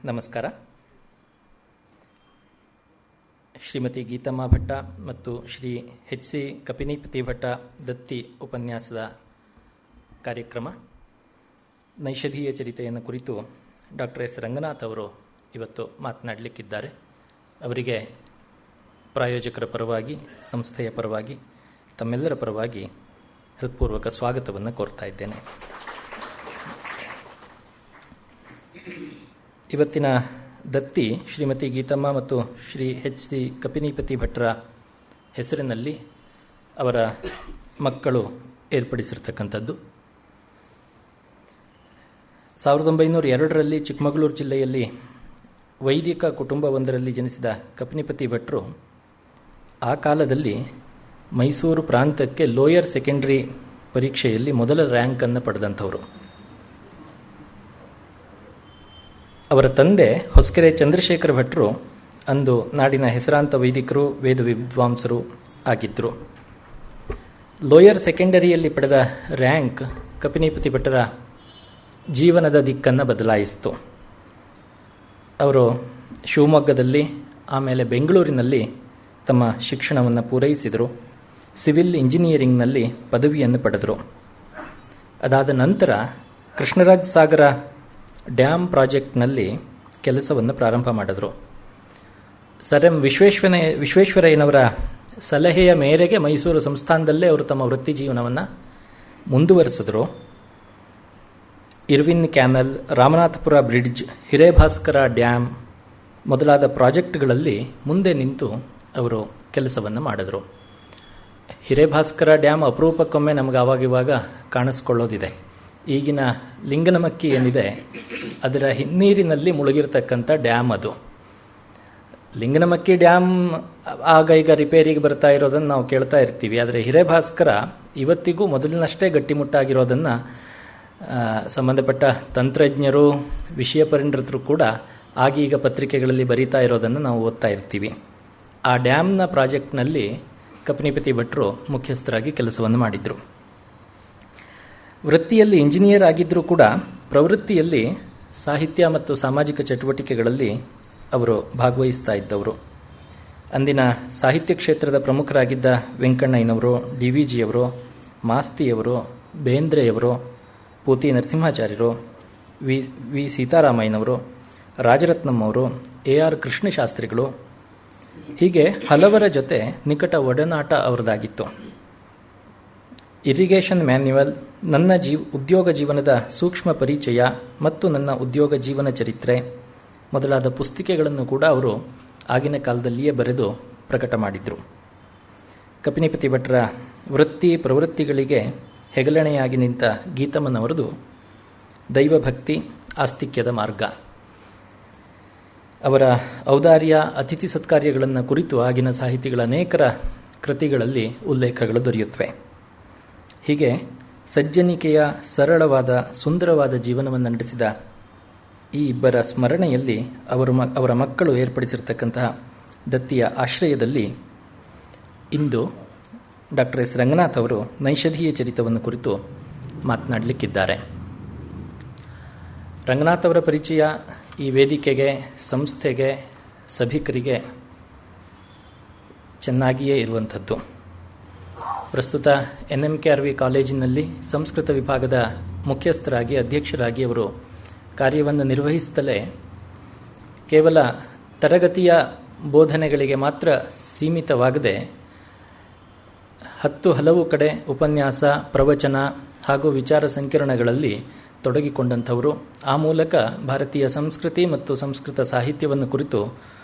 ನಮಸ್ಕಾರ. ಶ್ರೀಮತಿ ಗೀತಮ್ಮ ಭಟ್ಟ ಮತ್ತು Shri H C ಕಪಿನಿಪತಿ Bhatta ದತ್ತಿ ಉಪನ್ಯಾಸದ ಕಾರ್ಯಕ್ರಮ ನೈಷಧೀಯ ಚರಿತೆಯನ್ನು ಕುರಿತು ಡಾಕ್ಟರ್ ಎಸ್ ರಂಗನಾಥ್ ಅವರು ಇವತ್ತು ಮಾತನಾಡಲಿಕ್ಕಿದ್ದಾರೆ. ಅವರಿಗೆ ಪ್ರಾಯೋಜಕರ ಪರವಾಗಿ, ಸಂಸ್ಥೆಯ ಪರವಾಗಿ, ತಮ್ಮೆಲ್ಲರ ಪರವಾಗಿ ಹೃತ್ಪೂರ್ವಕ ಸ್ವಾಗತವನ್ನು ಕೋರ್ತಾ ಇದ್ದೇನೆ. ಇವತ್ತಿನ ದತ್ತಿ ಶ್ರೀಮತಿ ಗೀತಮ್ಮ ಮತ್ತು ಶ್ರೀ ಎಚ್ ಸಿ ಕಪಿನಿಪತಿ ಭಟ್ರ ಹೆಸರಿನಲ್ಲಿ ಅವರ ಮಕ್ಕಳು ಏರ್ಪಡಿಸಿರ್ತಕ್ಕಂಥದ್ದು. 1902ರಲ್ಲಿ ಚಿಕ್ಕಮಗಳೂರು ಜಿಲ್ಲೆಯಲ್ಲಿ ವೈದಿಕ ಕುಟುಂಬವೊಂದರಲ್ಲಿ ಜನಿಸಿದ ಕಪಿನಿಪತಿ ಭಟ್ರು ಆ ಕಾಲದಲ್ಲಿ ಮೈಸೂರು ಪ್ರಾಂತಕ್ಕೆ ಲೋಯರ್ ಸೆಕೆಂಡರಿ ಪರೀಕ್ಷೆಯಲ್ಲಿ ಮೊದಲ ರ್ಯಾಂಕನ್ನು ಪಡೆದಂಥವರು. ಅವರ ತಂದೆ ಹೊಸಕೆರೆ ಚಂದ್ರಶೇಖರ ಭಟ್ರು ಅಂದು ನಾಡಿನ ಹೆಸರಾಂತ ವೈದಿಕರು, ವೇದ ವಿದ್ವಾಂಸರು ಆಗಿದ್ದರು. ಲೋಯರ್ ಸೆಕೆಂಡರಿಯಲ್ಲಿ ಪಡೆದ ರ್ಯಾಂಕ್ ಕಪಿನಿಪತಿ ಭಟ್ಟರ ಜೀವನದ ದಿಕ್ಕನ್ನು ಬದಲಾಯಿಸಿತು. ಅವರು ಶಿವಮೊಗ್ಗದಲ್ಲಿ, ಆಮೇಲೆ ಬೆಂಗಳೂರಿನಲ್ಲಿ ತಮ್ಮ ಶಿಕ್ಷಣವನ್ನು ಪೂರೈಸಿದರು. ಸಿವಿಲ್ ಇಂಜಿನಿಯರಿಂಗ್ನಲ್ಲಿ ಪದವಿಯನ್ನು ಪಡೆದರು. ಅದಾದ ನಂತರ ಕೃಷ್ಣರಾಜ ಸಾಗರ ಡ್ಯಾಮ್ ಪ್ರಾಜೆಕ್ಟ್ನಲ್ಲಿ ಕೆಲಸವನ್ನು ಪ್ರಾರಂಭ ಮಾಡಿದರು. ಸರ್ ಎಂ ವಿಶ್ವೇಶ್ವರಯ್ಯನವರ ಸಲಹೆಯ ಮೇರೆಗೆ ಮೈಸೂರು ಸಂಸ್ಥಾನದಲ್ಲೇ ಅವರು ತಮ್ಮ ವೃತ್ತಿ ಜೀವನವನ್ನು ಮುಂದುವರೆಸಿದರು. Irwin canal, Ramanathapura bridge, Hirebhaskara dam ಮೊದಲಾದ ಪ್ರಾಜೆಕ್ಟ್ಗಳಲ್ಲಿ ಮುಂದೆ ನಿಂತು ಅವರು ಕೆಲಸವನ್ನು ಮಾಡಿದರು. ಹಿರೇಭಾಸ್ಕರ ಡ್ಯಾಮ್ ಅಪರೂಪಕ್ಕೊಮ್ಮೆ ನಮಗೆ ಆವಾಗಿವಾಗ ಕಾಣಿಸ್ಕೊಳ್ಳೋದಿದೆ. ಈಗಿನ ಲಿಂಗನಮಕ್ಕಿ ಏನಿದೆ ಅದರ ಹಿನ್ನೀರಿನಲ್ಲಿ ಮುಳುಗಿರ್ತಕ್ಕಂಥ ಡ್ಯಾಮ್ ಅದು. ಲಿಂಗನಮಕ್ಕಿ ಡ್ಯಾಮ್ ಆಗ ಈಗ ರಿಪೇರಿಗೆ ಬರ್ತಾ ಇರೋದನ್ನು ನಾವು ಕೇಳ್ತಾ ಇರ್ತೀವಿ. ಆದರೆ ಹಿರೇಭಾಸ್ಕರ ಇವತ್ತಿಗೂ ಮೊದಲಿನಷ್ಟೇ ಗಟ್ಟಿಮುಟ್ಟಾಗಿರೋದನ್ನು ಸಂಬಂಧಪಟ್ಟ ತಂತ್ರಜ್ಞರು, ವಿಷಯ ಪರಿಣಿತರು ಕೂಡ ಆಗೀಗ ಪತ್ರಿಕೆಗಳಲ್ಲಿ ಬರೀತಾ ಇರೋದನ್ನು ನಾವು ಓದ್ತಾ ಇರ್ತೀವಿ. ಆ ಡ್ಯಾಮ್ನ ಪ್ರಾಜೆಕ್ಟ್ನಲ್ಲಿ ಕಪಿನಿಪತಿ ಭಟ್ರು ಮುಖ್ಯಸ್ಥರಾಗಿ ಕೆಲಸವನ್ನು ಮಾಡಿದರು. ವೃತ್ತಿಯಲ್ಲಿ ಇಂಜಿನಿಯರ್ ಆಗಿದ್ದರೂ ಕೂಡ ಪ್ರವೃತ್ತಿಯಲ್ಲಿ ಸಾಹಿತ್ಯ ಮತ್ತು ಸಾಮಾಜಿಕ ಚಟುವಟಿಕೆಗಳಲ್ಲಿ ಅವರು ಭಾಗವಹಿಸ್ತಾ ಇದ್ದವರು. ಅಂದಿನ ಸಾಹಿತ್ಯ ಕ್ಷೇತ್ರದ ಪ್ರಮುಖರಾಗಿದ್ದ ವೆಂಕಣ್ಣಯ್ಯನವರು, ಡಿ ವಿ ಜಿಯವರು, ಮಾಸ್ತಿಯವರು, ಬೇಂದ್ರೆಯವರು, ಪೂತಿ ನರಸಿಂಹಾಚಾರ್ಯರು, ವಿ ಸೀತಾರಾಮಯ್ಯನವರು, ರಾಜರತ್ನಂ ಅವರು, ಎ ಆರ್ ಕೃಷ್ಣಶಾಸ್ತ್ರಿಗಳು, ಹೀಗೆ ಹಲವರ ಜೊತೆ ನಿಕಟ ಒಡನಾಟ ಅವರದಾಗಿತ್ತು. ಇರಿಗೇಷನ್ ಮ್ಯಾನ್ಯುವಲ್, ನನ್ನ ಉದ್ಯೋಗ ಜೀವನದ ಸೂಕ್ಷ್ಮ ಪರಿಚಯ ಮತ್ತು ನನ್ನ ಉದ್ಯೋಗ ಜೀವನ ಚರಿತ್ರೆ ಮೊದಲಾದ ಪುಸ್ತಿಕೆಗಳನ್ನು ಕೂಡ ಅವರು ಆಗಿನ ಕಾಲದಲ್ಲಿಯೇ ಬರೆದು ಪ್ರಕಟ ಮಾಡಿದರು. ಕಪಿನಿಪತಿ ಭಟ್ರ ವೃತ್ತಿ ಪ್ರವೃತ್ತಿಗಳಿಗೆ ಹೆಗಲಣೆಯಾಗಿ ನಿಂತ ಗೀತಮ್ಮನವರದು ದೈವಭಕ್ತಿ, ಆಸ್ತಿಕ್ಯದ ಮಾರ್ಗ. ಅವರ ಔದಾರ್ಯ, ಅತಿಥಿ ಸತ್ಕಾರ್ಯಗಳನ್ನು ಕುರಿತು ಆಗಿನ ಸಾಹಿತಿಗಳ ಅನೇಕರ ಕೃತಿಗಳಲ್ಲಿ ಉಲ್ಲೇಖಗಳು ದೊರೆಯುತ್ತವೆ. ಹೀಗೆ ಸಜ್ಜನಿಕೆಯ ಸರಳವಾದ, ಸುಂದರವಾದ ಜೀವನವನ್ನು ನಡೆಸಿದ ಈ ಇಬ್ಬರ ಸ್ಮರಣೆಯಲ್ಲಿ ಅವರ ಮಕ್ಕಳು ಏರ್ಪಡಿಸಿರ್ತಕ್ಕಂತಹ ದತ್ತಿಯ ಆಶ್ರಯದಲ್ಲಿ ಇಂದು ಡಾಕ್ಟರ್ ಎಸ್ ರಂಗನಾಥ್ ಅವರು ನೈಷಧೀಯ ಚರಿತವನ್ನು ಕುರಿತು ಮಾತನಾಡಲಿಕ್ಕಿದ್ದಾರೆ. ರಂಗನಾಥ್ ಅವರ ಪರಿಚಯ ಈ ವೇದಿಕೆಗೆ, ಸಂಸ್ಥೆಗೆ, ಸಭಿಕರಿಗೆ ಚೆನ್ನಾಗಿಯೇ ಇರುವಂಥದ್ದು. ಪ್ರಸ್ತುತ NMKRV ಕಾಲೇಜಿನಲ್ಲಿ ಸಂಸ್ಕೃತ ವಿಭಾಗದ ಮುಖ್ಯಸ್ಥರಾಗಿ, ಅಧ್ಯಕ್ಷರಾಗಿ ಅವರು ಕಾರ್ಯವನ್ನು ನಿರ್ವಹಿಸುತ್ತಲೇ ಕೇವಲ ತರಗತಿಯ ಬೋಧನೆಗಳಿಗೆ ಮಾತ್ರ ಸೀಮಿತವಾಗದೆ ಹಲವು ಕಡೆ ಉಪನ್ಯಾಸ, ಪ್ರವಚನ ಹಾಗೂ ವಿಚಾರ ಸಂಕಿರಣಗಳಲ್ಲಿ ತೊಡಗಿಕೊಂಡಂಥವರು. ಆ ಮೂಲಕ ಭಾರತೀಯ ಸಂಸ್ಕೃತಿ ಮತ್ತು ಸಂಸ್ಕೃತ ಸಾಹಿತ್ಯವನ್ನು ಕುರಿತು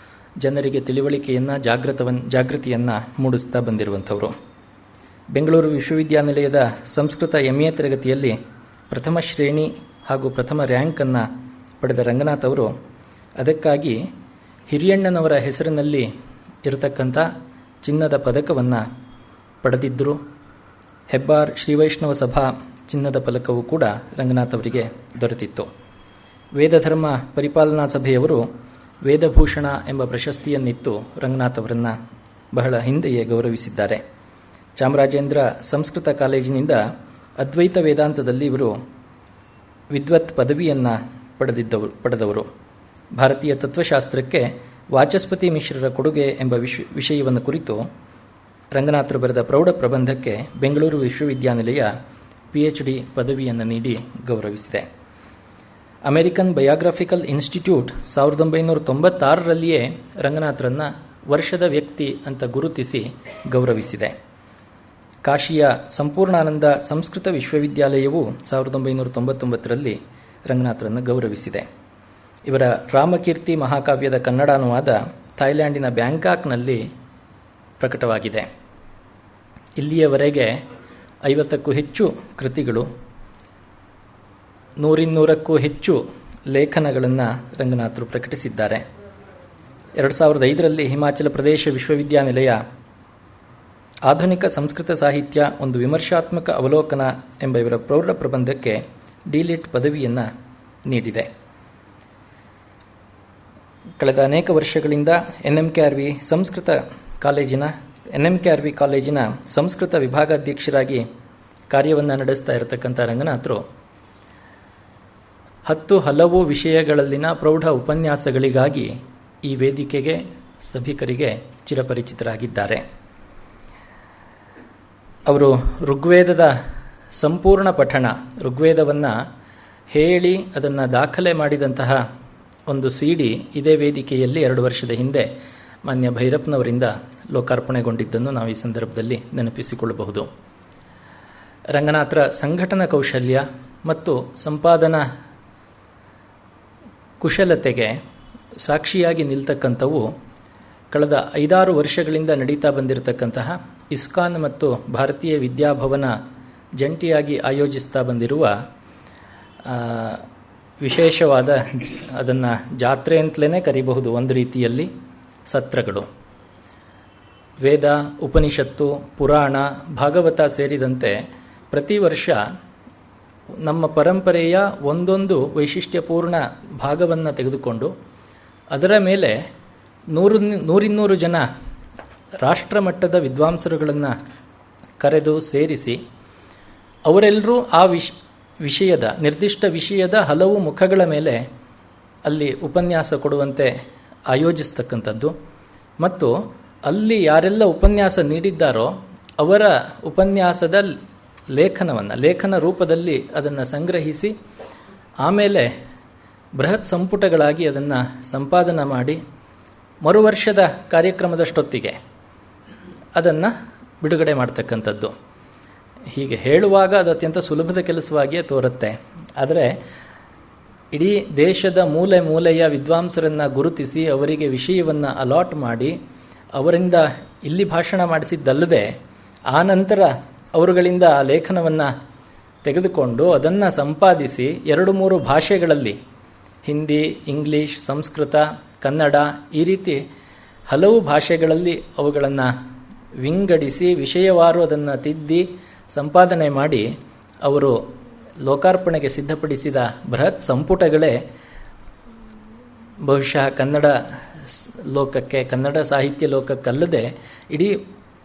ಜನರಿಗೆ ತಿಳಿವಳಿಕೆಯನ್ನು, ಜಾಗೃತಿಯನ್ನು ಮೂಡಿಸ್ತಾ ಬಂದಿರುವಂಥವರು. ಬೆಂಗಳೂರು ವಿಶ್ವವಿದ್ಯಾನಿಲಯದ ಸಂಸ್ಕೃತ MA ತರಗತಿಯಲ್ಲಿ ಪ್ರಥಮ ಶ್ರೇಣಿ ಹಾಗೂ ಪ್ರಥಮ ರ್ಯಾಂಕನ್ನು ಪಡೆದ ರಂಗನಾಥ್ ಅವರು ಅದಕ್ಕಾಗಿ ಹಿರಿಯಣ್ಣನವರ ಹೆಸರಿನಲ್ಲಿ ಇರತಕ್ಕಂಥ ಚಿನ್ನದ ಪದಕವನ್ನು ಪಡೆದಿದ್ದರು. ಹೆಬ್ಬಾರ್ ಶ್ರೀವೈಷ್ಣವ ಸಭಾ ಚಿನ್ನದ ಫಲಕವೂ ಕೂಡ ರಂಗನಾಥ್ ಅವರಿಗೆ ದೊರೆತಿತ್ತು. ವೇದಧರ್ಮ ಪರಿಪಾಲನಾ ಸಭೆಯವರು ವೇದಭೂಷಣ ಎಂಬ ಪ್ರಶಸ್ತಿಯನ್ನಿತ್ತು ರಂಗನಾಥ್ ಅವರನ್ನು ಬಹಳ ಹಿಂದೆಯೇ ಗೌರವಿಸಿದ್ದಾರೆ. ಚಾಮರಾಜೇಂದ್ರ ಸಂಸ್ಕೃತ ಕಾಲೇಜಿನಿಂದ ಅದ್ವೈತ ವೇದಾಂತದಲ್ಲಿ ಇವರು ವಿದ್ವತ್ ಪದವಿಯನ್ನು ಪಡೆದವರು. ಭಾರತೀಯ ತತ್ವಶಾಸ್ತ್ರಕ್ಕೆ ವಾಚಸ್ಪತಿ ಮಿಶ್ರರ ಕೊಡುಗೆ ಎಂಬ ವಿಷಯವನ್ನು ಕುರಿತು ರಂಗನಾಥರು ಬರೆದ ಪ್ರೌಢ ಪ್ರಬಂಧಕ್ಕೆ ಬೆಂಗಳೂರು ವಿಶ್ವವಿದ್ಯಾನಿಲಯ PhD ಪದವಿಯನ್ನು ನೀಡಿ ಗೌರವಿಸಿದೆ. ಅಮೆರಿಕನ್ ಬಯೋಗ್ರಫಿಕಲ್ ಇನ್ಸ್ಟಿಟ್ಯೂಟ್ 1996ರಲ್ಲಿಯೇ ರಂಗನಾಥರನ್ನು ವರ್ಷದ ವ್ಯಕ್ತಿ ಅಂತ ಗುರುತಿಸಿ ಗೌರವಿಸಿದೆ. ಕಾಶಿಯ ಸಂಪೂರ್ಣಾನಂದ ಸಂಸ್ಕೃತ ವಿಶ್ವವಿದ್ಯಾಲಯವು 1999ರಲ್ಲಿ ರಂಗನಾಥರನ್ನು ಗೌರವಿಸಿದೆ. ಇವರ ರಾಮಕೀರ್ತಿ ಮಹಾಕಾವ್ಯದ ಕನ್ನಡಾನುವಾದ ಥಾಯ್ಲ್ಯಾಂಡಿನ ಬ್ಯಾಂಕಾಕ್ನಲ್ಲಿ ಪ್ರಕಟವಾಗಿದೆ. ಇಲ್ಲಿಯವರೆಗೆ 50ಕ್ಕೂ ಹೆಚ್ಚು ಕೃತಿಗಳು, 100ಕ್ಕೂ ಹೆಚ್ಚು ಲೇಖನಗಳನ್ನು ರಂಗನಾಥರು ಪ್ರಕಟಿಸಿದ್ದಾರೆ. 2005ರಲ್ಲಿ ಹಿಮಾಚಲ ಪ್ರದೇಶ ವಿಶ್ವವಿದ್ಯಾನಿಲಯ ಆಧುನಿಕ ಸಂಸ್ಕೃತ ಸಾಹಿತ್ಯ ಒಂದು ವಿಮರ್ಶಾತ್ಮಕ ಅವಲೋಕನ ಎಂಬ ಇವರ ಪ್ರೌಢ ಪ್ರಬಂಧಕ್ಕೆ ಡಿಲಿಟ್ ಪದವಿಯನ್ನು ನೀಡಿದೆ. ಕಳೆದ ಅನೇಕ ವರ್ಷಗಳಿಂದ NMKRV ಕಾಲೇಜಿನ ಸಂಸ್ಕೃತ ವಿಭಾಗಾಧ್ಯಕ್ಷರಾಗಿ ಕಾರ್ಯವನ್ನು ನಡೆಸ್ತಾ ಇರತಕ್ಕಂಥ ರಂಗನಾಥರು 10 ಹಲವು ವಿಷಯಗಳಲ್ಲಿನ ಪ್ರೌಢ ಉಪನ್ಯಾಸಗಳಿಗಾಗಿ ಈ ವೇದಿಕೆಗೆ ಸಭಿಕರಿಗೆ ಚಿರಪರಿಚಿತರಾಗಿದ್ದಾರೆ. ಅವರು ಋಗ್ವೇದದ ಸಂಪೂರ್ಣ ಪಠಣ, ಋಗ್ವೇದವನ್ನು ಹೇಳಿ ಅದನ್ನು ದಾಖಲೆ ಮಾಡಿದಂತಹ ಒಂದು CD ಇದೇ ವೇದಿಕೆಯಲ್ಲಿ 2 ವರ್ಷದ ಹಿಂದೆ ಮಾನ್ಯ ಭೈರಪ್ಪನವರಿಂದ ಲೋಕಾರ್ಪಣೆಗೊಂಡಿದ್ದನ್ನು ನಾವು ಈ ಸಂದರ್ಭದಲ್ಲಿ ನೆನಪಿಸಿಕೊಳ್ಳಬಹುದು. ರಂಗನಾಥರ ಸಂಘಟನಾ ಕೌಶಲ್ಯ ಮತ್ತು ಸಂಪಾದನಾ ಕುಶಲತೆಗೆ ಸಾಕ್ಷಿಯಾಗಿ ನಿಲ್ತಕ್ಕಂಥವು ಕಳೆದ 5-6 ವರ್ಷಗಳಿಂದ ನಡೀತಾ ಬಂದಿರತಕ್ಕಂತಹ ಇಸ್ಕಾನ್ ಮತ್ತು ಭಾರತೀಯ ವಿದ್ಯಾಭವನ ಜಂಟಿಯಾಗಿ ಆಯೋಜಿಸ್ತಾ ಬಂದಿರುವ ವಿಶೇಷವಾದ, ಅದನ್ನು ಜಾತ್ರೆ ಅಂತಲೇ ಕರಿಬಹುದು ಒಂದು ರೀತಿಯಲ್ಲಿ, ಸತ್ರಗಳು. ವೇದ, ಉಪನಿಷತ್ತು, ಪುರಾಣ, ಭಾಗವತ ಸೇರಿದಂತೆ ಪ್ರತಿ ವರ್ಷ ನಮ್ಮ ಪರಂಪರೆಯ ಒಂದೊಂದು ವೈಶಿಷ್ಟ್ಯಪೂರ್ಣ ಭಾಗವನ್ನು ತೆಗೆದುಕೊಂಡು ಅದರ ಮೇಲೆ 100-200 ಜನ ರಾಷ್ಟ್ರಮಟ್ಟದ ವಿದ್ವಾಂಸರುಗಳನ್ನು ಕರೆದು ಸೇರಿಸಿ ಅವರೆಲ್ಲರೂ ಆ ವಿಷಯದ ನಿರ್ದಿಷ್ಟ ವಿಷಯದ ಹಲವು ಮುಖಗಳ ಮೇಲೆ ಅಲ್ಲಿ ಉಪನ್ಯಾಸ ಕೊಡುವಂತೆ ಆಯೋಜಿಸ್ತಕ್ಕಂಥದ್ದು ಮತ್ತು ಅಲ್ಲಿ ಯಾರೆಲ್ಲ ಉಪನ್ಯಾಸ ನೀಡಿದ್ದಾರೋ ಅವರ ಉಪನ್ಯಾಸದ ಲೇಖನ ರೂಪದಲ್ಲಿ ಅದನ್ನು ಸಂಗ್ರಹಿಸಿ ಆಮೇಲೆ ಬೃಹತ್ ಸಂಪುಟಗಳಾಗಿ ಅದನ್ನು ಸಂಪಾದನೆ ಮಾಡಿ ಮರುವರ್ಷದ ಕಾರ್ಯಕ್ರಮದಷ್ಟೊತ್ತಿಗೆ ಅದನ್ನು ಬಿಡುಗಡೆ ಮಾಡ್ತಕ್ಕಂಥದ್ದು. ಹೀಗೆ ಹೇಳುವಾಗ ಅದು ಅತ್ಯಂತ ಸುಲಭದ ಕೆಲಸವಾಗಿಯೇ ತೋರುತ್ತೆ. ಆದರೆ ಇಡೀ ದೇಶದ ಮೂಲೆ ಮೂಲೆಯ ವಿದ್ವಾಂಸರನ್ನು ಗುರುತಿಸಿ ಅವರಿಗೆ ವಿಷಯವನ್ನು ಅಲಾಟ್ ಮಾಡಿ ಅವರಿಂದ ಇಲ್ಲಿ ಭಾಷಣ ಮಾಡಿಸಿದ್ದಲ್ಲದೆ ಆ ನಂತರ ಅವರುಗಳಿಂದ ಆ ಲೇಖನವನ್ನು ತೆಗೆದುಕೊಂಡು ಅದನ್ನು ಸಂಪಾದಿಸಿ 2-3 ಭಾಷೆಗಳಲ್ಲಿ, ಹಿಂದಿ, ಇಂಗ್ಲೀಷ್, ಸಂಸ್ಕೃತ, ಕನ್ನಡ, ಈ ರೀತಿ ಹಲವು ಭಾಷೆಗಳಲ್ಲಿ ಅವುಗಳನ್ನು ವಿಂಗಡಿಸಿ ವಿಷಯವಾರು ಅದನ್ನು ತಿದ್ದಿ ಸಂಪಾದನೆ ಮಾಡಿ ಅವರು ಲೋಕಾರ್ಪಣೆಗೆ ಸಿದ್ಧಪಡಿಸಿದ ಬೃಹತ್ ಸಂಪುಟಗಳೇ ಬಹುಶಃ ಕನ್ನಡ ಲೋಕಕ್ಕೆ, ಕನ್ನಡ ಸಾಹಿತ್ಯ ಲೋಕಕ್ಕಲ್ಲದೆ ಇಡೀ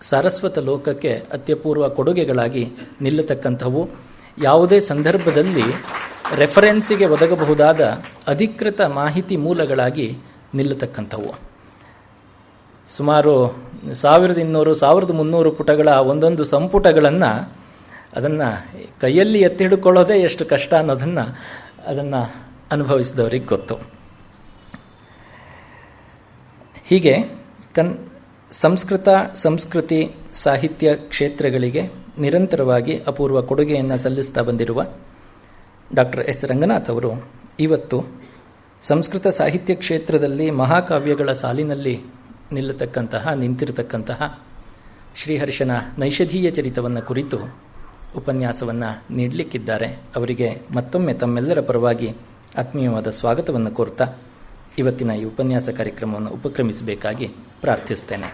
ಸಾರಸ್ವತ ಲೋಕಕ್ಕೆ ಅತ್ಯಪೂರ್ವ ಕೊಡುಗೆಗಳಾಗಿ ನಿಲ್ಲತಕ್ಕಂಥವು. ಯಾವುದೇ ಸಂದರ್ಭದಲ್ಲಿ ರೆಫರೆನ್ಸಿಗೆ ಒದಗಬಹುದಾದ ಅಧಿಕೃತ ಮಾಹಿತಿ ಮೂಲಗಳಾಗಿ ನಿಲ್ಲತಕ್ಕಂಥವು. ಸುಮಾರು 1200-1300 ಪುಟಗಳ ಒಂದೊಂದು ಸಂಪುಟಗಳನ್ನು ಅದನ್ನು ಕೈಯಲ್ಲಿ ಎತ್ತಿ ಹಿಡ್ಕೊಳ್ಳೋದೇ ಎಷ್ಟು ಕಷ್ಟ ಅದನ್ನು ಅನುಭವಿಸಿದವರಿಗೆ ಗೊತ್ತು. ಹೀಗೆ ಸಂಸ್ಕೃತ, ಸಂಸ್ಕೃತಿ, ಸಾಹಿತ್ಯ ಕ್ಷೇತ್ರಗಳಿಗೆ ನಿರಂತರವಾಗಿ ಅಪೂರ್ವ ಕೊಡುಗೆಯನ್ನು ಸಲ್ಲಿಸ್ತಾ ಬಂದಿರುವ ಡಾಕ್ಟರ್ S. ರಂಗನಾಥ್ ಅವರು ಇವತ್ತು ಸಂಸ್ಕೃತ ಸಾಹಿತ್ಯ ಕ್ಷೇತ್ರದಲ್ಲಿ ಮಹಾಕಾವ್ಯಗಳ ಸಾಲಿನಲ್ಲಿ ನಿಂತಿರತಕ್ಕಂತಹ ಶ್ರೀಹರ್ಷನ ನೈಷಧೀಯ ಚರಿತವನ್ನು ಕುರಿತು ಉಪನ್ಯಾಸವನ್ನು ನೀಡಲಿಕ್ಕಿದ್ದಾರೆ. ಅವರಿಗೆ ಮತ್ತೊಮ್ಮೆ ತಮ್ಮೆಲ್ಲರ ಪರವಾಗಿ ಆತ್ಮೀಯವಾದ ಸ್ವಾಗತವನ್ನು ಕೋರ್ತಾ ಇವತ್ತಿನ ಈ ಉಪನ್ಯಾಸ ಕಾರ್ಯಕ್ರಮವನ್ನು ಉಪಕ್ರಮಿಸಬೇಕಾಗಿ ಪ್ರಾರ್ಥಿಸ್ತೇನೆ.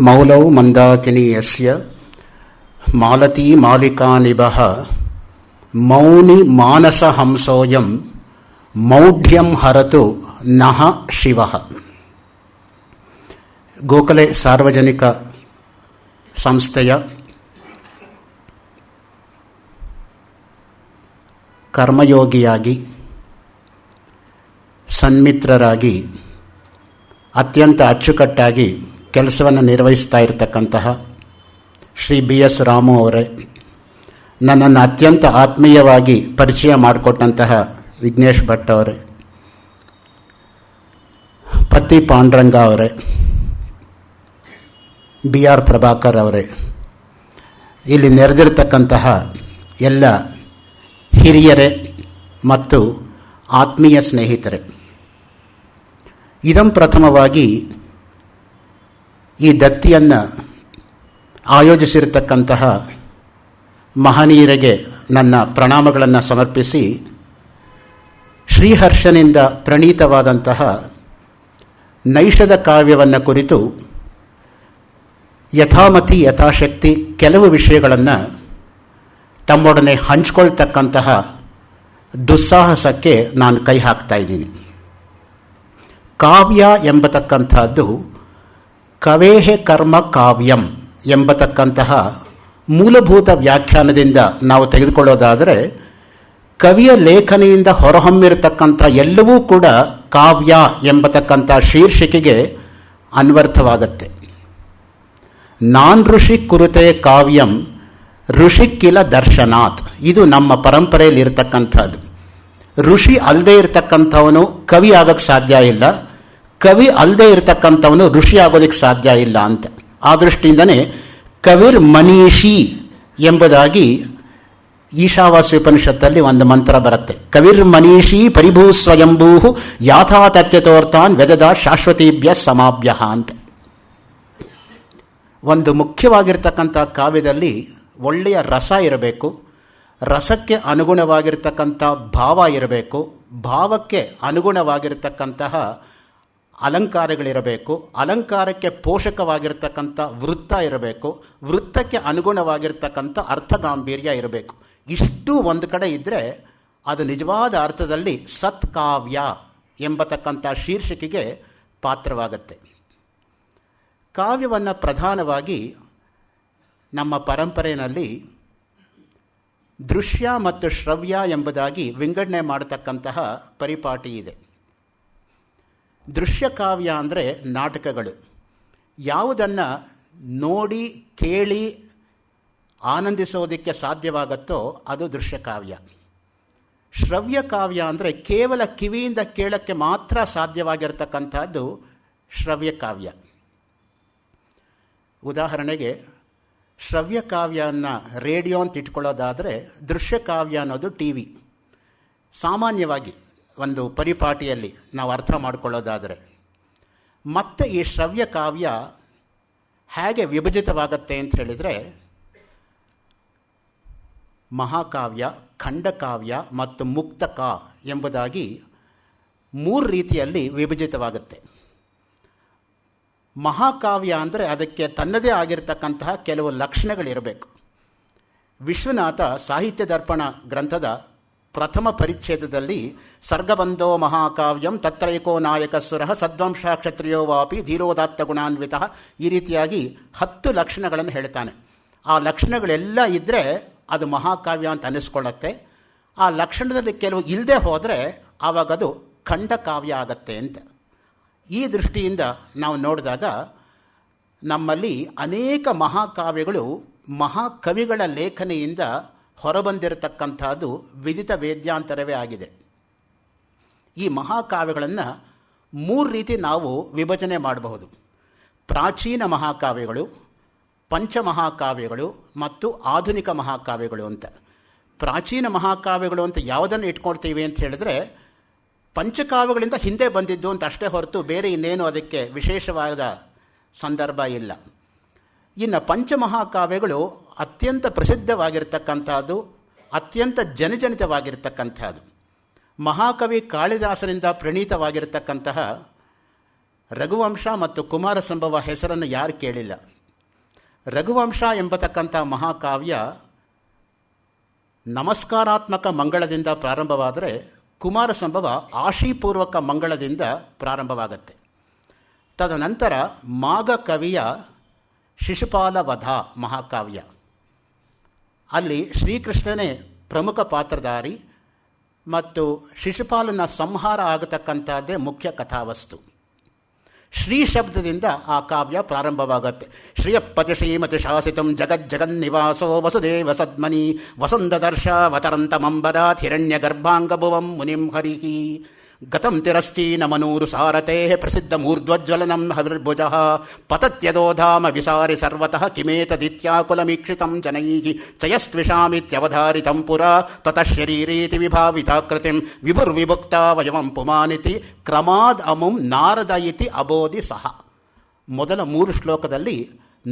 ಮೌಲೌ ಮಂದಾಕಿನಿ ಯಸ್ಯ ಮಾಲತೀ ಮಾಲಿಕಾನಿಭಃ ಮೌನಿ ಮಾನಸ ಹಂಸೋಯಂ ಮೌಢ್ಯಂ ಹರತು ನಃ ಶಿವಃ. ಗೋಖಲೆ ಸಾರ್ವಜನಿಕ ಸಂಸ್ಥೆಯ ಕರ್ಮಯೋಗಿಯಾಗಿ, ಸನ್ಮಿತ್ರರಾಗಿ, ಅತ್ಯಂತ ಅಚ್ಚುಕಟ್ಟಾಗಿ ಕೆಲಸವನ್ನು ನಿರ್ವಹಿಸ್ತಾ ಇರತಕ್ಕಂತಹ ಶ್ರೀ ಬಿ ಎಸ್ ರಾಮು ಅವರೇ, ನನ್ನನ್ನು ಅತ್ಯಂತ ಆತ್ಮೀಯವಾಗಿ ಪರಿಚಯ ಮಾಡಿಕೊಟ್ಟಂತಹ ವಿಘ್ನೇಶ್ ಭಟ್ ಅವರೇ, ಪತ್ತಿ ಪಾಂಡುರಂಗ ಅವರೇ, ಬಿ ಆರ್ ಪ್ರಭಾಕರ್ ಅವರೇ, ಇಲ್ಲಿ ನೆರೆದಿರ್ತಕ್ಕಂತಹ ಎಲ್ಲ ಹಿರಿಯರೇ ಮತ್ತು ಆತ್ಮೀಯ ಸ್ನೇಹಿತರೆ, ಇದಂ ಪ್ರಥಮವಾಗಿ ಈ ದತ್ತಿಯನ್ನು ಆಯೋಜಿಸಿರತಕ್ಕಂತಹ ಮಹನೀಯರಿಗೆ ನನ್ನ ಪ್ರಣಾಮಗಳನ್ನು ಸಮರ್ಪಿಸಿ, ಶ್ರೀಹರ್ಷನಿಂದ ಪ್ರಣೀತವಾದಂತಹ ನೈಷಧ ಕಾವ್ಯವನ್ನು ಕುರಿತು ಯಥಾಮತಿ ಯಥಾಶಕ್ತಿ ಕೆಲವು ವಿಷಯಗಳನ್ನು ತಮ್ಮೊಡನೆ ಹಂಚ್ಕೊಳ್ತಕ್ಕಂತಹ ದುಸ್ಸಾಹಸಕ್ಕೆ ನಾನು ಕೈ ಹಾಕ್ತಾ ಇದ್ದೀನಿ. ಕಾವ್ಯ ಎಂಬತಕ್ಕಂಥದ್ದು ಕವೇಹೆ ಕರ್ಮ ಕಾವ್ಯಂ ಎಂಬತಕ್ಕಂತಹ ಮೂಲಭೂತ ವ್ಯಾಖ್ಯಾನದಿಂದ ನಾವು ತೆಗೆದುಕೊಳ್ಳೋದಾದರೆ, ಕವಿಯ ಲೇಖನಿಯಿಂದ ಹೊರಹೊಮ್ಮಿರತಕ್ಕಂಥ ಎಲ್ಲವೂ ಕೂಡ ಕಾವ್ಯ ಎಂಬತಕ್ಕಂಥ ಶೀರ್ಷಿಕೆಗೆ ಅನ್ವರ್ಥವಾಗತ್ತೆ. ನಾನ್ ಋಷಿ ಕುರುತೆ ಕಾವ್ಯಂ ಋಷಿಕ್ಕಿಲ ದರ್ಶನಾತ್. ಇದು ನಮ್ಮ ಪರಂಪರೆಯಲ್ಲಿ ಇರತಕ್ಕಂಥದ್ದು. ಋಷಿ ಅಲ್ಲದೆ ಇರತಕ್ಕಂಥವನು ಕವಿ ಆಗೋಕ್ಕೆ ಸಾಧ್ಯ ಇಲ್ಲ, ಕವಿ ಅಲ್ಲದೆ ಇರತಕ್ಕಂಥವನು ಋಷಿ ಆಗೋದಕ್ಕೆ ಸಾಧ್ಯ ಇಲ್ಲ ಅಂತ. ಆ ದೃಷ್ಟಿಯಿಂದನೇ ಕವಿರ್ ಮನೀಷಿ ಎಂಬುದಾಗಿ ಈಶಾವಾಸ್ಯ ಉಪನಿಷತ್ತಲ್ಲಿ ಒಂದು ಮಂತ್ರ ಬರುತ್ತೆ. ಕವಿರ್ ಮನೀಷಿ ಪರಿಭೂ ಸ್ವಯಂಭೂ ಯಾಥಾ ತತ್ಯತೋರ್ತಾನ್ ವೆದದ ಶಾಶ್ವತೀಭ್ಯ ಸಮಾಭ್ಯ ಅಂತ. ಒಂದು ಮುಖ್ಯವಾಗಿರ್ತಕ್ಕಂಥ ಕಾವ್ಯದಲ್ಲಿ ಒಳ್ಳೆಯ ರಸ ಇರಬೇಕು, ರಸಕ್ಕೆ ಅನುಗುಣವಾಗಿರ್ತಕ್ಕಂಥ ಭಾವ ಇರಬೇಕು, ಭಾವಕ್ಕೆ ಅನುಗುಣವಾಗಿರ್ತಕ್ಕಂತಹ ಅಲಂಕಾರಗಳಿರಬೇಕು, ಅಲಂಕಾರಕ್ಕೆ ಪೋಷಕವಾಗಿರ್ತಕ್ಕಂಥ ವೃತ್ತ ಇರಬೇಕು, ವೃತ್ತಕ್ಕೆ ಅನುಗುಣವಾಗಿರ್ತಕ್ಕಂಥ ಅರ್ಥಗಾಂಭೀರ್ಯ ಇರಬೇಕು. ಇಷ್ಟು ಒಂದು ಕಡೆ ಇದ್ದರೆ ಅದು ನಿಜವಾದ ಅರ್ಥದಲ್ಲಿ ಸತ್ಕಾವ್ಯ ಎಂಬತಕ್ಕಂಥ ಶೀರ್ಷಿಕೆಗೆ ಪಾತ್ರವಾಗುತ್ತೆ. ಕಾವ್ಯವನ್ನು ಪ್ರಧಾನವಾಗಿ ನಮ್ಮ ಪರಂಪರೆಯಲ್ಲಿ ದೃಶ್ಯ ಮತ್ತು ಶ್ರವ್ಯ ಎಂಬುದಾಗಿ ವಿಂಗಡಣೆ ಮಾಡತಕ್ಕಂತಹ ಪರಿಪಾಟಿ ಇದೆ. ದೃಶ್ಯ ಕಾವ್ಯ ಅಂದರೆ ನಾಟಕಗಳು. ಯಾವುದನ್ನು ನೋಡಿ ಕೇಳಿ ಆನಂದಿಸೋದಕ್ಕೆ ಸಾಧ್ಯವಾಗುತ್ತೋ ಅದು ದೃಶ್ಯ ಕಾವ್ಯ. ಶ್ರವ್ಯ ಕಾವ್ಯ ಅಂದರೆ ಕೇವಲ ಕಿವಿಯಿಂದ ಕೇಳಕ್ಕೆ ಮಾತ್ರ ಸಾಧ್ಯವಾಗಿರ್ತಕ್ಕಂಥದ್ದು ಶ್ರವ್ಯ ಕಾವ್ಯ. ಉದಾಹರಣೆಗೆ ಶ್ರವ್ಯ ಕಾವ್ಯವನ್ನು ರೇಡಿಯೋ ಅಂತ ಇಟ್ಕೊಳ್ಳೋದಾದರೆ, ದೃಶ್ಯ ಕಾವ್ಯ ಅನ್ನೋದು ಟಿ ವಿ. ಸಾಮಾನ್ಯವಾಗಿ ಒಂದು ಪರಿಪಾಟಿಯಲ್ಲಿ ನಾವು ಅರ್ಥ ಮಾಡಿಕೊಳ್ಳೋದಾದರೆ, ಮತ್ತೆ ಈ ಶ್ರವ್ಯ ಕಾವ್ಯ ಹೇಗೆ ವಿಭಜಿತವಾಗತ್ತೆ ಅಂತ ಹೇಳಿದರೆ, ಮಹಾಕಾವ್ಯ, ಖಂಡಕಾವ್ಯ ಮತ್ತು ಮುಕ್ತಕ ಎಂಬುದಾಗಿ 3 ರೀತಿಯಲ್ಲಿ ವಿಭಜಿತವಾಗುತ್ತೆ. ಮಹಾಕಾವ್ಯ ಅಂದರೆ ಅದಕ್ಕೆ ತನ್ನದೇ ಆಗಿರತಕ್ಕಂತಹ ಕೆಲವು ಲಕ್ಷಣಗಳಿರಬೇಕು. ವಿಶ್ವನಾಥ ಸಾಹಿತ್ಯ ದರ್ಪಣ ಗ್ರಂಥದ ಪ್ರಥಮ ಪರಿಚ್ಛೇದದಲ್ಲಿ ಸರ್ಗಬಂಧೋ ಮಹಾಕಾವ್ಯಂ ತತ್ರೈಕೋ ನಾಯಕಸ್ವರಃ ಸದ್ವಂಶ ಕ್ಷತ್ರಿಯೋ ವಾಪಿ ಧೀರೋದಾತ್ತ ಗುಣಾನ್ವಿತ, ಈ ರೀತಿಯಾಗಿ 10 ಲಕ್ಷಣಗಳನ್ನು ಹೇಳ್ತಾನೆ. ಆ ಲಕ್ಷಣಗಳೆಲ್ಲ ಇದ್ದರೆ ಅದು ಮಹಾಕಾವ್ಯ ಅಂತ ಅನ್ನಿಸ್ಕೊಳ್ಳುತ್ತೆ. ಆ ಲಕ್ಷಣದಲ್ಲಿ ಕೆಲವು ಇಲ್ಲದೆ ಹೋದರೆ ಆವಾಗ ಅದು ಖಂಡಕಾವ್ಯ ಆಗತ್ತೆ ಅಂತ. ಈ ದೃಷ್ಟಿಯಿಂದ ನಾವು ನೋಡಿದಾಗ ನಮ್ಮಲ್ಲಿ ಅನೇಕ ಮಹಾಕಾವ್ಯಗಳು ಮಹಾಕವಿಗಳ ಲೇಖನಿಯಿಂದ ಹೊರಬಂದಿರತಕ್ಕಂಥದ್ದು ವಿದಿತ ವೇದ್ಯಾಂತರವೇ ಆಗಿದೆ. ಈ ಮಹಾಕಾವ್ಯಗಳನ್ನು 3 ರೀತಿ ನಾವು ವಿಭಜನೆ ಮಾಡಬಹುದು. ಪ್ರಾಚೀನ ಮಹಾಕಾವ್ಯಗಳು, ಪಂಚಮಹಾಕಾವ್ಯಗಳು ಮತ್ತು ಆಧುನಿಕ ಮಹಾಕಾವ್ಯಗಳು ಅಂತ. ಪ್ರಾಚೀನ ಮಹಾಕಾವ್ಯಗಳು ಅಂತ ಯಾವುದನ್ನು ಇಟ್ಕೊಳ್ತೀವಿ ಅಂತ ಹೇಳಿದ್ರೆ, ಪಂಚಕಾವ್ಯಗಳಿಂದ ಹಿಂದೆ ಬಂದಿದ್ದು ಅಂತ ಅಷ್ಟೇ ಹೊರತು ಬೇರೆ ಇನ್ನೇನು ಅದಕ್ಕೆ ವಿಶೇಷವಾದ ಸಂದರ್ಭ ಇಲ್ಲ. ಇನ್ನು ಪಂಚಮಹಾಕಾವ್ಯಗಳು ಅತ್ಯಂತ ಪ್ರಸಿದ್ಧವಾಗಿರ್ತಕ್ಕಂಥದ್ದು, ಅತ್ಯಂತ ಜನಜನಿತವಾಗಿರ್ತಕ್ಕಂಥದ್ದು. ಮಹಾಕವಿ ಕಾಳಿದಾಸನಿಂದ ಪ್ರಣೀತವಾಗಿರ್ತಕ್ಕಂತಹ ರಘುವಂಶ ಮತ್ತು ಕುಮಾರ ಸಂಭವ ಹೆಸರನ್ನು ಯಾರು ಕೇಳಿಲ್ಲ. ರಘುವಂಶ ಎಂಬತಕ್ಕಂಥ ಮಹಾಕಾವ್ಯ ನಮಸ್ಕಾರಾತ್ಮಕ ಮಂಗಳದಿಂದ ಪ್ರಾರಂಭವಾದರೆ ಕುಮಾರ ಸಂಭವ ಆಶೀಪೂರ್ವಕ ಮಂಗಳದಿಂದ ಪ್ರಾರಂಭವಾಗತ್ತೆ. ತದನಂತರ ಮಾಘ ಕವಿಯ ಶಿಶುಪಾಲ ವಧ ಮಹಾಕಾವ್ಯ, ಅಲ್ಲಿ ಶ್ರೀಕೃಷ್ಣನೇ ಪ್ರಮುಖ ಪಾತ್ರಧಾರಿ ಮತ್ತು ಶಿಶುಪಾಲನ ಸಂಹಾರ ಆಗತಕ್ಕಂಥದ್ದೇ ಮುಖ್ಯ ಕಥಾವಸ್ತು. ಶ್ರೀ ಶಬ್ದದಿಂದ ಆ ಕಾವ್ಯ ಪ್ರಾರಂಭವಾಗತ್ತೆ. ಶ್ರೀಯಪ್ಪತಿ ಶ್ರೀಮತಿ ಶಾಸಿತಂ ಜಗಜ್ಜಗನ್ನಿವಾಸೋ ವಸುದೇವ ಸದ್ಮನಿ ವಸಂತದರ್ಶಾವತರಂತಮಂಬರಾತ್ ಹಿರಣ್ಯ ಗರ್ಭಾಂಗಭುವಂ ಮುನಿಂ ಹರಿಹಿ ಗತಂ ತಿರಶ್ಚೀನಮನೂರು ಸಾರತೆ ಪ್ರಸಿದ್ಧ ಮೂರ್ಧ್ವಜ್ವಲನಂ ಹವಿರ್ಭುಜಃ ಪತತ್ಯದೋಧಾಮ ವಿಸಾರಿ ಸರ್ವತಃ ಕಿಮೇತದಿತ್ಯಾಕುಲಮೀಕ್ಷಿತಂ ಜನೈಃ ಚಯಸ್ತ್ವಿಷಾಮಿತ್ಯವಧಾರಿತಂ ಪುರಾ ತತಃ ಶರೀರೀತಿ ವಿಭಾವಿತಾಕೃತಿಂ ವಿಭುರ್ವಿಭುಕ್ತಾ ವಯಮಂ ಪುಮಾನಿತಿ ಕ್ರಮಾದ್ ಅಮುಂ ನಾರದ ಇತಿ ಅಬೋಧಿ ಸಹ. ಮೊದಲ 3 ಶ್ಲೋಕದಲ್ಲಿ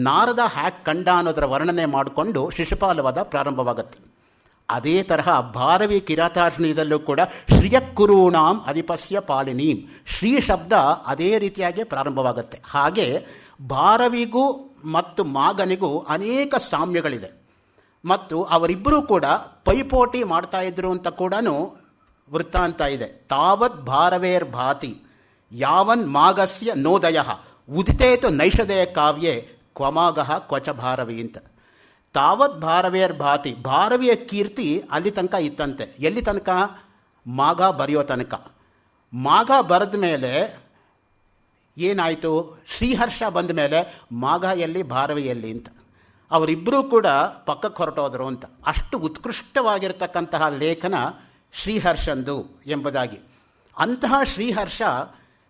ನಾರದ ಹ್ಯಾಕ್ ಕಂಡ ಅನ್ನೋದರ ವರ್ಣನೆ ಮಾಡಿಕೊಂಡು ಶಿಶುಪಾಲವದ ಪ್ರಾರಂಭವಾಗುತ್ತೆ. ಅದೇ ತರಹ ಭಾರವಿ ಕಿರಾತಾರ್ಜುನೀಯದಲ್ಲೂ ಕೂಡ ಶ್ರಿಯಕ್ಕುರೂಣಾಂ ಅಧಿಪಸ್ಯ ಪಾಲಿನೀಂ, ಶ್ರೀ ಶಬ್ದ ಅದೇ ರೀತಿಯಾಗಿ ಪ್ರಾರಂಭವಾಗುತ್ತೆ. ಹಾಗೆ ಭಾರವಿಗೂ ಮತ್ತು ಮಾಗನಿಗೂ ಅನೇಕ ಸಾಮ್ಯಗಳಿದೆ ಮತ್ತು ಅವರಿಬ್ಬರೂ ಕೂಡ ಪೈಪೋಟಿ ಮಾಡ್ತಾ ಇದ್ರು ಅಂತ ಕೂಡ ವೃತ್ತಾಂತ ಇದೆ. ತಾವತ್ ಭಾರವೇರ್ ಭಾತಿ ಯಾವನ್ ಮಾಗಸ್ಯ ನೋದಯ ಉದಿತೇತು ನೈಷಧೇಯ ಕಾವ್ಯೆ ಕ್ವಮಾಗಃ ಕ್ವಚ ಭಾರವಿ ಅಂತ. ತಾವತ್ ಭಾರವೇರ್ ಭಾತಿ, ಭಾರವಿಯ ಕೀರ್ತಿ ಅಲ್ಲಿ ತನಕ ಇತ್ತಂತೆ. ಎಲ್ಲಿ ತನಕ? ಮಾಘ ಬರೆಯೋ ತನಕ. ಮಾಘ ಬರೆದ ಮೇಲೆ ಏನಾಯಿತು? ಶ್ರೀಹರ್ಷ ಬಂದ ಮೇಲೆ ಮಾಘ ಎಲ್ಲಿ ಭಾರವಿ ಎಲ್ಲಿ ಅಂತ ಅವರಿಬ್ಬರೂ ಕೂಡ ಪಕ್ಕಕ್ಕೆ ಹೊರಟೋದ್ರು ಅಂತ. ಅಷ್ಟು ಉತ್ಕೃಷ್ಟವಾಗಿರ್ತಕ್ಕಂತಹ ಲೇಖನ ಶ್ರೀಹರ್ಷಂದು ಎಂಬುದಾಗಿ. ಅಂತಹ ಶ್ರೀಹರ್ಷ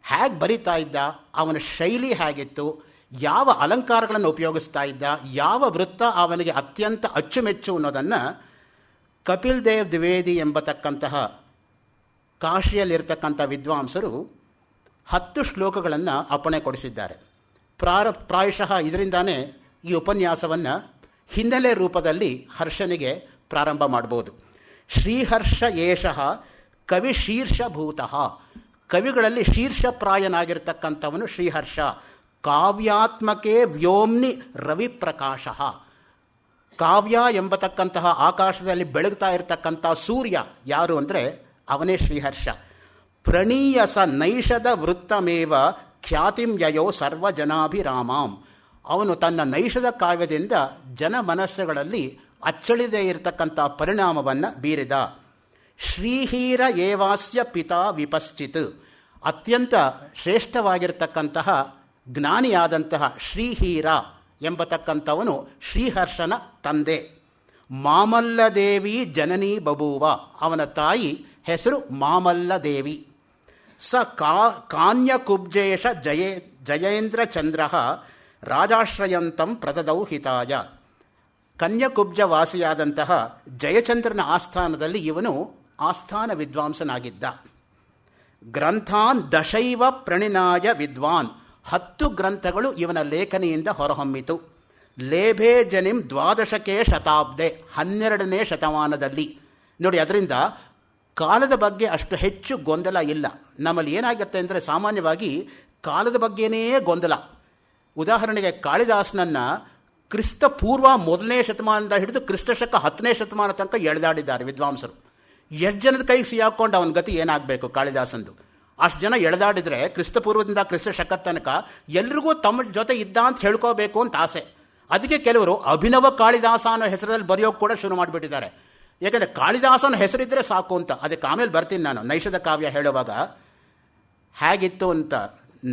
ಹೇಗೆ ಬರಿತಾ ಇದ್ದ, ಅವನ ಶೈಲಿ ಹೇಗಿತ್ತು, ಯಾವ ಅಲಂಕಾರಗಳನ್ನು ಉಪಯೋಗಿಸ್ತಾ ಇದ್ದ, ಯಾವ ವೃತ್ತ ಅವನಿಗೆ ಅತ್ಯಂತ ಅಚ್ಚುಮೆಚ್ಚು ಅನ್ನೋದನ್ನು ಕಪಿಲ್ ದೇವ್ ದ್ವಿವೇದಿ ಎಂಬತಕ್ಕಂತಹ ಕಾಶಿಯಲ್ಲಿರ್ತಕ್ಕಂಥ ವಿದ್ವಾಂಸರು 10 ಶ್ಲೋಕಗಳನ್ನು ಅಪ್ಪಣೆ ಕೊಡಿಸಿದ್ದಾರೆ. ಪ್ರಾಯಶಃ ಇದರಿಂದಾನೇ ಈ ಉಪನ್ಯಾಸವನ್ನು ಹಿನ್ನೆಲೆ ರೂಪದಲ್ಲಿ ಹರ್ಷನಿಗೆ ಪ್ರಾರಂಭ ಮಾಡ್ಬೋದು. ಶ್ರೀಹರ್ಷ ಏಷಃ ಕವಿ ಶೀರ್ಷಭೂತಃ, ಕವಿಗಳಲ್ಲಿ ಶೀರ್ಷಪ್ರಾಯನಾಗಿರ್ತಕ್ಕಂಥವನು ಶ್ರೀಹರ್ಷ. ಕಾವ್ಯಾತ್ಮಕೆ ವ್ಯೋಮ್ನಿ ರವಿಪ್ರಕಾಶ, ಕಾವ್ಯ ಎಂಬತಕ್ಕಂತಹ ಆಕಾಶದಲ್ಲಿ ಬೆಳಗ್ತಾ ಇರತಕ್ಕಂಥ ಸೂರ್ಯ ಯಾರು ಅಂದರೆ ಅವನೇ ಶ್ರೀಹರ್ಷ. ಪ್ರಣೀಯಸ ನೈಷಧ ವೃತ್ತಮೇವ ಖ್ಯಾತಿಂ ಯಯೋ ಸರ್ವಜನಾಭಿರಾಮಾಂ, ಅವನು ತನ್ನ ನೈಷಧ ಕಾವ್ಯದಿಂದ ಜನಮನಸ್ಸುಗಳಲ್ಲಿ ಅಚ್ಚಳಿದೇ ಇರತಕ್ಕಂಥ ಪರಿಣಾಮವನ್ನು ಬೀರಿದ. ಶ್ರೀಹೀರ ಏವಾಸ್ಯ ಪಿತಾ ವಿಪಶ್ಚಿತ್, ಅತ್ಯಂತ ಶ್ರೇಷ್ಠವಾಗಿರ್ತಕ್ಕಂತಹ ಜ್ಞಾನಿಯಾದಂತಹ ಶ್ರೀಹೀರ ಎಂಬತಕ್ಕಂಥವನು ಶ್ರೀಹರ್ಷನ ತಂದೆ. ಮಾಮಲ್ಲದೇವಿ ಜನನೀ ಬಭೂವ, ಅವನ ತಾಯಿ ಹೆಸರು ಮಾಮಲ್ಲದೇವಿ. ಸ ಕಾನ್ಯಕುಬ್ಜೇಶ ಜಯೇಂದ್ರ ಚಂದ್ರ ರಾಜಾಶ್ರಯಂತಂ ಪ್ರದದೌ ಹಿತಾಯ, ಕನ್ಯಕುಬ್ಜವಾಸಿಯಾದಂತಹ ಜಯಚಂದ್ರನ ಆಸ್ಥಾನದಲ್ಲಿ ಇವನು ಆಸ್ಥಾನ ವಿದ್ವಾಂಸನಾಗಿದ್ದ. ಗ್ರಂಥಾನ್ ದಶೈವ ಪ್ರಣಿನಾಯ ವಿದ್ವಾನ್, 10 ಗ್ರಂಥಗಳು ಇವನ ಲೇಖನಿಯಿಂದ ಹೊರಹೊಮ್ಮಿತು. ಲೇಭೆ ಜನಿಂ 12ನೇ ಶತಾಬ್ದೆ, 12ನೇ ಶತಮಾನದಲ್ಲಿ. ನೋಡಿ, ಅದರಿಂದ ಕಾಲದ ಬಗ್ಗೆ ಅಷ್ಟು ಹೆಚ್ಚು ಗೊಂದಲ ಇಲ್ಲ. ನಮ್ಮಲ್ಲಿ ಏನಾಗುತ್ತೆ ಅಂದರೆ ಸಾಮಾನ್ಯವಾಗಿ ಕಾಲದ ಬಗ್ಗೆನೇ ಗೊಂದಲ. ಉದಾಹರಣೆಗೆ ಕಾಳಿದಾಸನನ್ನು ಕ್ರಿಸ್ತ ಪೂರ್ವ 1ನೇ ಶತಮಾನದ ಹಿಡಿದು ಕ್ರಿಸ್ತಶಕ 10ನೇ ಶತಮಾನ ತನಕ ಎಳೆದಾಡಿದ್ದಾರೆ ವಿದ್ವಾಂಸರು. ಎಷ್ಟು ಜನದ ಕೈಗೆ ಸಿಯಾಕೊಂಡು ಅವನ ಗತಿ ಏನಾಗಬೇಕು ಕಾಳಿದಾಸಂದು? ಅಷ್ಟು ಜನ ಎಳೆದಾಡಿದರೆ ಕ್ರಿಸ್ತಪೂರ್ವದಿಂದ ಕ್ರಿಸ್ತ ಶಕ ತನಕ ಎಲ್ರಿಗೂ ತಮ್ಮ ಜೊತೆ ಇದ್ದ ಅಂತ ಹೇಳ್ಕೋಬೇಕು ಅಂತ ಆಸೆ. ಅದಕ್ಕೆ ಕೆಲವರು ಅಭಿನವ ಕಾಳಿದಾಸ ಅನ್ನೋ ಹೆಸರಲ್ಲಿ ಬರೆಯೋಕೆ ಕೂಡ ಶುರು ಮಾಡಿಬಿಟ್ಟಿದ್ದಾರೆ. ಯಾಕೆಂದರೆ ಕಾಳಿದಾಸನ ಹೆಸರಿದ್ದರೆ ಸಾಕು ಅಂತ. ಅದಕ್ಕೆ ಆಮೇಲೆ ಬರ್ತೀನಿ ನಾನು. ನೈಷಧ ಕಾವ್ಯ ಹೇಳುವಾಗ ಹೇಗಿತ್ತು ಅಂತ,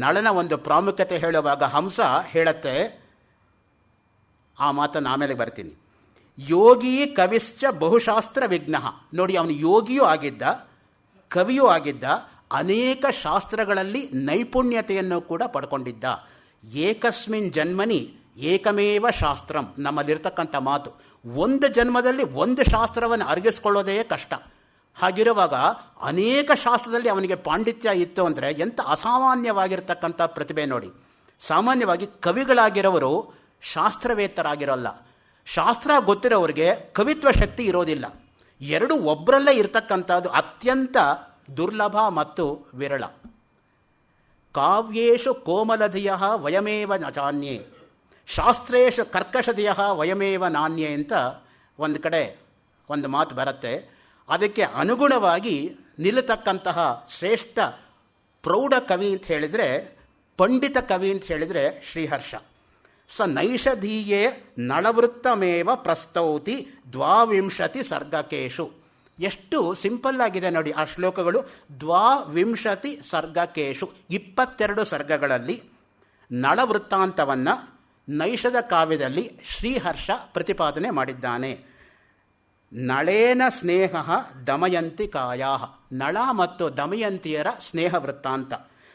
ನಳನ ಒಂದು ಪ್ರಾಮುಖ್ಯತೆ ಹೇಳುವಾಗ ಹಂಸ ಹೇಳತ್ತೆ, ಆ ಮಾತನ್ನು ಆಮೇಲೆ ಬರ್ತೀನಿ. ಯೋಗಿ ಕವಿಶ್ಚ ಬಹುಶಾಸ್ತ್ರ ವಿಘ್ನ, ನೋಡಿ ಅವನು ಯೋಗಿಯೂ ಆಗಿದ್ದ, ಕವಿಯೂ ಆಗಿದ್ದ, ಅನೇಕ ಶಾಸ್ತ್ರಗಳಲ್ಲಿ ನೈಪುಣ್ಯತೆಯನ್ನು ಕೂಡ ಪಡ್ಕೊಂಡಿದ್ದ. ಏಕಸ್ಮಿನ್ ಜನ್ಮನಿ ಏಕಮೇವ ಶಾಸ್ತ್ರಂ, ನಮ್ಮಲ್ಲಿರ್ತಕ್ಕಂಥ ಮಾತು. ಒಂದು ಜನ್ಮದಲ್ಲಿ ಒಂದು ಶಾಸ್ತ್ರವನ್ನು ಅರಗಿಸ್ಕೊಳ್ಳೋದೇ ಕಷ್ಟ. ಹಾಗಿರುವಾಗ ಅನೇಕ ಶಾಸ್ತ್ರದಲ್ಲಿ ಅವನಿಗೆ ಪಾಂಡಿತ್ಯ ಇತ್ತು ಅಂದರೆ ಎಂಥ ಅಸಾಮಾನ್ಯವಾಗಿರ್ತಕ್ಕಂಥ ಪ್ರತಿಭೆ ನೋಡಿ. ಸಾಮಾನ್ಯವಾಗಿ ಕವಿಗಳಾಗಿರೋರು ಶಾಸ್ತ್ರವೇತ್ತರಾಗಿರೋಲ್ಲ, ಶಾಸ್ತ್ರ ಗೊತ್ತಿರೋರಿಗೆ ಕವಿತ್ವ ಶಕ್ತಿ ಇರೋದಿಲ್ಲ. ಎರಡು ಒಬ್ಬರಲ್ಲೇ ಇರ್ತಕ್ಕಂಥದ್ದು ಅತ್ಯಂತ ದುರ್ಲಭ ಮತ್ತು ವಿರಳ. ಕಾವ್ಯೇಷು ಕೋಮಲಧಿಯ ವಯಮೇವ ನಾನ್ಯೇ, ಶಾಸ್ತ್ರೇಷು ಕರ್ಕಶಧಿಯ ವಯಮೇವ ನಾನ್ಯೇ ಅಂತ ಒಂದು ಕಡೆ ಒಂದು ಮಾತು ಬರುತ್ತೆ. ಅದಕ್ಕೆ ಅನುಗುಣವಾಗಿ ನಿಲ್ಲತಕ್ಕಂತಹ ಶ್ರೇಷ್ಠ ಪ್ರೌಢ ಕವಿ ಅಂತ ಹೇಳಿದರೆ, ಪಂಡಿತ ಕವಿ ಅಂತ ಹೇಳಿದರೆ ಶ್ರೀಹರ್ಷ. ಸ ನೈಷಧೀಯೇ ನಳವೃತ್ತಮೇವ ಪ್ರಸ್ತೌತಿ 22 ಸರ್ಗಕೇಶು. ಎಷ್ಟು ಸಿಂಪಲ್ ಆಗಿದೆ ನೋಡಿ ಆ ಶ್ಲೋಕಗಳು. 22 ಸರ್ಗಕೇಶು, 22 ಸರ್ಗಗಳಲ್ಲಿ ನಳವೃತ್ತಾಂತವನ್ನು ನೈಷಧ ಕಾವ್ಯದಲ್ಲಿ ಶ್ರೀಹರ್ಷ ಪ್ರತಿಪಾದನೆ ಮಾಡಿದ್ದಾನೆ. ನಳೇನ ಸ್ನೇಹ ದಮಯಂತಿ ಕಾಯಾ, ನಳ ಮತ್ತು ದಮಯಂತಿಯರ ಸ್ನೇಹ ವೃತ್ತಾಂತ.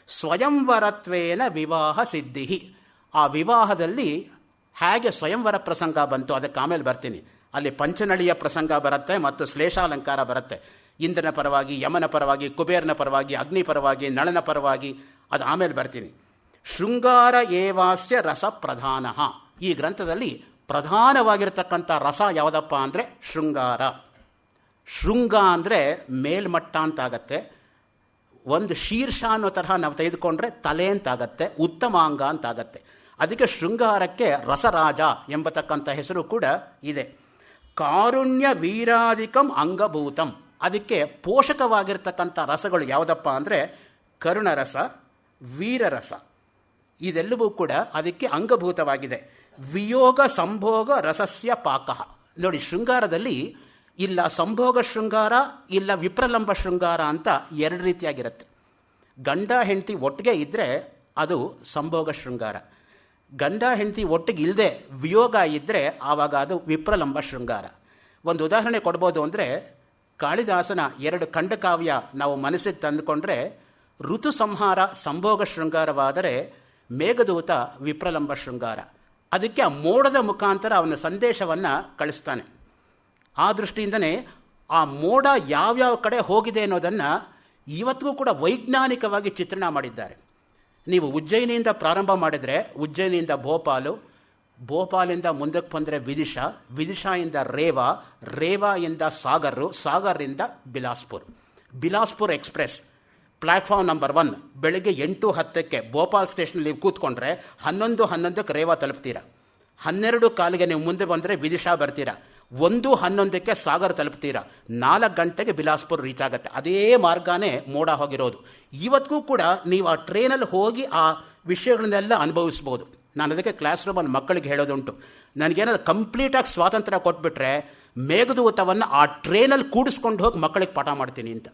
ಸ್ವಯಂವರತ್ವೇನ ವಿವಾಹ ಸಿದ್ಧಿ, ಆ ವಿವಾಹದಲ್ಲಿ ಹೇಗೆ ಸ್ವಯಂವರ ಪ್ರಸಂಗ ಬಂತು ಅದಕ್ಕೆ ಆಮೇಲೆ ಬರ್ತೀನಿ. ಅಲ್ಲಿ ಪಂಚನಳಿಯ ಪ್ರಸಂಗ ಬರುತ್ತೆ ಮತ್ತು ಶ್ಲೇಷಾಲಂಕಾರ ಬರುತ್ತೆ. ಇಂದ್ರನ ಪರವಾಗಿ, ಯಮನ ಪರವಾಗಿ, ಕುಬೇರನ ಪರವಾಗಿ, ಅಗ್ನಿ ಪರವಾಗಿ, ನಳನ ಪರವಾಗಿ, ಅದು ಆಮೇಲೆ ಬರ್ತೀನಿ. ಶೃಂಗಾರ ಏವಾಸ್ಯ ರಸ ಪ್ರಧಾನ. ಈ ಗ್ರಂಥದಲ್ಲಿ ಪ್ರಧಾನವಾಗಿರತಕ್ಕಂಥ ರಸ ಯಾವುದಪ್ಪ ಅಂದರೆ ಶೃಂಗಾರ. ಶೃಂಗ ಅಂದರೆ ಮೇಲ್ಮಟ್ಟ ಅಂತಾಗತ್ತೆ. ಒಂದು ಶೀರ್ಷ ಅನ್ನೋ ತರಹ ನಾವು ತೆಗೆದುಕೊಂಡ್ರೆ ತಲೆ ಅಂತಾಗತ್ತೆ, ಉತ್ತಮಾಂಗ ಅಂತಾಗತ್ತೆ. ಅದಕ್ಕೆ ಶೃಂಗಾರಕ್ಕೆ ರಸರಾಜ ಎಂಬತಕ್ಕಂಥ ಹೆಸರು ಕೂಡ ಇದೆ. ಕಾರುಣ್ಯ ವೀರಾಧಿಕಂ ಅಂಗಭೂತಂ, ಅದಕ್ಕೆ ಪೋಷಕವಾಗಿರ್ತಕ್ಕಂಥ ರಸಗಳು ಯಾವುದಪ್ಪ ಅಂದರೆ ಕರುಣರಸ, ವೀರರಸ, ಇದೆಲ್ಲವೂ ಕೂಡ ಅದಕ್ಕೆ ಅಂಗಭೂತವಾಗಿದೆ. ವಿಯೋಗ ಸಂಭೋಗ ರಸಸ್ಯ ಪಾಕ. ನೋಡಿ, ಶೃಂಗಾರದಲ್ಲಿ ಇಲ್ಲ ಸಂಭೋಗ ಶೃಂಗಾರ, ಇಲ್ಲ ವಿಪ್ರಲಂಬ ಶೃಂಗಾರ ಅಂತ ಎರಡು ರೀತಿಯಾಗಿರುತ್ತೆ. ಗಂಡ ಹೆಂಡತಿ ಒಟ್ಟಿಗೆ ಇದ್ದರೆ ಅದು ಸಂಭೋಗ ಶೃಂಗಾರ. ಗಂಡ ಹೆಂಡತಿ ಒಟ್ಟಿಗೆ ಇಲ್ಲದೆ ವಿಯೋಗ ಇದ್ದರೆ ಆವಾಗ ಅದು ವಿಪ್ರಲಂಬ ಶೃಂಗಾರ. ಒಂದು ಉದಾಹರಣೆ ಕೊಡ್ಬೋದು ಅಂದರೆ, ಕಾಳಿದಾಸನ 2 ಖಂಡಕಾವ್ಯ ನಾವು ಮನಸ್ಸಿಗೆ ತಂದುಕೊಂಡ್ರೆ, ಋತು ಸಂಹಾರ ಸಂಭೋಗ ಶೃಂಗಾರವಾದರೆ ಮೇಘದೂತ ವಿಪ್ರಲಂಬ ಶೃಂಗಾರ. ಅದಕ್ಕೆ ಆ ಮೋಡದ ಮುಖಾಂತರ ಅವನ ಸಂದೇಶವನ್ನು ಕಳಿಸ್ತಾನೆ. ಆ ದೃಷ್ಟಿಯಿಂದನೇ ಆ ಮೋಡ ಯಾವ್ಯಾವ ಕಡೆ ಹೋಗಿದೆ ಅನ್ನೋದನ್ನು ಇವತ್ತಿಗೂ ಕೂಡ ವೈಜ್ಞಾನಿಕವಾಗಿ ಚಿತ್ರಣ ಮಾಡಿದ್ದಾರೆ. ನೀವು ಉಜ್ಜಯಿನಿಯಿಂದ ಪ್ರಾರಂಭ ಮಾಡಿದರೆ ಉಜ್ಜಯಿನಿಯಿಂದ ಭೋಪಾಲು, ಭೋಪಾಲಿಂದ ಮುಂದಕ್ಕೆ ಬಂದರೆ ವಿದಿಶಾ, ವಿದಿಶಾಯಿಂದ ರೇವಾ, ರೇವಾಯಿಂದ ಸಾಗರು, ಸಾಗರಿಂದ Bilaspur. Bilaspur express platform number 1 ಬೆಳಗ್ಗೆ 8:10 ಭೋಪಾಲ್ ಸ್ಟೇಷನಲ್ಲಿ ಕೂತ್ಕೊಂಡ್ರೆ 11:11 ರೇವಾ ತಲುಪ್ತೀರ. 12:15 ನೀವು ಮುಂದೆ ಬಂದರೆ ವಿದಿಶಾ ಬರ್ತೀರ. 1:11 ಸಾಗರ್ ತಲುಪ್ತೀರ. 4 ಗಂಟೆಗೆ ಬಿಲಾಸ್ಪುರ್ ರೀಚ್ ಆಗುತ್ತೆ. ಅದೇ ಮಾರ್ಗನೇ ಮೋಡ ಹೋಗಿರೋದು. ಇವತ್ತಿಗೂ ಕೂಡ ನೀವು ಆ ಟ್ರೈನಲ್ಲಿ ಹೋಗಿ ಆ ವಿಷಯಗಳನ್ನೆಲ್ಲ ಅನುಭವಿಸ್ಬೋದು. ನಾನು ಅದಕ್ಕೆ ಕ್ಲಾಸ್ ರೂಮಲ್ಲಿ ಮಕ್ಕಳಿಗೆ ಹೇಳೋದುಂಟು, ನನಗೇನಾದ್ರು ಕಂಪ್ಲೀಟಾಗಿ ಸ್ವಾತಂತ್ರ್ಯ ಕೊಟ್ಬಿಟ್ರೆ ಮೇಘದೂತವನ್ನು ಆ ಟ್ರೈನಲ್ಲಿ ಕೂಡಿಸ್ಕೊಂಡು ಹೋಗಿ ಮಕ್ಕಳಿಗೆ ಪಾಠ ಮಾಡ್ತೀನಿ ಅಂತ.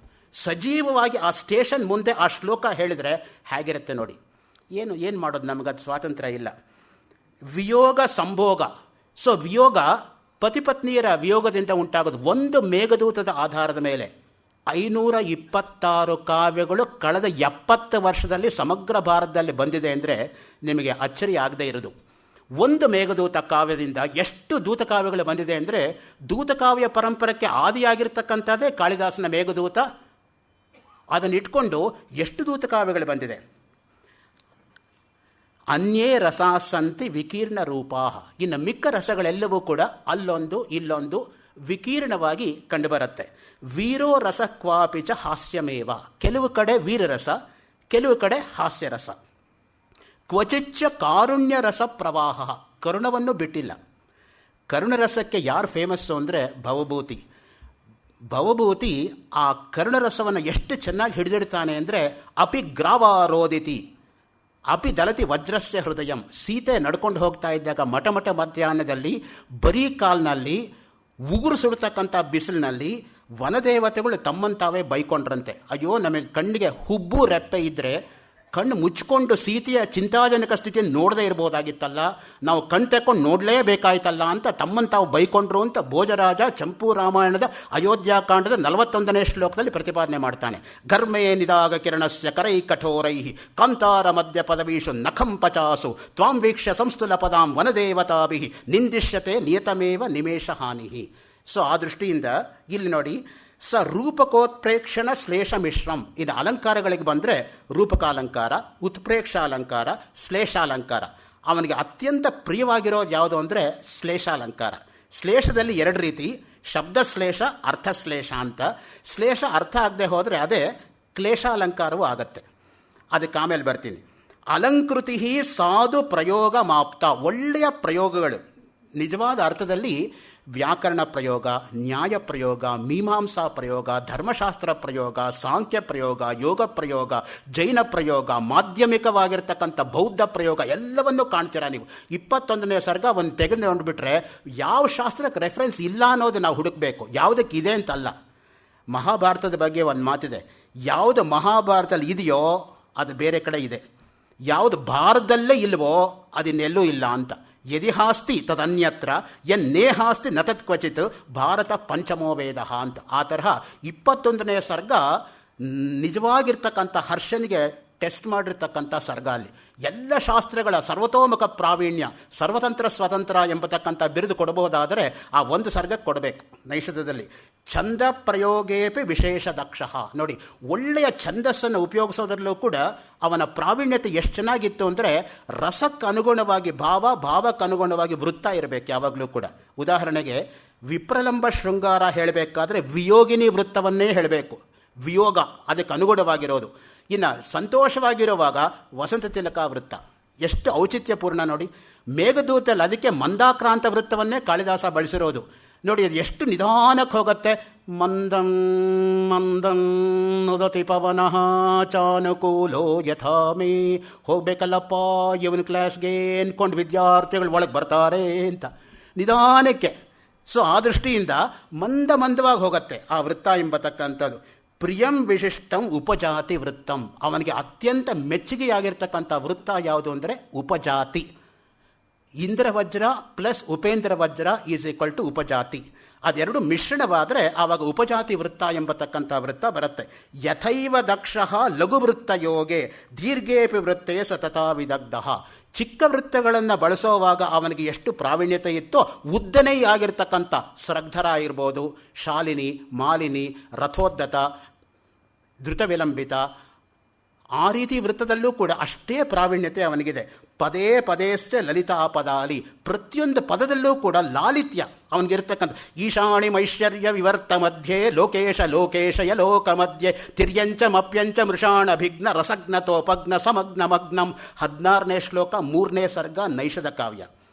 ಸಜೀವವಾಗಿ ಆ ಸ್ಟೇಷನ್ ಮುಂದೆ ಆ ಶ್ಲೋಕ ಹೇಳಿದರೆ ಹೇಗಿರುತ್ತೆ ನೋಡಿ. ಏನು ಮಾಡೋದು, ನಮಗದು ಸ್ವಾತಂತ್ರ್ಯ ಇಲ್ಲ. ವಿಯೋಗ ಸಂಭೋಗ. ಸೊ ವಿಯೋಗ ಪತಿಪತ್ನಿಯರ ವಿಯೋಗದಿಂದ ಉಂಟಾಗೋದು. ಒಂದು ಮೇಘದೂತದ ಆಧಾರದ ಮೇಲೆ 526 ಕಾವ್ಯಗಳು ಕಳೆದ 70 ವರ್ಷದಲ್ಲಿ ಸಮಗ್ರ ಭಾರತದಲ್ಲಿ ಬಂದಿದೆ ಅಂದರೆ ನಿಮಗೆ ಅಚ್ಚರಿ ಆಗದೇ ಇರೋದು. ಒಂದು ಮೇಘದೂತ ಕಾವ್ಯದಿಂದ ಎಷ್ಟು ದೂತಕಾವ್ಯಗಳು ಬಂದಿದೆ ಅಂದರೆ, ದೂತಕಾವ್ಯ ಪರಂಪರೆಗೆ ಆದಿಯಾಗಿರ್ತಕ್ಕಂಥದ್ದೇ ಕಾಳಿದಾಸನ ಮೇಘದೂತ. ಅದನ್ನು ಇಟ್ಕೊಂಡು ಎಷ್ಟು ದೂತಕಾವ್ಯಗಳು ಬಂದಿದೆ. ಅನ್ಯೇ ರಸಾಸಂತಿ ವಿಕೀರ್ಣ ರೂಪಾ. ಇನ್ನು ಮಿಕ್ಕ ರಸಗಳೆಲ್ಲವೂ ಕೂಡ ಅಲ್ಲೊಂದು ಇಲ್ಲೊಂದು ವಿಕೀರ್ಣವಾಗಿ ಕಂಡುಬರುತ್ತೆ. ವೀರೋ ರಸ ಕ್ವಾಪಿಚ ಹಾಸ್ಯಮೇವ. ಕೆಲವು ಕಡೆ ವೀರರಸ, ಕೆಲವು ಕಡೆ ಹಾಸ್ಯರಸ. ಕ್ವಚಿಚ್ಚ ಕಾರುಣ್ಯ ರಸ ಪ್ರವಾಹ. ಕರುಣವನ್ನು ಬಿಟ್ಟಿಲ್ಲ. ಕರುಣರಸಕ್ಕೆ ಯಾರು ಫೇಮಸ್ಸು ಅಂದರೆ ಭವಭೂತಿ. ಭವಭೂತಿ ಆ ಕರುಣರಸವನ್ನು ಎಷ್ಟು ಚೆನ್ನಾಗಿ ಹಿಡಿದಿಡ್ತಾನೆ ಅಂದರೆ, ಅಪಿ ಗ್ರಾವಾರೋದಿತಿ ಅಪಿ ದಲತಿ ವಜ್ರಸ್ಯ ಹೃದಯಂ. ಸೀತೆ ನಡ್ಕೊಂಡು ಹೋಗ್ತಾ ಇದ್ದಾಗ ಮಠ ಮಧ್ಯಾಹ್ನದಲ್ಲಿ ಬರೀ ಕಾಲ್ನಲ್ಲಿ ಉಗುರು ಸುಡ್ತಕ್ಕಂಥ ಬಿಸಿಲಿನಲ್ಲಿ ವನದೇವತೆಗಳು ತಮ್ಮಂತಾವೇ ಬೈಕೊಂಡ್ರಂತೆ. ಅಯ್ಯೋ, ನಮಗೆ ಕಣ್ಣಿಗೆ ಹುಬ್ಬು ರೆಪ್ಪೆ ಇದ್ದರೆ ಕಣ್ಣು ಮುಚ್ಕೊಂಡು ಸೀತೆಯ ಚಿಂತಾಜನಕ ಸ್ಥಿತಿಯನ್ನು ನೋಡದೇ ಇರ್ಬೋದಾಗಿತ್ತಲ್ಲ, ನಾವು ಕಣ್ ತೆಕ್ಕೊಂಡು ನೋಡಲೇಬೇಕಾಯ್ತಲ್ಲ ಅಂತ ತಮ್ಮಂತಾವು ಬೈಕೊಂಡ್ರು ಅಂತ ಭೋಜರಾಜ ಚಂಪೂ ರಾಮಾಯಣದ ಅಯೋಧ್ಯಾಕಾಂಡದ 41ನೇ ಶ್ಲೋಕದಲ್ಲಿ ಪ್ರತಿಪಾದನೆ ಮಾಡ್ತಾನೆ. ಘರ್ಮೇ ನಿದಾಗ ಕಿರಣಸ್ಯ ಕರೈ ಕಠೋರೈ ಕಾಂತಾರ ಮಧ್ಯ ಪದವೀಷು ನಖಂ ಪಚಾಸು ತ್ವಾಂ ವೀಕ್ಷ್ಯ ಸಂಸ್ತುಲ ಪದಾಂ ವನದೇವತಾಭಿ ನಿಂದಿಶ್ಯತೆ ನಿಯತಮೇವ ನಿಮೇಶ ಹಾನಿ. ಸೊ ಆ ದೃಷ್ಟಿಯಿಂದ ಇಲ್ಲಿ ನೋಡಿ, ಸ ರೂಪಕೋತ್ಪ್ರೇಕ್ಷಣ ಶ್ಲೇಷ ಮಿಶ್ರಂ. ಇನ್ನು ಅಲಂಕಾರಗಳಿಗೆ ಬಂದರೆ ರೂಪಕಾಲಂಕಾರ, ಉತ್ಪ್ರೇಕ್ಷಾಲಂಕಾರ, ಶ್ಲೇಷಾಲಂಕಾರ. ಅವನಿಗೆ ಅತ್ಯಂತ ಪ್ರಿಯವಾಗಿರೋದು ಯಾವುದು ಅಂದರೆ ಶ್ಲೇಷಾಲಂಕಾರ. ಶ್ಲೇಷದಲ್ಲಿ 2 ರೀತಿ, ಶಬ್ದಶ್ಲೇಷ, ಅರ್ಥಶ್ಲೇಷ ಅಂತ. ಶ್ಲೇಷ ಅರ್ಥ ಆಗದೆ ಹೋದರೆ ಅದೇ ಕ್ಲೇಶಾಲಂಕಾರವೂ ಆಗತ್ತೆ. ಅದಕ್ಕೆ ಆಮೇಲೆ ಬರ್ತೀನಿ. ಅಲಂಕೃತಿ ಸಾಧು ಪ್ರಯೋಗ ಮಾಪ್ತ. ಒಳ್ಳೆಯ ಪ್ರಯೋಗಗಳು, ನಿಜವಾದ ಅರ್ಥದಲ್ಲಿ ವ್ಯಾಕರಣ ಪ್ರಯೋಗ, ನ್ಯಾಯ ಪ್ರಯೋಗ, ಮೀಮಾಂಸಾ ಪ್ರಯೋಗ, ಧರ್ಮಶಾಸ್ತ್ರ ಪ್ರಯೋಗ, ಸಾಂಖ್ಯ ಪ್ರಯೋಗ, ಯೋಗ ಪ್ರಯೋಗ, ಜೈನ ಪ್ರಯೋಗ, ಮಾಧ್ಯಮಿಕವಾಗಿರ್ತಕ್ಕಂಥ ಬೌದ್ಧ ಪ್ರಯೋಗ ಎಲ್ಲವನ್ನೂ ಕಾಣ್ತೀರಾ ನೀವು. 21ನೇ ಸರ್ಗ ಒಂದು ತೆಗೆದುಕೊಂಡ್ಬಿಟ್ರೆ ಯಾವ ಶಾಸ್ತ್ರಕ್ಕೆ ರೆಫರೆನ್ಸ್ ಇಲ್ಲ ಅನ್ನೋದು ನಾವು ಹುಡುಕಬೇಕು, ಯಾವುದಕ್ಕೆ ಇದೆ ಅಂತಲ್ಲ. ಮಹಾಭಾರತದ ಬಗ್ಗೆ ಒಂದು ಮಾತಿದೆ, ಯಾವುದು ಮಹಾಭಾರತದಲ್ಲಿ ಇದೆಯೋ ಅದು ಬೇರೆ ಕಡೆ ಇದೆ, ಯಾವುದು ಭಾರತದಲ್ಲೇ ಇಲ್ವೋ ಅದಿನ್ನೆಲ್ಲೂ ಇಲ್ಲ ಅಂತ. ಯದಿಹಾಸ್ತಿ ತದನ್ಯತ್ರ ಯನ್ನೇಹಾಸ್ತಿ ನ ತತ್ ಕ್ವಚಿತ್ ಭಾರತ ಪಂಚಮೋ ವೇದ ಅಂತ. ಆ ತರಹ 21ನೇ ಸರ್ಗ ನಿಜವಾಗಿರ್ತಕ್ಕಂಥ ಹರ್ಷನಿಗೆ ಟೆಸ್ಟ್ ಮಾಡಿರ್ತಕ್ಕಂಥ ಸರ್ಗ. ಅಲ್ಲಿ ಎಲ್ಲ ಶಾಸ್ತ್ರಗಳ ಸರ್ವತೋಮುಖ ಪ್ರಾವೀಣ್ಯ, ಸರ್ವತಂತ್ರ ಸ್ವತಂತ್ರ ಎಂಬತಕ್ಕಂಥ ಬಿರುದು ಕೊಡಬಹುದಾದರೆ ಆ ಒಂದು ಸರ್ಗಕ್ಕೆ ಕೊಡಬೇಕು. ನೈಷಧದಲ್ಲಿ ಛಂದ ಪ್ರಯೋಗೇಪಿ ವಿಶೇಷ ದಕ್ಷ. ನೋಡಿ, ಒಳ್ಳೆಯ ಛಂದಸ್ಸನ್ನು ಉಪಯೋಗಿಸೋದ್ರಲ್ಲೂ ಕೂಡ ಅವನ ಪ್ರಾವೀಣ್ಯತೆ ಎಷ್ಟು ಚೆನ್ನಾಗಿತ್ತು ಅಂದರೆ ರಸಕ್ಕೆ ಅನುಗುಣವಾಗಿ ಭಾವಕ್ಕನುಗುಣವಾಗಿ ವೃತ್ತ ಇರಬೇಕು ಯಾವಾಗಲೂ ಕೂಡ. ಉದಾಹರಣೆಗೆ ವಿಪ್ರಲಂಬ ಶೃಂಗಾರ ಹೇಳಬೇಕಾದ್ರೆ ವಿಯೋಗಿನಿ ವೃತ್ತವನ್ನೇ ಹೇಳಬೇಕು, ವಿಯೋಗ ಅದಕ್ಕೆ ಅನುಗುಣವಾಗಿರೋದು. ಇನ್ನು ಸಂತೋಷವಾಗಿರುವಾಗ ವಸಂತ ತಿಲಕ ವೃತ್ತ ಎಷ್ಟು ಔಚಿತ್ಯಪೂರ್ಣ ನೋಡಿ. ಮೇಘದೂತಲ್ಲಿ ಅದಕ್ಕೆ ಮಂದಾಕ್ರಾಂತ ವೃತ್ತವನ್ನೇ ಕಾಳಿದಾಸ ಬಳಸಿರೋದು ನೋಡಿ. ಅದು ಎಷ್ಟು ನಿಧಾನಕ್ಕೆ ಹೋಗುತ್ತೆ. ಮಂದಂ ಮಂದಂ ನುದತಿ ಪವನಃ ಚಾನುಕೂಲೋ ಯಥಾ ಮೇ. ಹೋಗ್ಬೇಕಲ್ಲಪ್ಪ ಇವನ ಕ್ಲಾಸ್ಗೆ ಅನ್ಕೊಂಡು ವಿದ್ಯಾರ್ಥಿಗಳು ಒಳಗೆ ಬರ್ತಾರೆ ಅಂತ ನಿಧಾನಕ್ಕೆ. ಸೊ ಆ ದೃಷ್ಟಿಯಿಂದ ಮಂದವಾಗಿ ಹೋಗುತ್ತೆ ಆ ವೃತ್ತ ಎಂಬತಕ್ಕಂಥದ್ದು. ಪ್ರಿಯಂ ವಿಶಿಷ್ಟಂ ಉಪಜಾತಿ ವೃತ್ತಂ. ಅವನಿಗೆ ಅತ್ಯಂತ ಮೆಚ್ಚುಗೆಯಾಗಿರ್ತಕ್ಕಂಥ ವೃತ್ತ ಯಾವುದು ಅಂದರೆ ಉಪಜಾತಿ. ಇಂದ್ರವಜ್ರ ಪ್ಲಸ್ ಉಪೇಂದ್ರ ವಜ್ರ ಈಸ್ ಈಕ್ವಲ್ ಟು ಉಪಜಾತಿ. ಅದೆರಡು ಮಿಶ್ರಣವಾದರೆ ಆವಾಗ ಉಪಜಾತಿ ವೃತ್ತ ಎಂಬತಕ್ಕಂಥ ವೃತ್ತ ಬರುತ್ತೆ. ಯಥೈವ ದಕ್ಷ ಲಘುವೃತ್ತ ಯೋಗೆ ದೀರ್ಘೇಪಿ ವೃತ್ತೇ ಸತತಾ ವಿದಗ್ಧ. ಚಿಕ್ಕ ವೃತ್ತಗಳನ್ನು ಬಳಸೋವಾಗ ಅವನಿಗೆ ಎಷ್ಟು ಪ್ರಾವೀಣ್ಯತೆ ಇತ್ತೋ ಉದ್ದನೇ ಆಗಿರ್ತಕ್ಕಂಥ ಸ್ರಗ್ಧರ ಇರ್ಬೋದು, ಶಾಲಿನಿ, ಮಾಲಿನಿ, ರಥೋದ್ದತ, ಧೃತ ವಿಲಂಬಿತ, ಆ ರೀತಿ ವೃತ್ತದಲ್ಲೂ ಕೂಡ ಅಷ್ಟೇ ಪ್ರಾವೀಣ್ಯತೆ ಅವನಿಗಿದೆ. ಪದೇ ಪದೇಶ್ಚ ಲಲಿತಾ ಪದಾಲಿ. ಪ್ರತಿಯೊಂದು ಪದದಲ್ಲೂ ಕೂಡ ಲಾಲಿತ್ಯ ಅವನಿಗಿರ್ತಕ್ಕಂಥ. ಈಶಾಣಿ ಮೈಶ್ವರ್ಯ ವಿವರ್ತ ಮಧ್ಯೆ ಲೋಕೇಶ ಲೋಕೇಶಯ ಲೋಕ ಮಧ್ಯೆ ತಿರ್ಯಂಚ ಮಪ್ಯಂಚ ಮೃಷಾಣಭಿಘ್ನ ರಸಗ್ನತೋಪಗ್ನ ಸಮಗ್ನ ಮಗ್ನಂ. 16ನೇ ಶ್ಲೋಕ 3ನೇ ಸರ್ಗ ನೈಷಧ ಕಾವ್ಯ.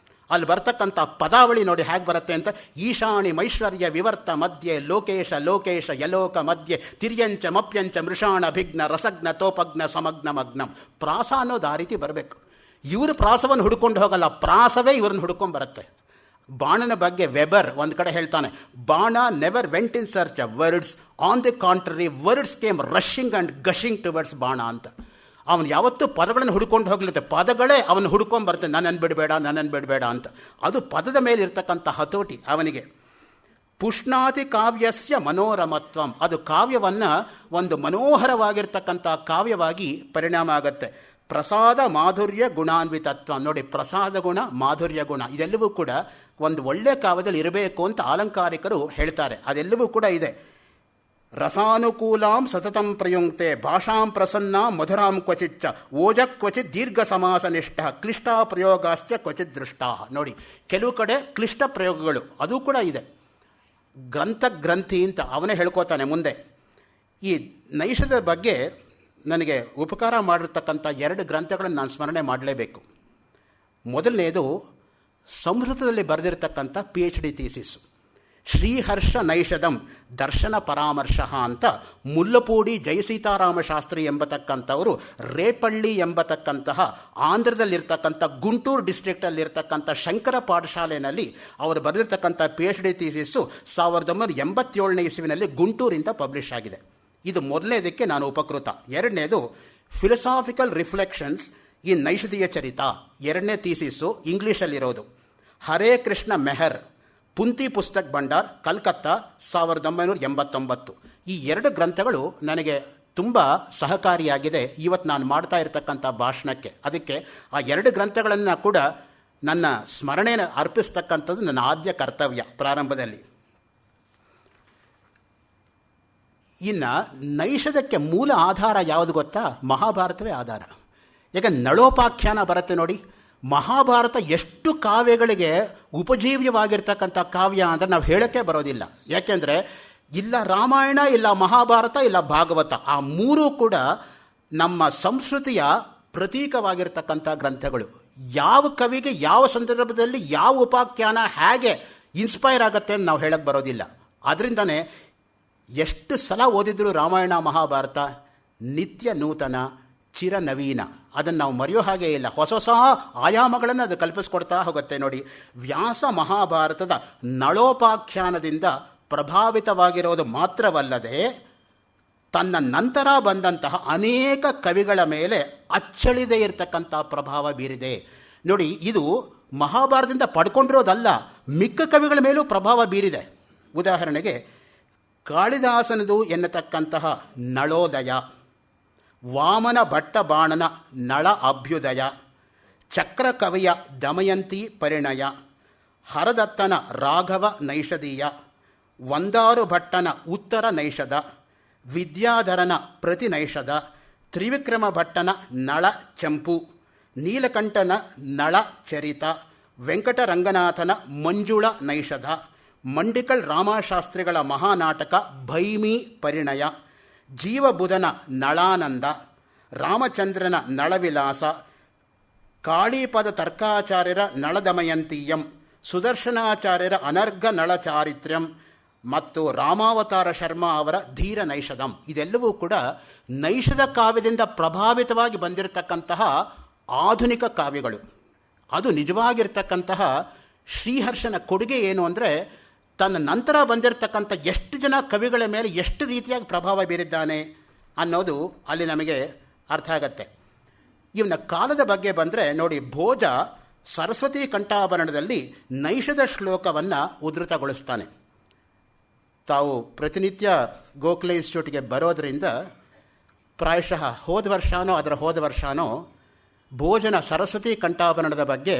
ಅಲ್ಲಿ ಬರ್ತಕ್ಕಂಥ ಪದಾವಳಿ ನೋಡಿ ಹೇಗೆ ಬರುತ್ತೆ ಅಂತ. ಈಶಾಣಿ ಮೈಶ್ವರ್ಯ ವಿವರ್ತ ಮಧ್ಯೆ ಲೋಕೇಶ ಲೋಕೇಶ ಯಲೋಕ ಮಧ್ಯೆ ತಿರ್ಯಂಚ ಮಪ್ಯಂಚ ಮೃಷಾಣಭಿಘ್ನ ರಸಗ್ನ ತೋಪಗ್ನ ಸಮಗ್ನ ಮಗ್ನಂ. ಪ್ರಾಸ ಅನ್ನೋದು ಆ ರೀತಿ ಬರಬೇಕು. ಇವರು ಪ್ರಾಸವನ್ನು ಹುಡ್ಕೊಂಡು ಹೋಗಲ್ಲ, ಪ್ರಾಸವೇ ಇವ್ರನ್ನ ಹುಡ್ಕೊಂಡು ಬರುತ್ತೆ. ಬಾಣನ ಬಗ್ಗೆ ವೆಬರ್ ಒಂದು ಕಡೆ ಹೇಳ್ತಾನೆ, Bana never went in search of words, on the contrary words came rushing and gushing towards Bana ಅಂತ. ಅವನು ಯಾವತ್ತೂ ಪದಗಳನ್ನು ಹುಡ್ಕೊಂಡು ಹೋಗ್ಲಿರುತ್ತೆ, ಪದಗಳೇ ಅವನು ಹುಡ್ಕೊಂಡು ಬರ್ತದೆ. ನನ್ನನ್ನು ಬಿಡಬೇಡ ಅಂತ. ಅದು ಪದದ ಮೇಲೆ ಇರ್ತಕ್ಕಂಥ ಹತೋಟಿ ಅವನಿಗೆ. ಪುಷ್ಣಾತಿ ಕಾವ್ಯಸ್ಯ ಮನೋರಮತ್ವಂ. ಅದು ಕಾವ್ಯವನ್ನು ಒಂದು ಮನೋಹರವಾಗಿರ್ತಕ್ಕಂಥ ಕಾವ್ಯವಾಗಿ ಪರಿಣಾಮ ಆಗುತ್ತೆ. ಪ್ರಸಾದ ಮಾಧುರ್ಯ ಗುಣಾನ್ವಿತತ್ವ. ನೋಡಿ, ಪ್ರಸಾದ ಗುಣ, ಮಾಧುರ್ಯ ಗುಣ ಇದೆಲ್ಲವೂ ಕೂಡ ಒಂದು ಒಳ್ಳೆಯ ಕಾವ್ಯದಲ್ಲಿ ಇರಬೇಕು ಅಂತ ಆಲಂಕಾರಿಕರು ಹೇಳ್ತಾರೆ. ಅದೆಲ್ಲವೂ ಕೂಡ ಇದೆ. ರಸಾನುಕೂಲಾಂ ಸತತಂ ಪ್ರಯುಂಕ್ತೆ ಭಾಷಾಂ ಪ್ರಸನ್ನ ಮಧುರಾಂ ಕ್ವಚಿಚ್ಚ ಓಜ ಕ್ವಚಿತ್ ದೀರ್ಘ ಸಮಾಸನಿಷ್ಠ ಕ್ಲಿಷ್ಟ ಪ್ರಯೋಗಾಶ್ಚ ಕ್ವಚಿತ್ ದೃಷ್ಟ. ನೋಡಿ, ಕೆಲವು ಕಡೆ ಕ್ಲಿಷ್ಟ ಪ್ರಯೋಗಗಳು ಅದು ಕೂಡ ಇದೆ. ಗ್ರಂಥಿ ಅಂತ ಅವನೇ ಹೇಳ್ಕೋತಾನೆ ಮುಂದೆ. ಈ ನೈಷಧದ ಬಗ್ಗೆ ನನಗೆ ಉಪಕಾರ ಮಾಡಿರ್ತಕ್ಕಂಥ 2 ಗ್ರಂಥಗಳನ್ನು ನಾನು ಸ್ಮರಣೆ ಮಾಡಲೇಬೇಕು. ಮೊದಲನೇದು ಸಂಸ್ಕೃತದಲ್ಲಿ ಬರೆದಿರ್ತಕ್ಕಂಥ PhD ಥೀಸಿಸ್, ಶ್ರೀಹರ್ಷ ನೈಷಧಂ ದರ್ಶನ ಪರಾಮರ್ಶ ಅಂತ ಮುಲ್ಲಪೂಡಿ ಜಯಸೀತಾರಾಮ ಶಾಸ್ತ್ರಿ ಎಂಬತಕ್ಕಂಥವರು ರೇಪಳ್ಳಿ ಎಂಬತಕ್ಕಂತಹ ಆಂಧ್ರದಲ್ಲಿರ್ತಕ್ಕಂಥ ಗುಂಟೂರು ಡಿಸ್ಟ್ರಿಕ್ಟಲ್ಲಿರ್ತಕ್ಕಂಥ ಶಂಕರ ಪಾಠಶಾಲೆಯಲ್ಲಿ ಅವರು ಬರೆದಿರ್ತಕ್ಕಂಥ PhD ಥೀಸಿಸ್ಸು 1987ನೇ ಇಸ್ವಿನಲ್ಲಿ ಗುಂಟೂರಿಂದ ಪಬ್ಲಿಷ್ ಆಗಿದೆ. ಇದು ಮೊದಲನೇದಕ್ಕೆ ನಾನು ಉಪಕೃತ. ಎರಡನೇದು ಫಿಲಸಾಫಿಕಲ್ ರಿಫ್ಲೆಕ್ಷನ್ಸ್ ಈ ನೈಷಧೀಯ ಚರಿತ, 2ನೇ ಥೀಸಿಸ್ಸು ಇಂಗ್ಲೀಷಲ್ಲಿರೋದು. ಹರೇ ಕೃಷ್ಣ ಮೆಹರ್, ಪುಂತಿ ಪುಸ್ತಕ್ ಭಂಡಾರ್, ಕಲ್ಕತ್ತಾ 1989. ಈ 2 ಗ್ರಂಥಗಳು ನನಗೆ ತುಂಬ ಸಹಕಾರಿಯಾಗಿದೆ ಇವತ್ತು ನಾನು ಮಾಡ್ತಾ ಇರತಕ್ಕಂಥ ಭಾಷಣಕ್ಕೆ. ಅದಕ್ಕೆ ಆ 2 ಗ್ರಂಥಗಳನ್ನು ಕೂಡ ನನ್ನ ಸ್ಮರಣೆಯನ್ನು ಅರ್ಪಿಸ್ತಕ್ಕಂಥದ್ದು ನನ್ನ ಆದ್ಯ ಕರ್ತವ್ಯ ಪ್ರಾರಂಭದಲ್ಲಿ. ಇನ್ನು ನೈಷಧಕ್ಕೆ ಮೂಲ ಆಧಾರ ಯಾವುದು ಗೊತ್ತಾ? ಮಹಾಭಾರತವೇ ಆಧಾರ. ಯಾಕೆ ನಳೋಪಾಖ್ಯಾನ ಬರುತ್ತೆ ನೋಡಿ. ಮಹಾಭಾರತ ಎಷ್ಟು ಕಾವ್ಯಗಳಿಗೆ ಉಪಜೀವ್ಯವಾಗಿರ್ತಕ್ಕಂಥ ಕಾವ್ಯ ಅಂದರೆ ನಾವು ಹೇಳೋಕ್ಕೆ ಬರೋದಿಲ್ಲ. ಯಾಕೆಂದರೆ ಇಲ್ಲ ರಾಮಾಯಣ, ಇಲ್ಲ ಮಹಾಭಾರತ, ಇಲ್ಲ ಭಾಗವತ, ಆ 3 ಕೂಡ ನಮ್ಮ ಸಂಸ್ಕೃತಿಯ ಪ್ರತೀಕವಾಗಿರ್ತಕ್ಕಂಥ ಗ್ರಂಥಗಳು. ಯಾವ ಕವಿಗೆ ಯಾವ ಸಂದರ್ಭದಲ್ಲಿ ಯಾವ ಉಪಾಖ್ಯಾನ ಹೇಗೆ ಇನ್ಸ್ಪೈರ್ ಆಗತ್ತೆ ಅಂತ ನಾವು ಹೇಳಕ್ಕೆ ಬರೋದಿಲ್ಲ. ಅದರಿಂದನೇ ಎಷ್ಟು ಸಲ ಓದಿದ್ರು ರಾಮಾಯಣ ಮಹಾಭಾರತ ನಿತ್ಯ ನೂತನ ಚಿರ ನವೀನ, ಅದನ್ನು ನಾವು ಮರೆಯೋ ಹಾಗೆ ಇಲ್ಲ. ಹೊಸ ಹೊಸ ಆಯಾಮಗಳನ್ನು ಅದು ಕಲ್ಪಿಸ್ಕೊಡ್ತಾ ಹೋಗುತ್ತೆ. ನೋಡಿ, ವ್ಯಾಸ ಮಹಾಭಾರತದ ನಳೋಪಾಖ್ಯಾನದಿಂದ ಪ್ರಭಾವಿತವಾಗಿರೋದು ಮಾತ್ರವಲ್ಲದೆ ತನ್ನ ನಂತರ ಬಂದಂತಹ ಅನೇಕ ಕವಿಗಳ ಮೇಲೆ ಅಚ್ಚಳಿದೇ ಇರತಕ್ಕಂಥ ಪ್ರಭಾವ ಬೀರಿದೆ. ನೋಡಿ, ಇದು ಮಹಾಭಾರತದಿಂದ ಪಡ್ಕೊಂಡಿರೋದಲ್ಲ, ಮಿಕ್ಕ ಕವಿಗಳ ಮೇಲೂ ಪ್ರಭಾವ ಬೀರಿದೆ. ಉದಾಹರಣೆಗೆ ಕಾಳಿದಾಸನದು ಎನ್ನತಕ್ಕಂತಹ ನಳೋದಯ, ವಾಮನ ಭಟ್ಟ ಬಾಣನ ನಳ ಅಭ್ಯುದಯ, ಚಕ್ರಕವಿಯ ದಮಯಂತಿ ಪರಿಣಯ, ಹರದತ್ತನ ರಾಘವ ನೈಷಧೀಯ, ವಂದಾರು ಭಟ್ಟನ ಉತ್ತರ ನೈಷಧ, ವಿದ್ಯಾಧರನ ಪ್ರತಿನೈಷಧ, ತ್ರಿವಿಕ್ರಮ ಭಟ್ಟನ ನಳ ಚಂಪು, ನೀಲಕಂಠನ ನಳ ಚರಿತ, ವೆಂಕಟರಂಗನಾಥನ ಮಂಜುಳ ನೈಷಧ, ಮಂಡಿಕಳ್ ರಾಮಶಾಸ್ತ್ರಿಗಳ ಮಹಾನಾಟಕ ಭೈಮಿ ಪರಿಣಯ, ಜೀವಬುಧನ ನಳಾನಂದ, ರಾಮಚಂದ್ರನ ನಳವಿಲಾಸ, ಕಾಳೀಪದ ತರ್ಕಾಚಾರ್ಯರ ನಳದಮಯಂತೀಯಂ, ಸುದರ್ಶನಾಚಾರ್ಯರ ಅನರ್ಘ ನಳಚಾರಿತ್ರ್ಯಂ ಮತ್ತು ರಾಮಾವತಾರ ಶರ್ಮಾ ಅವರ ಧೀರ ನೈಷಧಂ. ಇದೆಲ್ಲವೂ ಕೂಡ ನೈಷಧ ಕಾವ್ಯದಿಂದ ಪ್ರಭಾವಿತವಾಗಿ ಬಂದಿರತಕ್ಕಂತಹ ಆಧುನಿಕ ಕಾವ್ಯಗಳು. ಅದು ನಿಜವಾಗಿರ್ತಕ್ಕಂತಹ ಶ್ರೀಹರ್ಷನ ಕೊಡುಗೆ ಏನು ಅಂದರೆ, ತನ್ನ ನಂತರ ಬಂದಿರತಕ್ಕಂಥ ಎಷ್ಟು ಜನ ಕವಿಗಳ ಮೇಲೆ ಎಷ್ಟು ರೀತಿಯಾಗಿ ಪ್ರಭಾವ ಬೀರಿದ್ದಾನೆ ಅನ್ನೋದು ಅಲ್ಲಿ ನಮಗೆ ಅರ್ಥ ಆಗತ್ತೆ. ಇವನ ಕಾಲದ ಬಗ್ಗೆ ಬಂದರೆ ನೋಡಿ, ಭೋಜ ಸರಸ್ವತಿ ಕಂಠಾಭರಣದಲ್ಲಿ ನೈಷಧ ಶ್ಲೋಕವನ್ನು ಉದ್ಧೃತಗೊಳಿಸ್ತಾನೆ. ತಾವು ಪ್ರತಿನಿತ್ಯ ಗೋಖಲೆ ಇನ್ಸ್ಟಿಟ್ಯೂಟ್ಗೆ ಬರೋದರಿಂದ ಪ್ರಾಯಶಃ ಹೋದ ವರ್ಷನೋ ಭೋಜನ ಸರಸ್ವತಿ ಕಂಠಾಭರಣದ ಬಗ್ಗೆ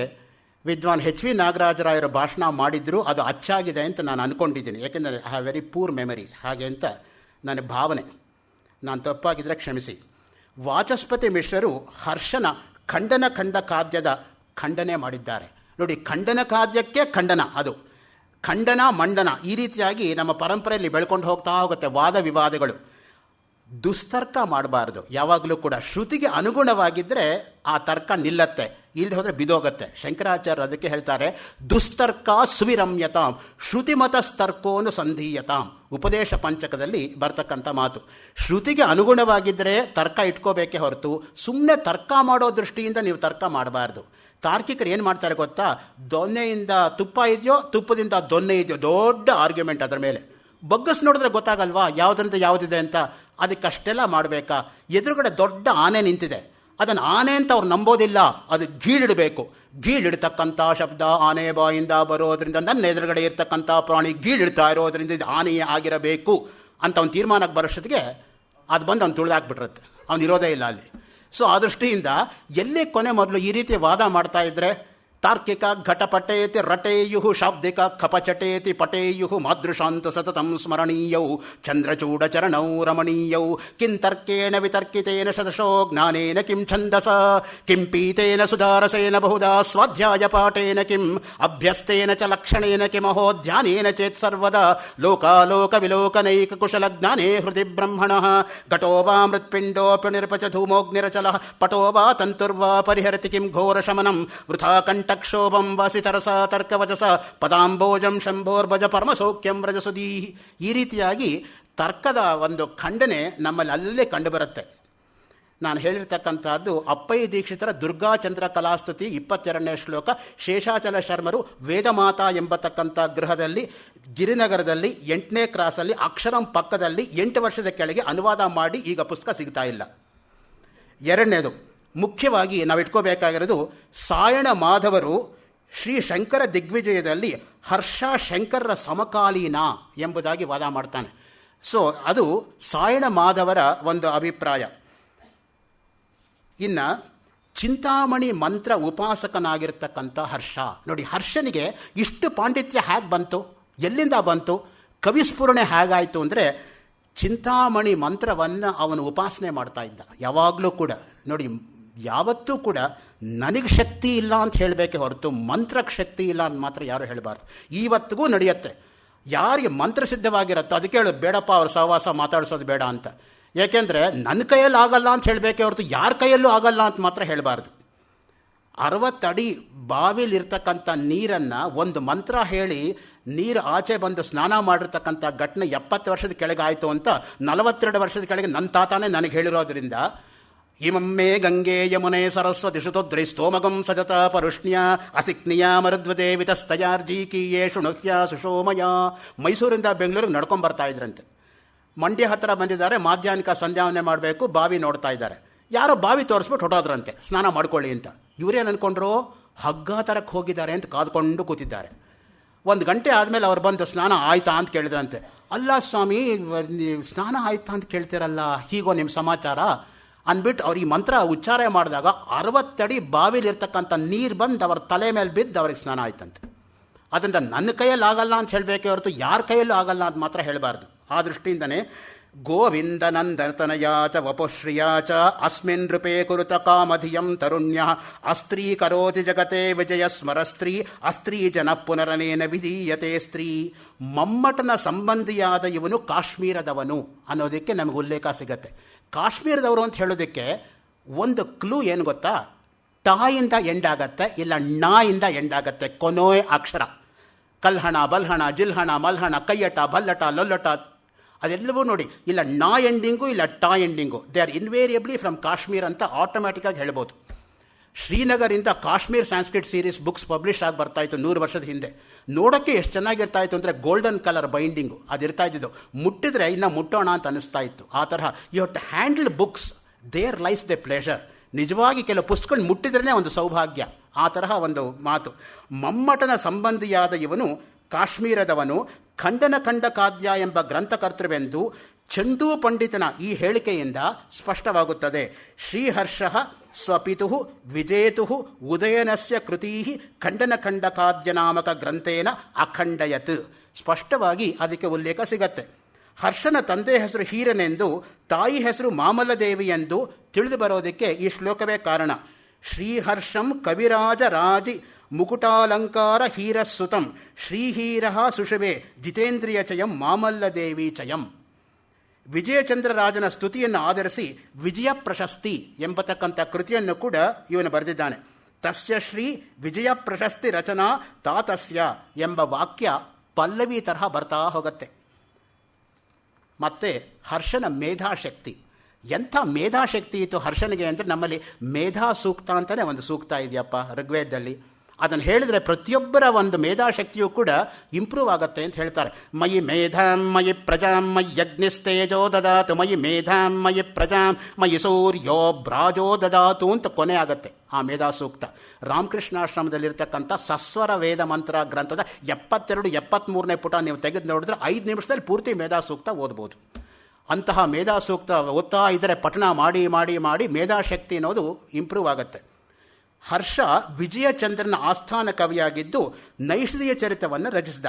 ವಿದ್ವಾನ್ ಎಚ್ ವಿ ನಾಗರಾಜರಾಯರು ಭಾಷಣ ಮಾಡಿದ್ರು. ಅದು ಅಚ್ಚಾಗಿದೆ ಅಂತ ನಾನು ಅಂದ್ಕೊಂಡಿದ್ದೀನಿ, ಯಾಕೆಂದರೆ I have very poor memory, ಹಾಗೆ ಅಂತ ನನ್ನ ಭಾವನೆ. ನಾನು ತಪ್ಪಾಗಿದ್ದರೆ ಕ್ಷಮಿಸಿ. ವಾಚಸ್ಪತಿ ಮಿಶ್ರರು ಹರ್ಷನ ಖಂಡ ಖಾದ್ಯದ ಖಂಡನೆ ಮಾಡಿದ್ದಾರೆ. ನೋಡಿ, ಖಂಡನ ಖಾದ್ಯಕ್ಕೆ ಖಂಡನ, ಅದು ಖಂಡನ ಮಂಡನ, ಈ ರೀತಿಯಾಗಿ ನಮ್ಮ ಪರಂಪರೆಯಲ್ಲಿ ಬೆಳ್ಕೊಂಡು ಹೋಗ್ತಾ ಹೋಗುತ್ತೆ ವಾದ ವಿವಾದಗಳು. ದುಸ್ತರ್ಕ ಮಾಡಬಾರ್ದು ಯಾವಾಗಲೂ ಕೂಡ. ಶ್ರುತಿಗೆ ಅನುಗುಣವಾಗಿದ್ದರೆ ಆ ತರ್ಕ ನಿಲ್ಲತ್ತೆ, ಇಲ್ಲದೆ ಹೋದರೆ ಬಿದೋಗತ್ತೆ. ಶಂಕರಾಚಾರ್ಯರು ಅದಕ್ಕೆ ಹೇಳ್ತಾರೆ, ದುಸ್ತರ್ಕ ಸುವಿರಮ್ಯತಾಂ ಶ್ರುತಿಮತಸ್ತರ್ಕೋನು ಸಂಧೀಯತಾಂ. ಉಪದೇಶ ಪಂಚಕದಲ್ಲಿ ಬರ್ತಕ್ಕಂಥ ಮಾತು. ಶ್ರುತಿಗೆ ಅನುಗುಣವಾಗಿದ್ದರೆ ತರ್ಕ ಇಟ್ಕೋಬೇಕೇ ಹೊರತು ಸುಮ್ಮನೆ ತರ್ಕ ಮಾಡೋ ದೃಷ್ಟಿಯಿಂದ ನೀವು ತರ್ಕ ಮಾಡಬಾರ್ದು. ತಾರ್ಕಿಕರು ಏನು ಮಾಡ್ತಾರೆ ಗೊತ್ತಾ, ದೊನ್ನೆಯಿಂದ ತುಪ್ಪ ಇದೆಯೋ, ತುಪ್ಪದಿಂದ ದೊನ್ನೆ ಇದೆಯೋ, ದೊಡ್ಡ ಆರ್ಗ್ಯುಮೆಂಟ್ ಅದರ ಮೇಲೆ. ಬಗ್ಗಸ್ ನೋಡಿದ್ರೆ ಗೊತ್ತಾಗಲ್ವಾ ಯಾವುದರಿಂದ ಯಾವುದಿದೆ ಅಂತ. ಅದಕ್ಕಷ್ಟೆಲ್ಲ ಮಾಡಬೇಕಾ? ಎದುರುಗಡೆ ದೊಡ್ಡ ಆನೆ ನಿಂತಿದೆ, ಅದನ್ನು ಆನೆ ಅಂತ ಅವ್ರು ನಂಬೋದಿಲ್ಲ, ಅದು ಗೀಳಿಡಬೇಕು. ಗೀಳಿಡ್ತಕ್ಕಂಥ ಶಬ್ದ ಆನೆ ಬಾಯಿಂದ ಬರೋದ್ರಿಂದ ನನ್ನ ಎದುರುಗಡೆ ಇರ್ತಕ್ಕಂಥ ಪ್ರಾಣಿ ಗೀಳಿಡ್ತಾ ಇರೋದ್ರಿಂದ ಇದು ಆನೆಯೇ ಆಗಿರಬೇಕು ಅಂತ ಅವ್ನು ತೀರ್ಮಾನಕ್ಕೆ ಬರೋಷ್ಟೊತ್ತಿಗೆ ಅದು ಬಂದು ಅವ್ನು ತುಳಿದಾಕ್ಬಿಟ್ರತ್ತೆ, ಅವ್ನು ಇರೋದೇ ಇಲ್ಲ ಅಲ್ಲಿ. ಸೊ ಆ ದೃಷ್ಟಿಯಿಂದ ಎಲ್ಲಿ ಕೊನೆ ಮೊದಲು ಈ ರೀತಿ ವಾದ ಮಾಡ್ತಾ ಇದ್ರೆ, ತಾರ್ಕಿಕ ಘಟಪಟೇತಿ ರಟೇಯು ಶಾಬ್ದಿಕ ಖಪಚಟೇತಿ ಪಟೇಯು ಮಾದೃಶಾಂತ ಸತತಂ ಸ್ಮರಣೀಯೌ ಚಂದ್ರಚೂಡಚರಣೌ ರಮಣೀಯೌ ಕಿಂತರ್ಕೇಣ ವಿತರ್ಕಿತೇನ ಶತಶೋ ಜ್ಞಾನೇನ ಕಿಂ ಛಂದಸ ಕಿಂ ಪೀತೇನ ಸುಧಾರಸೇನ ಬಹುಧಾ ಸ್ವಾಧ್ಯಾಯ ಪಾಠೇನ ಕಿಂ ಅಭ್ಯಸ್ತೇನ ಚ ಲಕ್ಷಣೇನ ಕಿಮಹೋ ಧ್ಯಾನೇನ ಚೇತ್ ಸರ್ವದಾ ಲೋಕಾಲೋಕ ವಿಲೋಕನೈಕ ಕುಶಲ ಜ್ಞಾನೇ ಹೃದಿ ಬ್ರಹ್ಮಣಃ ಘಟೋ ವಾ ಮೃತ್ಪಿಂಡೋಪಿ ನಿರ್ಪಚ ಧೂಮೋಗ್ನಿರಚಲಃ ಪಟೋ ವಾ ತಂತುರ್ವಾ ಪರಿಹರತಿ ಕಿಂ ಘೋರ ಶಮನಂ ವೃಥಾ ಕಂಠಕ್ಷೋಭಂ ವಾಸಿತರಸ ತರ್ಕವಚಸ ಪದಾಂಬೋಜಂ ಶಂಭೋರ್ಭಜ ಪರಮಸೌಖ್ಯಂ ರಜಸುದೀ. ಈ ರೀತಿಯಾಗಿ ತರ್ಕದ ಒಂದು ಖಂಡನೆ ನಮ್ಮಲ್ಲಿ ಅಲ್ಲೇ ಕಂಡುಬರುತ್ತೆ. ನಾನು ಹೇಳಿರ್ತಕ್ಕಂಥದ್ದು ಅಪ್ಪಯ್ಯ ದೀಕ್ಷಿತರ ದುರ್ಗಾಚಂದ್ರ ಕಲಾಸ್ತುತಿ 22ನೇ ಶ್ಲೋಕ. ಶೇಷಾಚಲ ಶರ್ಮರು ವೇದಮಾತಾ ಎಂಬತಕ್ಕಂಥ ಗೃಹದಲ್ಲಿ ಗಿರಿನಗರದಲ್ಲಿ 8ನೇ ಕ್ರಾಸಲ್ಲಿ ಅಕ್ಷರಂ ಪಕ್ಕದಲ್ಲಿ 8 ವರ್ಷದ ಕೆಳಗೆ ಅನುವಾದ ಮಾಡಿ ಈಗ ಪುಸ್ತಕ ಸಿಗ್ತಾ ಇಲ್ಲ. ಎರಡನೇದು ಮುಖ್ಯವಾಗಿ ನಾವು ಇಟ್ಕೋಬೇಕಾಗಿರೋದು, ಸಾಯಣ ಮಾಧವರು ಶ್ರೀ ಶಂಕರ ದಿಗ್ವಿಜಯದಲ್ಲಿ ಹರ್ಷ ಶಂಕರರ ಸಮಕಾಲೀನ ಎಂಬುದಾಗಿ ವಾದ ಮಾಡ್ತಾನೆ. ಸೊ ಅದು ಸಾಯಣ ಮಾಧವರ ಒಂದು ಅಭಿಪ್ರಾಯ. ಇನ್ನು ಚಿಂತಾಮಣಿ ಮಂತ್ರ ಉಪಾಸಕನಾಗಿರ್ತಕ್ಕಂಥ ಹರ್ಷ, ನೋಡಿ ಹರ್ಷನಿಗೆ ಇಷ್ಟು ಪಾಂಡಿತ್ಯ ಹೇಗೆ ಬಂತು, ಎಲ್ಲಿಂದ ಬಂತು, ಕವಿಸ್ಫುರಣೆ ಹೇಗಾಯಿತು ಅಂದರೆ, ಚಿಂತಾಮಣಿ ಮಂತ್ರವನ್ನು ಅವನು ಉಪಾಸನೆ ಮಾಡ್ತಾ ಇದ್ದ ಯಾವಾಗಲೂ ಕೂಡ. ನೋಡಿ, ಯಾವತ್ತೂ ಕೂಡ ನನಗೆ ಶಕ್ತಿ ಇಲ್ಲ ಅಂತ ಹೇಳಬೇಕೆ ಹೊರತು ಮಂತ್ರಕ್ಕೆ ಶಕ್ತಿ ಇಲ್ಲ ಅಂತ ಮಾತ್ರ ಯಾರು ಹೇಳಬಾರ್ದು. ಇವತ್ತಿಗೂ ನಡೆಯುತ್ತೆ. ಯಾರಿಗೆ ಮಂತ್ರ ಸಿದ್ಧವಾಗಿರುತ್ತೋ ಅದಕ್ಕೆ ಹೇಳೋದು, ಬೇಡಪ್ಪ ಅವ್ರ ಸಹವಾಸ ಮಾತಾಡಿಸೋದು ಬೇಡ ಅಂತ. ಏಕೆಂದರೆ ನನ್ನ ಕೈಯಲ್ಲಿ ಆಗಲ್ಲ ಅಂತ ಹೇಳಬೇಕೆ ಹೊರತು ಯಾರ ಕೈಯಲ್ಲೂ ಆಗಲ್ಲ ಅಂತ ಮಾತ್ರ ಹೇಳಬಾರ್ದು. 60 ಅಡಿ ಬಾವಿಲಿರ್ತಕ್ಕಂಥ ನೀರನ್ನು ಒಂದು ಮಂತ್ರ ಹೇಳಿ ನೀರು ಆಚೆ ಬಂದು ಸ್ನಾನ ಮಾಡಿರ್ತಕ್ಕಂಥ ಘಟನೆ 70 ವರ್ಷದ ಕೆಳಗೆ ಆಯಿತು ಅಂತ 42 ವರ್ಷದ ಕೆಳಗೆ ನನ್ನ ತಾತಾನೇ ನನಗೆ ಹೇಳಿರೋದ್ರಿಂದ, ಇಮಮ್ಮೆ ಗಂಗೆ ಯಮುನೆ ಸರಸ್ವತಿ ಶುತೋದ್ರೈ ಸ್ತೋಮಗಂ ಸಜತ ಪರುಷ್ಣ್ಯ ಅಸಿಕ್ನಿಯ ಮರುದ್ವದೇ ವಿತಸ್ತಯಾರ್ಜೀಕೀಯೇ ಶುಣುಹ್ಯ ಸುಶೋಮಯ. ಮೈಸೂರಿಂದ ಬೆಂಗಳೂರಿಗೆ ನಡ್ಕೊಂಡು ಬರ್ತಾ ಇದ್ರಂತೆ. ಮಂಡ್ಯ ಹತ್ತಿರ ಬಂದಿದ್ದಾರೆ, ಮಾಧ್ಯಾಹ್ನಿಕ ಸಂಧ್ಯಾವನೆ ಮಾಡಬೇಕು, ಬಾವಿ ನೋಡ್ತಾ ಇದ್ದಾರೆ. ಯಾರೋ ಬಾವಿ ತೋರಿಸ್ಬಿಟ್ಟು ಹೊಟ್ಟೋದ್ರಂತೆ ಸ್ನಾನ ಮಾಡ್ಕೊಳ್ಳಿ ಅಂತ. ಇವರೇನು ಅಂದ್ಕೊಂಡ್ರು, ಹಗ್ಗ ತರಕ್ಕೆ ಹೋಗಿದ್ದಾರೆ ಅಂತ ಕಾದ್ಕೊಂಡು ಕೂತಿದ್ದಾರೆ. 1 ಗಂಟೆ ಆದಮೇಲೆ ಅವ್ರು ಬಂದು ಸ್ನಾನ ಆಯ್ತಾ ಅಂತ ಕೇಳಿದ್ರಂತೆ. ಅಲ್ಲ ಸ್ವಾಮಿ, ಸ್ನಾನ ಆಯ್ತಾ ಅಂತ ಕೇಳ್ತೀರಲ್ಲ, ಹೀಗೋ ನಿಮ್ಮ ಸಮಾಚಾರ ಅಂದ್ಬಿಟ್ಟು ಅವ್ರು ಈ ಮಂತ್ರ ಉಚ್ಚಾರ ಮಾಡಿದಾಗ 60 ಅಡಿ ಬಾವಿಲಿರ್ತಕ್ಕಂಥ ನೀರು ಬಂದು ಅವ್ರ ತಲೆ ಮೇಲೆ ಬಿದ್ದು ಅವ್ರಿಗೆ ಸ್ನಾನ ಆಯ್ತಂತೆ. ಅದರಿಂದ ನನ್ನ ಕೈಯಲ್ಲಿ ಆಗಲ್ಲ ಅಂತ ಹೇಳಬೇಕೇ ಹೊರತು ಯಾರ ಕೈಯಲ್ಲೂ ಆಗಲ್ಲ ಅಂತ ಮಾತ್ರ ಹೇಳಬಾರ್ದು. ಆ ದೃಷ್ಟಿಯಿಂದನೇ ಗೋವಿಂದ ನಂದನತನಯಾಚ ವಪುಶ್ರಿಯಾಚ ಅಸ್ಮಿನ್ ನೃಪೇ ಕುರುತ ಕಾಮಧಿಯಂ ತರುಣ್ಯ ಅಸ್ತ್ರೀ ಕರೋತಿ ಜಗತೆ ವಿಜಯ ಸ್ಮರಸ್ತ್ರೀ ಅಸ್ತ್ರೀ ಜನ ಪುನರನೇನ ವಿಧೀಯತೆ ಸ್ತ್ರೀ. ಮಮ್ಮಟನ ಸಂಬಂಧಿಯಾದ ಇವನು ಕಾಶ್ಮೀರದವನು ಅನ್ನೋದಕ್ಕೆ ನಮಗೆ ಉಲ್ಲೇಖ ಸಿಗತ್ತೆ. ಕಾಶ್ಮೀರದವರು ಅಂತ ಹೇಳೋದಕ್ಕೆ ಒಂದು ಕ್ಲೂ ಏನು ಗೊತ್ತಾ, ಟಾಯಿಂದ ಎಂಡಾಗತ್ತೆ, ಇಲ್ಲ ನಾಯಿಂದ ಎಂಡಾಗತ್ತೆ ಕೊನೆಯ ಅಕ್ಷರ. ಕಲ್ಹಣ, ಬಲ್ಹಣ, ಜಿಲ್ಹಣ, ಮಲ್ಹಣ, ಕೈಯಟ, ಭಲ್ಲಟ, ಲೊಲ್ಲಟ ಅದೆಲ್ಲವೂ ನೋಡಿ, ಇಲ್ಲ ನಾ ಎಂಡಿಂಗು ಇಲ್ಲ ಟಾ ending. They are invariably from Kashmir ಅಂತ ಆಟೋಮ್ಯಾಟಿಕ್ಕಾಗಿ ಹೇಳ್ಬೋದು. ಶ್ರೀನಗರಿಂದ Kashmir Sanskrit series books publish ಆಗಿ ಬರ್ತಾಯಿತ್ತು 100 ವರ್ಷದ ಹಿಂದೆ. ನೋಡೋಕ್ಕೆ ಎಷ್ಟು ಚೆನ್ನಾಗಿರ್ತಾಯಿತ್ತು ಅಂದರೆ ಗೋಲ್ಡನ್ ಕಲರ್ ಬೈಂಡಿಂಗು ಅದಿರ್ತಾ ಇದ್ದಿದ್ದು. ಮುಟ್ಟಿದ್ರೆ ಇನ್ನು ಮುಟ್ಟೋಣ ಅಂತ ಅನಿಸ್ತಾ ಇತ್ತು. ಆ ತರಹ you have to handle books, there lies the pleasure. ನಿಜವಾಗಿ ಕೆಲವು ಪುಸ್ತಕಗಳು ಮುಟ್ಟಿದ್ರೇ ಒಂದು ಸೌಭಾಗ್ಯ. ಆ ತರಹ ಒಂದು ಮಾತು. ಮಮ್ಮಟನ ಸಂಬಂಧಿಯಾದ ಇವನು ಕಾಶ್ಮೀರದವನು, ಖಂಡನ ಖಂಡಕಾದ್ಯ ಎಂಬ ಗ್ರಂಥಕರ್ತೃವೆಂದು ಚಂಡೂ ಪಂಡಿತನ ಈ ಹೇಳಿಕೆಯಿಂದ ಸ್ಪಷ್ಟವಾಗುತ್ತದೆ. ಶ್ರೀಹರ್ಷ ಸ್ವಪಿತು ವಿಜೇತು ಉದಯನಸ್ಯ ಕೃತೀ ಖಂಡನ ಖಂಡಕಾದ್ಯ ನಾಮಕ ಗ್ರಂಥೇನ ಅಖಂಡಯತ್. ಸ್ಪಷ್ಟವಾಗಿ ಅದಕ್ಕೆ ಉಲ್ಲೇಖ ಸಿಗತ್ತೆ. ಹರ್ಷನ ತಂದೆ ಹೆಸರು ಹೀರನೆಂದು, ತಾಯಿ ಹೆಸರು ಮಾಮಲ್ಲದೇವಿ ಎಂದು ತಿಳಿದು ಬರೋದಕ್ಕೆ ಈ ಶ್ಲೋಕವೇ ಕಾರಣ. ಶ್ರೀಹರ್ಷಂ ಕವಿರಾಜ ರಾಜಿ ಮುಕುಟಾಲಂಕಾರ ಹೀರಸ್ಸುತಂ ಶ್ರೀಹೀರ ಸುಷುವೆ ಜಿತೇಂದ್ರಿಯ ಚಯಂ ಮಾಮಲ್ಲದೇವಿ ಚಯಂ. ವಿಜಯಚಂದ್ರರಾಜನ ಸ್ತುತಿಯನ್ನು ಆಧರಿಸಿ ವಿಜಯ ಪ್ರಶಸ್ತಿ ಎಂಬತಕ್ಕಂಥ ಕೃತಿಯನ್ನು ಕೂಡ ಇವನು ಬರೆದಿದ್ದಾನೆ. ತಸ್ಯ ಶ್ರೀ ವಿಜಯ ಪ್ರಶಸ್ತಿ ರಚನಾ ತಾತಸ್ಯ ಎಂಬ ವಾಕ್ಯ ಪಲ್ಲವಿ ತರಹ ಬರ್ತಾ ಹೋಗುತ್ತೆ. ಮತ್ತು ಹರ್ಷನ ಮೇಧಾಶಕ್ತಿ, ಎಂಥ ಮೇಧಾಶಕ್ತಿ ಇತ್ತು ಹರ್ಷನಿಗೆ ಅಂದರೆ, ನಮ್ಮಲ್ಲಿ ಮೇಧಾ ಸೂಕ್ತ ಅಂತಲೇ ಒಂದು ಸೂಕ್ತ ಇದೆಯಪ್ಪ ಋಗ್ವೇದದಲ್ಲಿ. ಅದನ್ನು ಹೇಳಿದರೆ ಪ್ರತಿಯೊಬ್ಬರ ಒಂದು ಮೇಧಾಶಕ್ತಿಯೂ ಕೂಡ ಇಂಪ್ರೂವ್ ಆಗುತ್ತೆ ಅಂತ ಹೇಳ್ತಾರೆ. ಮಯಿ ಮೇಧಾಂ ಮಯಿ ಪ್ರಜಾಂ ಮಯಿ ಯಜ್ಞಸ್ತೇಜೋ ದದಾತು ಮಯಿ ಮೇಧಾಂ ಮಯಿ ಪ್ರಜಾಂ ಮಯಿ ಸೂರ್ಯೋ ಭ್ರಾಜೋ ದದಾತು ಅಂತ ಕೊನೆ ಆಗುತ್ತೆ ಆ ಮೇಧಾ ಸೂಕ್ತ. ರಾಮಕೃಷ್ಣಾಶ್ರಮದಲ್ಲಿರ್ತಕ್ಕಂಥ ಸಸ್ವರ ವೇದ ಮಂತ್ರ ಗ್ರಂಥದ 72-73ನೇ ಪುಟ ನೀವು ತೆಗೆದು ನೋಡಿದ್ರೆ 5 ನಿಮಿಷದಲ್ಲಿ ಪೂರ್ತಿ ಮೇಧಾ ಸೂಕ್ತ ಓದ್ಬೋದು. ಅಂತಹ ಮೇಧಾ ಸೂಕ್ತ ಓದ್ತಾ ಇದ್ದರೆ ಪಠಣ ಮಾಡಿ ಮಾಡಿ ಮಾಡಿ ಮೇಧಾಶಕ್ತಿ ಅನ್ನೋದು ಇಂಪ್ರೂವ್ ಆಗುತ್ತೆ. ಹರ್ಷ ವಿಜಯಚಂದ್ರನ ಆಸ್ಥಾನ ಕವಿಯಾಗಿದ್ದು ನೈಷಧೀಯ ಚರಿತವನ್ನು ರಚಿಸಿದ.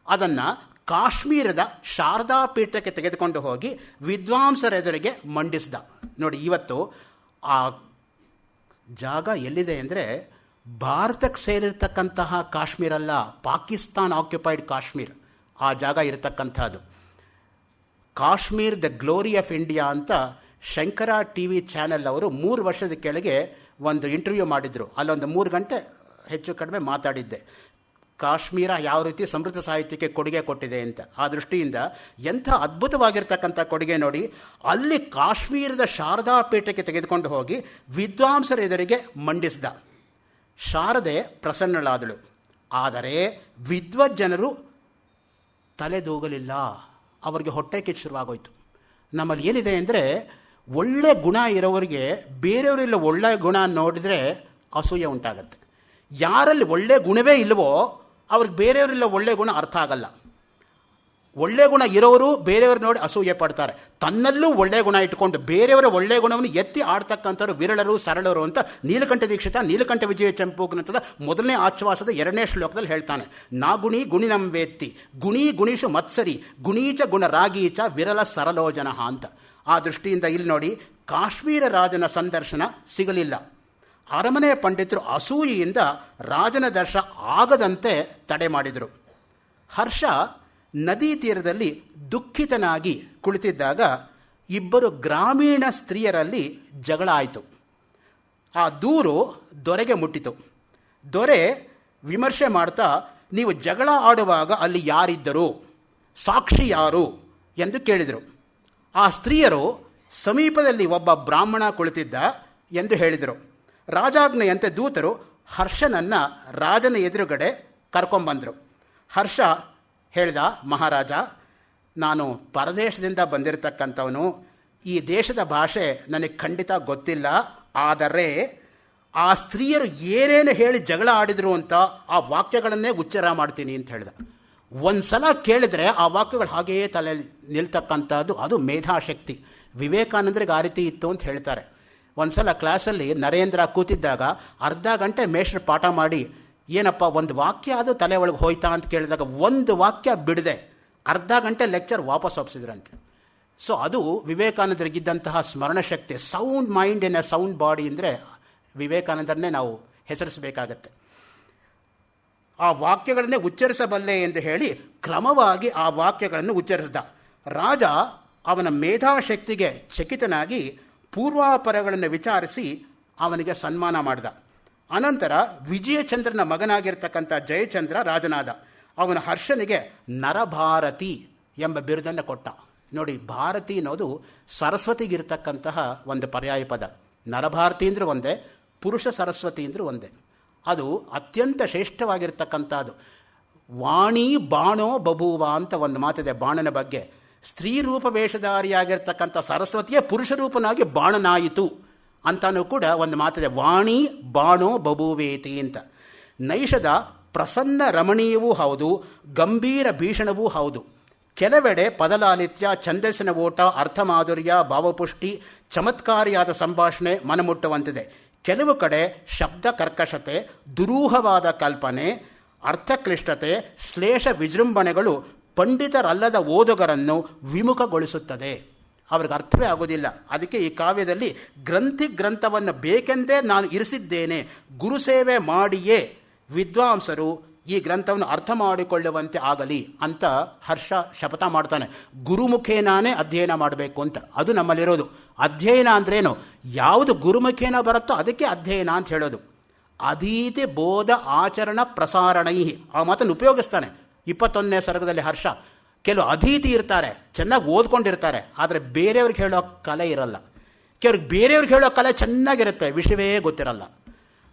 ಅದನ್ನು ಕಾಶ್ಮೀರದ ಶಾರದಾ ಪೀಠಕ್ಕೆ ತೆಗೆದುಕೊಂಡು ಹೋಗಿ ವಿದ್ವಾಂಸರೆದುರಿಗೆ ಮಂಡಿಸಿದ. ನೋಡಿ, ಇವತ್ತು ಆ ಜಾಗ ಎಲ್ಲಿದೆ ಅಂದರೆ ಭಾರತಕ್ಕೆ ಸೇರಿರ್ತಕ್ಕಂತಹ ಕಾಶ್ಮೀರ ಅಲ್ಲ, ಪಾಕಿಸ್ತಾನ್ ಆಕ್ಯುಪೈಡ್ ಕಾಶ್ಮೀರ್ ಆ ಜಾಗ ಇರತಕ್ಕಂಥದ್ದು. Kashmir the glory of India ಅಂತ ಶಂಕರ ಟಿ ವಿ ಚಾನೆಲ್ ಅವರು 3 ವರ್ಷದ ಕೆಳಗೆ ಒಂದು ಇಂಟರ್ವ್ಯೂ ಮಾಡಿದರು. ಅಲ್ಲೊಂದು 3 ಗಂಟೆ ಹೆಚ್ಚು ಕಡಿಮೆ ಮಾತಾಡಿದ್ದೆ. ಕಾಶ್ಮೀರ ಯಾವ ರೀತಿ ಸಮೃದ್ಧ ಸಾಹಿತ್ಯಕ್ಕೆ ಕೊಡುಗೆ ಕೊಟ್ಟಿದೆ ಅಂತ. ಆ ದೃಷ್ಟಿಯಿಂದ ಎಂಥ ಅದ್ಭುತವಾಗಿರ್ತಕ್ಕಂಥ ಕೊಡುಗೆ ನೋಡಿ. ಅಲ್ಲಿ ಕಾಶ್ಮೀರದ ಶಾರದಾ ಪೀಠಕ್ಕೆ ತೆಗೆದುಕೊಂಡು ಹೋಗಿ ವಿದ್ವಾಂಸರ ಎದುರಿಗೆ ಮಂಡಿಸಿದ. ಶಾರದೆ ಪ್ರಸನ್ನಳಾದಳು. ಆದರೆ ವಿದ್ವಜ್ಜನರು ತಲೆದೂಗಲಿಲ್ಲ. ಅವರಿಗೆ ಹೊಟ್ಟೆ ಕಿಚ್ಚು ಶುರುವಾಗೋಯ್ತು. ನಮ್ಮಲ್ಲಿ ಏನಿದೆ ಅಂದರೆ, ಒಳ್ಳೆ ಗುಣ ಇರೋರಿಗೆ ಬೇರೆಯವರೆಲ್ಲ ಒಳ್ಳೆಯ ಗುಣ ನೋಡಿದರೆ ಅಸೂಯೆ ಉಂಟಾಗತ್ತೆ. ಯಾರಲ್ಲಿ ಒಳ್ಳೆ ಗುಣವೇ ಇಲ್ಲವೋ ಅವ್ರಿಗೆ ಬೇರೆಯವರೆಲ್ಲ ಒಳ್ಳೆ ಗುಣ ಅರ್ಥ ಆಗಲ್ಲ. ಒಳ್ಳೆ ಗುಣ ಇರೋರು ಬೇರೆಯವರು ನೋಡಿ ಅಸೂಯೆ ಪಡ್ತಾರೆ. ತನ್ನಲ್ಲೂ ಒಳ್ಳೆ ಗುಣ ಇಟ್ಕೊಂಡು ಬೇರೆಯವರ ಒಳ್ಳೆ ಗುಣವನ್ನು ಎತ್ತಿ ಆಡ್ತಕ್ಕಂಥವ್ರು ವಿರಳರು ಸರಳರು ಅಂತ ನೀಲಕಂಠ ದೀಕ್ಷಿತ ನೀಲಕಂಠ ವಿಜಯ ಚಂಪು ಗ್ರಂಥದ 1ನೇ ಆಶ್ವಾಸದ 2ನೇ ಶ್ಲೋಕದಲ್ಲಿ ಹೇಳ್ತಾನೆ. ನಾ ಗುಣಿ ಗುಣಿನಂ ವೇತ್ತಿ ಗುಣಿ ಗುಣಿಷು ಮತ್ಸರಿ ಗುಣೀಚ ಗುಣ ರಾಗೀಚ ವಿರಲ ಸರಲೋಜನ ಅಂತ. ಆ ದೃಷ್ಟಿಯಿಂದ ಇಲ್ಲಿ ನೋಡಿ, ಕಾಶ್ಮೀರ ರಾಜನ ಸಂದರ್ಶನ ಸಿಗಲಿಲ್ಲ. ಅರಮನೆ ಪಂಡಿತರು ಅಸೂಯೆಯಿಂದ ರಾಜನ ದರ್ಶನ ಆಗದಂತೆ ತಡೆ ಮಾಡಿದರು. ಹರ್ಷ ನದಿ ತೀರದಲ್ಲಿ ದುಃಖಿತನಾಗಿ ಕುಳಿತಿದ್ದಾಗ 2 ಗ್ರಾಮೀಣ ಸ್ತ್ರೀಯರಲ್ಲಿ ಜಗಳ ಆಯಿತು. ಆ ದೂರು ದೊರೆಗೆ ಮುಟ್ಟಿತು. ದೊರೆ ವಿಮರ್ಶೆ ಮಾಡ್ತಾ, ನೀವು ಜಗಳ ಆಡುವಾಗ ಅಲ್ಲಿ ಯಾರಿದ್ದರು, ಸಾಕ್ಷಿ ಯಾರು ಎಂದು ಕೇಳಿದರು. ಆ ಸ್ತ್ರೀಯರು ಸಮೀಪದಲ್ಲಿ ಒಬ್ಬ ಬ್ರಾಹ್ಮಣ ಕುಳಿತಿದ್ದ ಎಂದು ಹೇಳಿದರು. ರಾಜಾಜ್ಞೆಯಂತೆ ದೂತರು ಹರ್ಷನನ್ನು ರಾಜನ ಎದುರುಗಡೆ ಕರ್ಕೊಂಬಂದರು. ಹರ್ಷ ಹೇಳ್ದ, ಮಹಾರಾಜ, ನಾನು ಪರದೇಶದಿಂದ ಬಂದಿರತಕ್ಕಂಥವನು, ಈ ದೇಶದ ಭಾಷೆ ನನಗೆ ಖಂಡಿತ ಗೊತ್ತಿಲ್ಲ, ಆದರೆ ಆ ಸ್ತ್ರೀಯರು ಏನೇನು ಹೇಳಿ ಜಗಳ ಆಡಿದರು ಅಂತ ಆ ವಾಕ್ಯಗಳನ್ನೇ ಉಚ್ಚಾರ ಮಾಡ್ತೀನಿ ಅಂತ ಹೇಳ್ದ. ಒಂದು ಸಲ ಕೇಳಿದರೆ ಆ ವಾಕ್ಯಗಳು ಹಾಗೆಯೇ ತಲೆಯಲ್ಲಿ ನಿಲ್ತಕ್ಕಂಥದ್ದು, ಅದು ಮೇಧಾಶಕ್ತಿ. ವಿವೇಕಾನಂದರಿಗೆ ಆ ರೀತಿ ಇತ್ತು ಅಂತ ಹೇಳ್ತಾರೆ. ಒಂದು ಸಲ ಕ್ಲಾಸಲ್ಲಿ ನರೇಂದ್ರ ಕೂತಿದ್ದಾಗ ಅರ್ಧ ಗಂಟೆ ಮೇಷ್ಟ್ರು ಪಾಠ ಮಾಡಿ, ಏನಪ್ಪ ಒಂದು ವಾಕ್ಯ ಅದು ತಲೆ ಒಳಗೆ ಹೋಯ್ತಾ ಅಂತ ಕೇಳಿದಾಗ ಒಂದು ವಾಕ್ಯ ಬಿಡದೆ ಅರ್ಧ ಗಂಟೆ ಲೆಕ್ಚರ್ ವಾಪಸ್ ಒಪ್ಸಿದ್ರಂತೆ. ಸೊ ಅದು ವಿವೇಕಾನಂದರಿಗಿದ್ದಂತಹ ಸ್ಮರಣಶಕ್ತಿ. Sound mind in a sound body ಅಂದರೆ ವಿವೇಕಾನಂದರನ್ನೇ ನಾವು ಹೆಸರಿಸಬೇಕಾಗತ್ತೆ. ಆ ವಾಕ್ಯಗಳನ್ನೇ ಉಚ್ಚರಿಸಬಲ್ಲೆ ಎಂದು ಹೇಳಿ ಕ್ರಮವಾಗಿ ಆ ವಾಕ್ಯಗಳನ್ನು ಉಚ್ಚರಿಸಿದ. ರಾಜ ಅವನ ಮೇಧಾಶಕ್ತಿಗೆ ಚಕಿತನಾಗಿ ಪೂರ್ವಾಪರಗಳನ್ನು ವಿಚಾರಿಸಿ ಅವನಿಗೆ ಸನ್ಮಾನ ಮಾಡಿದ. ಅನಂತರ ವಿಜಯಚಂದ್ರನ ಮಗನಾಗಿರ್ತಕ್ಕಂಥ ಜಯಚಂದ್ರ ರಾಜನಾದ. ಅವನ ಹರ್ಷನಿಗೆ ನರಭಾರತಿ ಎಂಬ ಬಿರುದನ್ನು ಕೊಟ್ಟ. ನೋಡಿ, ಭಾರತಿ ಅನ್ನೋದು ಸರಸ್ವತಿಗಿರ್ತಕ್ಕಂತಹ ಒಂದು ಪರ್ಯಾಯ ಪದ. ನರಭಾರತಿ ಅಂದರೆ ಒಂದೇ, ಪುರುಷ ಸರಸ್ವತಿ ಅಂದರೆ ಒಂದೇ. ಅದು ಅತ್ಯಂತ ಶ್ರೇಷ್ಠವಾಗಿರ್ತಕ್ಕಂಥದ್ದು. ವಾಣಿ ಬಾಣೋ ಬಭೂವ ಅಂತ ಒಂದು ಮಾತಿದೆ ಬಾಣನ ಬಗ್ಗೆ. ಸ್ತ್ರೀ ರೂಪ ವೇಷಧಾರಿಯಾಗಿರ್ತಕ್ಕಂಥ ಸರಸ್ವತಿಯೇ ಪುರುಷ ರೂಪನಾಗಿ ಬಾಣನಾಯಿತು ಅಂತಲೂ ಕೂಡ ಒಂದು ಮಾತಿದೆ. ವಾಣಿ ಬಾಣೋ ಬಭೂವೇತಿ ಅಂತ. ನೈಷಧ ಪ್ರಸನ್ನ ರಮಣೀಯವೂ ಹೌದು, ಗಂಭೀರ ಭೀಷಣವೂ ಹೌದು. ಕೆಲವೆಡೆ ಪದಲಾಲಿತ್ಯ, ಛಂದಸ್ಸಿನ ಓಟ, ಅರ್ಥಮಾಧುರ್ಯ, ಭಾವಪುಷ್ಟಿ, ಚಮತ್ಕಾರಿಯಾದ ಸಂಭಾಷಣೆ ಮನಮುಟ್ಟುವಂತಿದೆ. ಕೆಲವು ಕಡೆ ಶಬ್ದ ಕರ್ಕಶತೆ, ದುರೂಹವಾದ ಕಲ್ಪನೆ, ಅರ್ಥಕ್ಲಿಷ್ಟತೆ, ಶ್ಲೇಷ ವಿಜೃಂಭಣೆಗಳು ಪಂಡಿತರಲ್ಲದ ಓದುಗರನ್ನು ವಿಮುಖಗೊಳಿಸುತ್ತದೆ. ಅವ್ರಿಗೆ ಅರ್ಥವೇ ಆಗೋದಿಲ್ಲ. ಅದಕ್ಕೆ ಈ ಕಾವ್ಯದಲ್ಲಿ ಗ್ರಂಥವನ್ನು ಬೇಕೆಂದೇ ನಾನು ಇರಿಸಿದ್ದೇನೆ, ಗುರುಸೇವೆ ಮಾಡಿಯೇ ವಿದ್ವಾಂಸರು ಈ ಗ್ರಂಥವನ್ನು ಅರ್ಥ ಮಾಡಿಕೊಳ್ಳುವಂತೆ ಆಗಲಿ ಅಂತ ಹರ್ಷ ಶಪಥ ಮಾಡ್ತಾನೆ. ಗುರುಮುಖೇನಾನೇ ಅಧ್ಯಯನ ಮಾಡಬೇಕು ಅಂತ. ಅದು ನಮ್ಮಲ್ಲಿರೋದು. ಅಧ್ಯಯನ ಅಂದ್ರೇನು? ಯಾವುದು ಗುರುಮುಖೇನ ಬರುತ್ತೋ ಅದಕ್ಕೆ ಅಧ್ಯಯನ ಅಂತ ಹೇಳೋದು. ಅಧೀತಿ ಬೋಧ ಆಚರಣ ಪ್ರಸಾರಣೈ ಆ ಮಾತನ್ನು ಉಪಯೋಗಿಸ್ತಾನೆ 21ನೇ ಸರ್ಗದಲ್ಲಿ ಹರ್ಷ. ಕೆಲವು ಅಧೀತಿ ಇರ್ತಾರೆ, ಚೆನ್ನಾಗಿ ಓದ್ಕೊಂಡಿರ್ತಾರೆ, ಆದರೆ ಬೇರೆಯವ್ರಿಗೆ ಹೇಳೋ ಕಲೆ ಇರಲ್ಲ. ಕೆಲವ್ರಿಗೆ ಬೇರೆಯವ್ರಿಗೆ ಹೇಳೋ ಕಲೆ ಚೆನ್ನಾಗಿರುತ್ತೆ, ವಿಷಯವೇ ಗೊತ್ತಿರಲ್ಲ.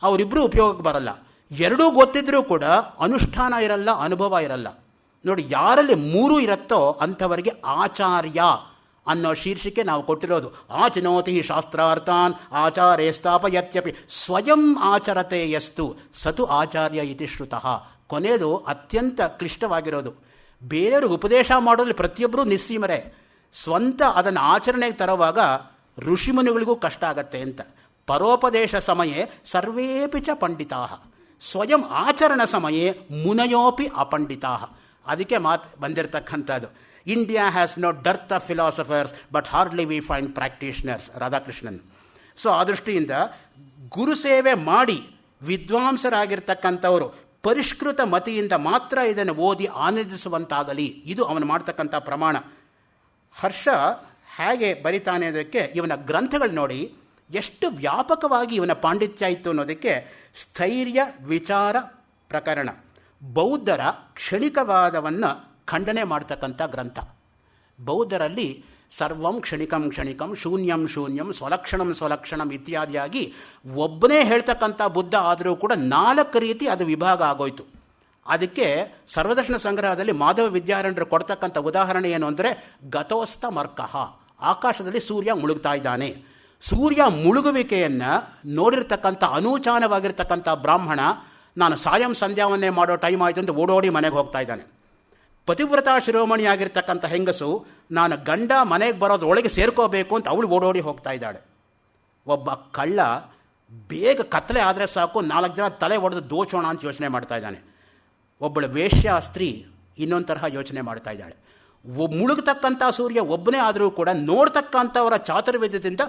ಅವರಿಬ್ಬರು ಉಪಯೋಗಕ್ಕೆ ಬರಲ್ಲ. ಎರಡೂ ಗೊತ್ತಿದ್ರೂ ಕೂಡ ಅನುಷ್ಠಾನ ಇರಲ್ಲ, ಅನುಭವ ಇರಲ್ಲ. ನೋಡಿ, ಯಾರಲ್ಲಿ ಮೂರೂ ಇರುತ್ತೋ ಅಂಥವರಿಗೆ ಆಚಾರ್ಯ ಅನ್ನೋ ಶೀರ್ಷಿಕೆ ನಾವು ಕೊಟ್ಟಿರೋದು. ಆಚಿನೋತಿ ಶಾಸ್ತ್ರಾರ್ಥಾನ್ ಆಚಾರೇ ಸ್ಥಾಪಯತ್ಯಪಿ ಸ್ವಯಂ ಆಚರತೆ ಯಸ್ತು ಸತು ಆಚಾರ್ಯ ಇತಿ ಶ್ರುತಃ. ಕೊನೆಯದು ಅತ್ಯಂತ ಕ್ಲಿಷ್ಟವಾಗಿರೋದು. ಬೇರೆಯವ್ರಿಗೆ ಉಪದೇಶ ಮಾಡೋದ್ರಲ್ಲಿ ಪ್ರತಿಯೊಬ್ಬರೂ ನಿಸ್ಸೀಮರೇ. ಸ್ವಂತ ಅದನ್ನು ಆಚರಣೆಗೆ ತರುವಾಗ ಋಷಿಮುನಿಗಳಿಗೂ ಕಷ್ಟ ಆಗತ್ತೆ ಅಂತ. ಪರೋಪದೇಶ ಸಮಯೇ ಸರ್ವೇಪಿ ಚ ಪಂಡಿತಾ, ಸ್ವಯಂ ಆಚರಣ ಸಮಯೇ ಮುನಯೋಪಿ ಅಪಂಡಿತಾ. ಅದಕ್ಕೆ ಮಾತು ಬಂದಿರತಕ್ಕಂಥದ್ದು. India has no dearth of philosophers but hardly we find practitioners, Radhakrishnan. So ಆ ದೃಷ್ಟಿಯಿಂದ ಗುರುಸೇವೆ ಮಾಡಿ ವಿದ್ವಾಂಸರಾಗಿರ್ತಕ್ಕಂಥವರು ಪರಿಷ್ಕೃತ ಮತಿಯಿಂದ ಮಾತ್ರ ಇದನ್ನು ಓದಿ ಆನಂದಿಸುವಂತಾಗಲಿ, ಇದು ಅವನು ಮಾಡ್ತಕ್ಕಂಥ ಪ್ರಮಾಣ. ಹರ್ಷ ಹೇಗೆ ಬರಿತಾನೆ ಅದಕ್ಕೆ ಇವನ ಗ್ರಂಥಗಳು ನೋಡಿ ಎಷ್ಟು ವ್ಯಾಪಕವಾಗಿ ಇವನ ಪಾಂಡಿತ್ಯ ಇತ್ತು ಅನ್ನೋದಕ್ಕೆ ಸ್ಥೈರ್ಯ ವಿಚಾರ ಪ್ರಕರಣ, ಬೌದ್ಧರ ಕ್ಷಣಿಕವಾದವನ್ನು ಖಂಡನೆ ಮಾಡ್ತಕ್ಕಂಥ ಗ್ರಂಥ. ಬೌದ್ಧರಲ್ಲಿ ಸರ್ವಂ ಕ್ಷಣಿಕಂ ಕ್ಷಣಿಕಂ, ಶೂನ್ಯಂ ಶೂನ್ಯಂ, ಸ್ವಲಕ್ಷಣಂ ಸ್ವಲಕ್ಷಣಂ ಇತ್ಯಾದಿಯಾಗಿ ಒಬ್ಬನೇ ಹೇಳ್ತಕ್ಕಂಥ ಬುದ್ಧ ಆದರೂ ಕೂಡ 4 ರೀತಿ ಅದು ವಿಭಾಗ ಆಗೋಯ್ತು. ಅದಕ್ಕೆ ಸರ್ವದರ್ಶನ ಸಂಗ್ರಹದಲ್ಲಿ ಮಾಧವ ವಿದ್ಯಾರಣ್ಯರು ಕೊಡ್ತಕ್ಕಂಥ ಉದಾಹರಣೆ ಏನು ಅಂದರೆ ಗತೋಸ್ತ ಮರ್ಕಃ, ಆಕಾಶದಲ್ಲಿ ಸೂರ್ಯ ಮುಳುಗ್ತಾ ಇದ್ದಾನೆ. ಸೂರ್ಯ ಮುಳುಗುವಿಕೆಯನ್ನು ನೋಡಿರ್ತಕ್ಕಂಥ ಅನೂಚಾನವಾಗಿರ್ತಕ್ಕಂಥ ಬ್ರಾಹ್ಮಣ ನಾನು ಸಾಯಂ ಸಂಧ್ಯಾವನ್ನೇ ಮಾಡೋ ಟೈಮ್ ಆಯಿತು ಅಂತ ಓಡೋಡಿ ಮನೆಗೆ ಹೋಗ್ತಾ ಇದ್ದಾನೆ. ಪತಿವ್ರತ ಶಿರೋಮಣಿಯಾಗಿರ್ತಕ್ಕಂಥ ಹೆಂಗಸು ನಾನು ಗಂಡ ಮನೆಗೆ ಬರೋದ್ರೊಳಗೆ ಸೇರ್ಕೋಬೇಕು ಅಂತ ಅವಳು ಓಡೋಡಿ ಹೋಗ್ತಾ ಇದ್ದಾಳೆ. ಒಬ್ಬ ಕಳ್ಳ ಬೇಗ ಕತ್ತಲೆ ಆದರೆ ಸಾಕು 4 ಜನ ತಲೆ ಹೊಡೆದು ದೋಚೋಣ ಅಂತ ಯೋಚನೆ ಮಾಡ್ತಾ ಇದ್ದಾನೆ. ಒಬ್ಬಳು ವೇಶ್ಯ ಸ್ತ್ರೀ ಇನ್ನೊಂದು ತರಹ ಯೋಚನೆ ಮಾಡ್ತಾ ಇದ್ದಾಳೆ. ಮುಳುಗತಕ್ಕಂಥ ಸೂರ್ಯ ಒಬ್ಬನೇ ಆದರೂ ಕೂಡ ನೋಡ್ತಕ್ಕಂಥವರ ಚಾತುರ್ವೇದ್ಯದಿಂದ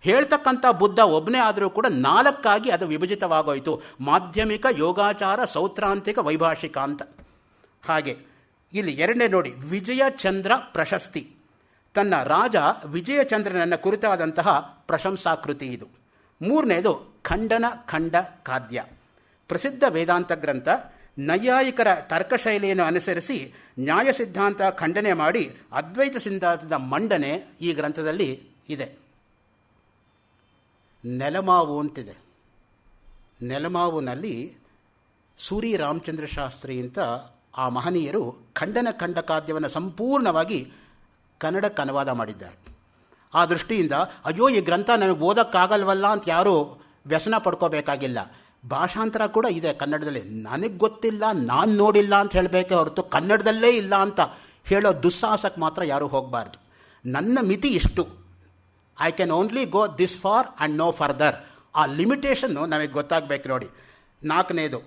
ಹೇಳ್ತಕ್ಕಂಥ ಬುದ್ಧ ಒಬ್ಬನೇ ಆದರೂ ಕೂಡ 4 ಅದು ವಿಭಜಿತವಾಗೋಯಿತು. ಮಾಧ್ಯಮಿಕ, ಯೋಗಾಚಾರ, ಸೌತ್ರಾಂತಿಕ, ವೈಭಾಷಿಕ ಅಂತ. ಹಾಗೆ ಇಲ್ಲಿ 2ನೇ ನೋಡಿ, ವಿಜಯಚಂದ್ರ ಪ್ರಶಸ್ತಿ. ತನ್ನ ರಾಜ ವಿಜಯಚಂದ್ರನನ್ನು ಕುರಿತಾದಂತಹ ಪ್ರಶಂಸಾಕೃತಿ ಇದು. ಮೂರನೇದು ಖಂಡನ ಖಂಡ ಕಾದ್ಯ, ಪ್ರಸಿದ್ಧ ವೇದಾಂತ ಗ್ರಂಥ. ನೈಯಾಯಿಕರ ತರ್ಕಶೈಲಿಯನ್ನು ಅನುಸರಿಸಿ ನ್ಯಾಯ ಸಿದ್ಧಾಂತ ಖಂಡನೆ ಮಾಡಿ ಅದ್ವೈತ ಸಿದ್ಧಾಂತದ ಮಂಡನೆ ಈ ಗ್ರಂಥದಲ್ಲಿ ಇದೆ. ನೆಲಮಾವು ಅಂತಿದೆ. ನೆಲಮಾವುನಲ್ಲಿ ಸೂರಿ ರಾಮಚಂದ್ರ ಶಾಸ್ತ್ರಿ ಅಂತ ಆ ಮಹನೀಯರು ಖಂಡನ ಖಂಡ ಕಾದ್ಯವನ್ನು ಸಂಪೂರ್ಣವಾಗಿ ಕನ್ನಡಕ್ಕೆ ಅನುವಾದ ಮಾಡಿದ್ದಾರೆ. ಆ ದೃಷ್ಟಿಯಿಂದ ಅಯ್ಯೋ ಈ ಗ್ರಂಥ ನಮಗೆ ಓದೋಕ್ಕಾಗಲ್ವಲ್ಲ ಅಂತ ಯಾರೂ ವ್ಯಸನ ಪಡ್ಕೋಬೇಕಾಗಿಲ್ಲ. ಭಾಷಾಂತರ ಕೂಡ ಇದೆ ಕನ್ನಡದಲ್ಲಿ. ನನಗೆ ಗೊತ್ತಿಲ್ಲ, ನಾನು ನೋಡಿಲ್ಲ ಅಂತ ಹೇಳಬೇಕೆ ಹೊರತು ಕನ್ನಡದಲ್ಲೇ ಇಲ್ಲ ಅಂತ ಹೇಳೋ ದುಸ್ಸಾಹಸಕ್ಕೆ ಮಾತ್ರ ಯಾರೂ ಹೋಗಬಾರ್ದು. ನನ್ನ ಮಿತಿ ಇಷ್ಟು, I can only go this far and no further. ಆ ಲಿಮಿಟೇಷನ್ನು ನಮಗೆ ಗೊತ್ತಾಗಬೇಕು ನೋಡಿ. ನಾಲ್ಕನೇದು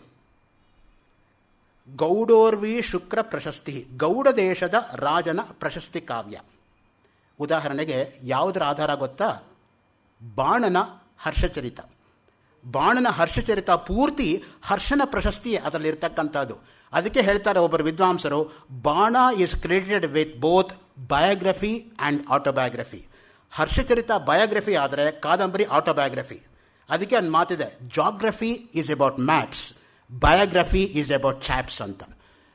ಗೌಡೋರ್ವಿ ಶುಕ್ರ ಪ್ರಶಸ್ತಿ, ಗೌಡ ದೇಶದ ರಾಜನ ಪ್ರಶಸ್ತಿ ಕಾವ್ಯ. ಉದಾಹರಣೆಗೆ ಯಾವುದರ ಆಧಾರ ಗೊತ್ತಾ? ಬಾಣನ ಹರ್ಷಚರಿತ. ಬಾಣನ ಹರ್ಷಚರಿತ ಪೂರ್ತಿ ಹರ್ಷನ ಪ್ರಶಸ್ತಿ ಅದರಲ್ಲಿರ್ತಕ್ಕಂಥದ್ದು. ಅದಕ್ಕೆ ಹೇಳ್ತಾರೆ ಒಬ್ಬರು ವಿದ್ವಾಂಸರು, ಬಾಣ is credited with both biography and autobiography. Harshacharita biography ಆದರೆ ಕಾದಂಬರಿ ಆಟೋಬಯೋಗ್ರಫಿ. ಅದಕ್ಕೆ ಒಂದು ಮಾತಿದೆ, geography is about maps, biography is about chops ಅಂತ.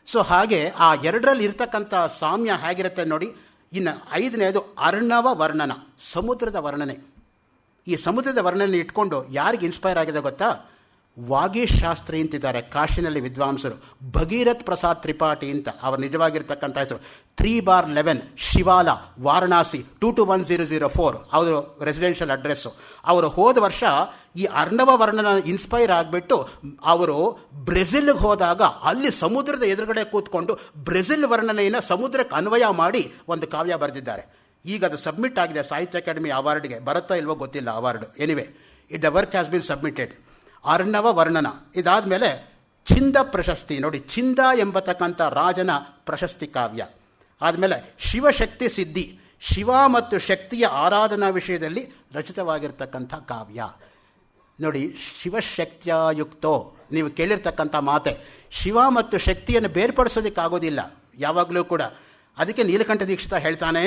ಸೊ ಹಾಗೆ ಆ ಎರಡರಲ್ಲಿ ಇರ್ತಕ್ಕಂಥ ಸಾಮ್ಯ ಹೇಗಿರುತ್ತೆ ನೋಡಿ. ಇನ್ನು ಐದನೇದು ಅರ್ಣವ ವರ್ಣನ, ಸಮುದ್ರದ ವರ್ಣನೆ. ಈ ಸಮುದ್ರದ ವರ್ಣನೆ ಇಟ್ಕೊಂಡು ಯಾರಿಗೆ ಇನ್ಸ್ಪೈರ್ ಆಗಿದೆ ಗೊತ್ತಾ? ವಾಗೀಶ್ ಶಾಸ್ತ್ರಿ ಅಂತಿದ್ದಾರೆ ಕಾಶಿನಲ್ಲಿ ವಿದ್ವಾಂಸರು, ಭಗೀರಥ್ ಪ್ರಸಾದ್ ತ್ರಿಪಾಠಿ ಅಂತ ಅವ್ರ ನಿಜವಾಗಿರ್ತಕ್ಕಂಥ ಹೆಸರು. 3/11 ಶಿವಾಲ ವಾರಣಾಸಿ 221004 ಅವರು ರೆಸಿಡೆನ್ಷಿಯಲ್ ಅಡ್ರೆಸ್ಸು. ಅವರು ಹೋದ ವರ್ಷ ಈ ಅರ್ಣವ ವರ್ಣನ ಇನ್ಸ್ಪೈರ್ ಆಗಿಬಿಟ್ಟು ಅವರು ಬ್ರೆಜಿಲ್ಗೆ ಹೋದಾಗ ಅಲ್ಲಿ ಸಮುದ್ರದ ಎದುರುಗಡೆ ಕೂತ್ಕೊಂಡು ಬ್ರೆಜಿಲ್ ವರ್ಣನೆಯನ್ನು ಸಮುದ್ರಕ್ಕೆ ಅನ್ವಯ ಮಾಡಿ ಒಂದು ಕಾವ್ಯ ಬರೆದಿದ್ದಾರೆ. ಈಗ ಅದು ಸಬ್ಮಿಟ್ ಆಗಿದೆ ಸಾಹಿತ್ಯ ಅಕಾಡೆಮಿ ಅವಾರ್ಡ್ಗೆ. ಬರುತ್ತೋ ಇಲ್ವೋ ಗೊತ್ತಿಲ್ಲ award. Anyway the work has been submitted. ಅರ್ಣವ ವರ್ಣನ. ಇದಾದ ಮೇಲೆ ಛಿಂದ ಪ್ರಶಸ್ತಿ ನೋಡಿ, ಛಿಂದ ಎಂಬತಕ್ಕಂಥ ರಾಜನ ಪ್ರಶಸ್ತಿ ಕಾವ್ಯ. ಆದಮೇಲೆ ಶಿವಶಕ್ತಿ ಸಿದ್ಧಿ, ಶಿವ ಮತ್ತು ಶಕ್ತಿಯ ಆರಾಧನಾ ವಿಷಯದಲ್ಲಿ ರಚಿತವಾಗಿರ್ತಕ್ಕಂಥ ಕಾವ್ಯ ನೋಡಿ. ಶಿವಶಕ್ತಿಯುಕ್ತೋ, ನೀವು ಕೇಳಿರ್ತಕ್ಕಂಥ ಮಾತೆ. ಶಿವ ಮತ್ತು ಶಕ್ತಿಯನ್ನು ಬೇರ್ಪಡಿಸೋದಕ್ಕಾಗೋದಿಲ್ಲ ಯಾವಾಗಲೂ ಕೂಡ. ಅದಕ್ಕೆ ನೀಲಕಂಠ ದೀಕ್ಷಿತ ಹೇಳ್ತಾನೆ,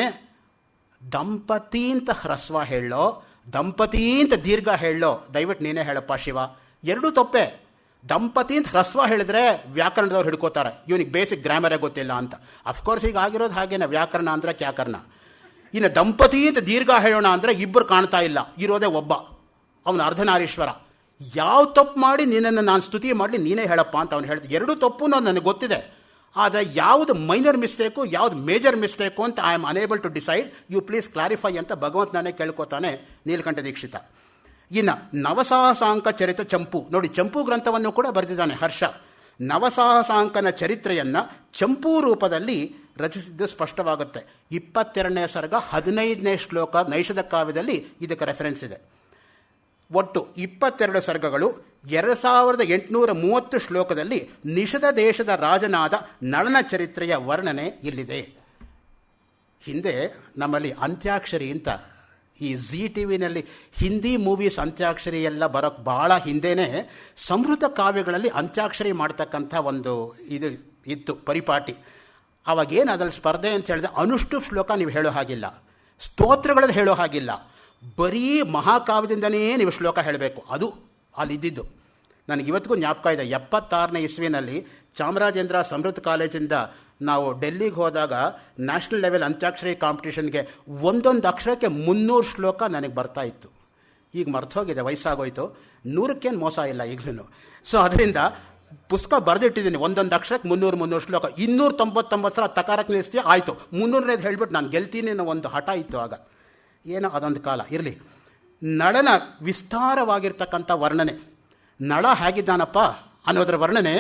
ದಂಪತಿ ಅಂತ ಹ್ರಸ್ವ ಹೇಳೋ, ದಂಪತಿ ಅಂತ ದೀರ್ಘ ಹೇಳೋ, ದಯವಿಟ್ಟು ನೀನೇ ಹೇಳಪ್ಪ ಶಿವ. ಎರಡೂ ತಪ್ಪೆ. ದಂಪತಿ ಅಂತ ಹ್ರಸ್ವ ಹೇಳಿದ್ರೆ ವ್ಯಾಕರಣದವ್ರು ಹಿಡ್ಕೋತಾರೆ, ಇವನಿಗೆ ಬೇಸಿಕ್ ಗ್ರಾಮರೇ ಗೊತ್ತಿಲ್ಲ ಅಂತ. ಅಫ್ಕೋರ್ಸ್ ಈಗ ಆಗಿರೋದು ಹಾಗೇನೆ, ವ್ಯಾಕರಣ ಅಂದರೆ ಕ್ಯಾಕರಣ. ಇನ್ನು ದಂಪತಿ ಅಂತ ದೀರ್ಘ ಹೇಳೋಣ ಅಂದರೆ ಇಬ್ಬರು ಕಾಣ್ತಾ ಇಲ್ಲ, ಇರೋದೇ ಒಬ್ಬ, ಅವನು ಅರ್ಧನಾರೀಶ್ವರ. ಯಾವ ತಪ್ಪು ಮಾಡಿ ನಿನ್ನನ್ನು ನಾನು ಸ್ತುತಿ ಮಾಡಲಿ, ನೀನೇ ಹೇಳಪ್ಪ ಅಂತ ಅವನು ಹೇಳ್ತೀನಿ. ಎರಡೂ ತಪ್ಪು ನನಗೆ ಗೊತ್ತಿದೆ, ಆದರೆ ಯಾವುದು ಮೈನರ್ ಮಿಸ್ಟೇಕು ಯಾವುದು ಮೇಜರ್ ಮಿಸ್ಟೇಕು ಅಂತ I am unable to decide. You please clarify ಅಂತ ಭಗವಂತನೇ ಕೇಳ್ಕೊತಾನೆ ನೀಲಕಂಠ ದೀಕ್ಷಿತ. ಇನ್ನು ನವಸಾಹಸಾಂಕ ಚರಿತ ಚಂಪು ನೋಡಿ, ಚಂಪು ಗ್ರಂಥವನ್ನು ಕೂಡ ಬರೆದಿದ್ದಾನೆ ಹರ್ಷ. ನವಸಾಹಸಾಂಕನ ಚರಿತ್ರೆಯನ್ನು ಚಂಪೂ ರೂಪದಲ್ಲಿ ರಚಿಸಿದ್ದು ಸ್ಪಷ್ಟವಾಗುತ್ತೆ. 22ನೇ ಸರ್ಗ 15ನೇ ಶ್ಲೋಕ ನೈಷಧ ಕಾವ್ಯದಲ್ಲಿ ಇದಕ್ಕೆ ರೆಫರೆನ್ಸ್ ಇದೆ. ಒಟ್ಟು 22 ಸರ್ಗಗಳು 2830 ಶ್ಲೋಕದಲ್ಲಿ ನಿಷಧ ದೇಶದ ರಾಜನಾದ ನಳನ ಚರಿತ್ರೆಯ ವರ್ಣನೆ ಇಲ್ಲಿದೆ. ಹಿಂದೆ ನಮ್ಮಲ್ಲಿ ಅಂತ್ಯಾಕ್ಷರಿ ಅಂತ ಈ ಜಿ ಟಿ ವಿನಲ್ಲಿ ಹಿಂದಿ ಮೂವೀಸ್ ಅಂತ್ಯಾಕ್ಷರಿ ಎಲ್ಲ ಬರೋಕ್ಕೆ ಭಾಳ ಹಿಂದೆಯೇ ಸಂಸ್ಕೃತ ಕಾವ್ಯಗಳಲ್ಲಿ ಅಂತ್ಯಾಕ್ಷರಿ ಮಾಡ್ತಕ್ಕಂಥ ಒಂದು ಇದು ಇತ್ತು ಪರಿಪಾಟಿ. ಅವಾಗೇನು ಅದ್ರಲ್ಲಿ ಸ್ಪರ್ಧೆ ಅಂತ ಹೇಳಿದ್ರೆ ಅನುಷ್ಟು ಶ್ಲೋಕ ನೀವು ಹೇಳೋ ಹಾಗಿಲ್ಲ, ಸ್ತೋತ್ರಗಳಲ್ಲಿ ಹೇಳೋ ಹಾಗಿಲ್ಲ, ಬರೀ ಮಹಾಕಾವ್ಯದಿಂದನೇ ನೀವು ಶ್ಲೋಕ ಹೇಳಬೇಕು. ಅದು ಅಲ್ಲಿದ್ದಿದ್ದು. ನನಗಿವತ್ತಿಗೂ ಜ್ಞಾಪಕ ಇದೆ. 76ನೇ ಇಸ್ವಿನಲ್ಲಿ ಚಾಮರಾಜೇಂದ್ರ ಸಮೃದ್ಧ ಕಾಲೇಜಿಂದ ನಾವು ಡೆಲ್ಲಿಗೆ ಹೋದಾಗ ನ್ಯಾಷನಲ್ ಲೆವೆಲ್ ಅಂತ್ಯಾಕ್ಷರಿ ಕಾಂಪಿಟೇಷನ್ಗೆ ಒಂದೊಂದು ಅಕ್ಷರಕ್ಕೆ 300 ಶ್ಲೋಕ ನನಗೆ ಬರ್ತಾ ಇತ್ತು. ಈಗ ಮರ್ತೋಗಿದೆ, ವಯಸ್ಸಾಗೋಯ್ತು. 100ಕ್ಕೇನು ಮೋಸ ಇಲ್ಲ ಈಗಲೂ. ಸೊ ಅದರಿಂದ ಪುಸ್ತಕ ಬರೆದಿಟ್ಟಿದ್ದೀನಿ, ಒಂದೊಂದು ಅಕ್ಷರಕ್ಕೆ 300 ಶ್ಲೋಕ. 299 ಸಲ ತಕಾರಕ್ಕೆ ನಿಲ್ಲಿಸ್ತೀಯ, ಆಯಿತು 300ನೇದು ಹೇಳ್ಬಿಟ್ಟು ನಾನು ಗೆಲ್ತೀನಿ ಅನ್ನೋ ಒಂದು ಹಠ ಇತ್ತು ಆಗ. ಏನೋ ಅದೊಂದು ಕಾಲ ಇರಲಿ. ನಳನ ವಿಸ್ತಾರವಾಗಿರ್ತಕ್ಕಂಥ ವರ್ಣನೆ, ನಳ ಹೇಗಿದ್ದಾನಪ್ಪ ಅನ್ನೋದರ ವರ್ಣನೆ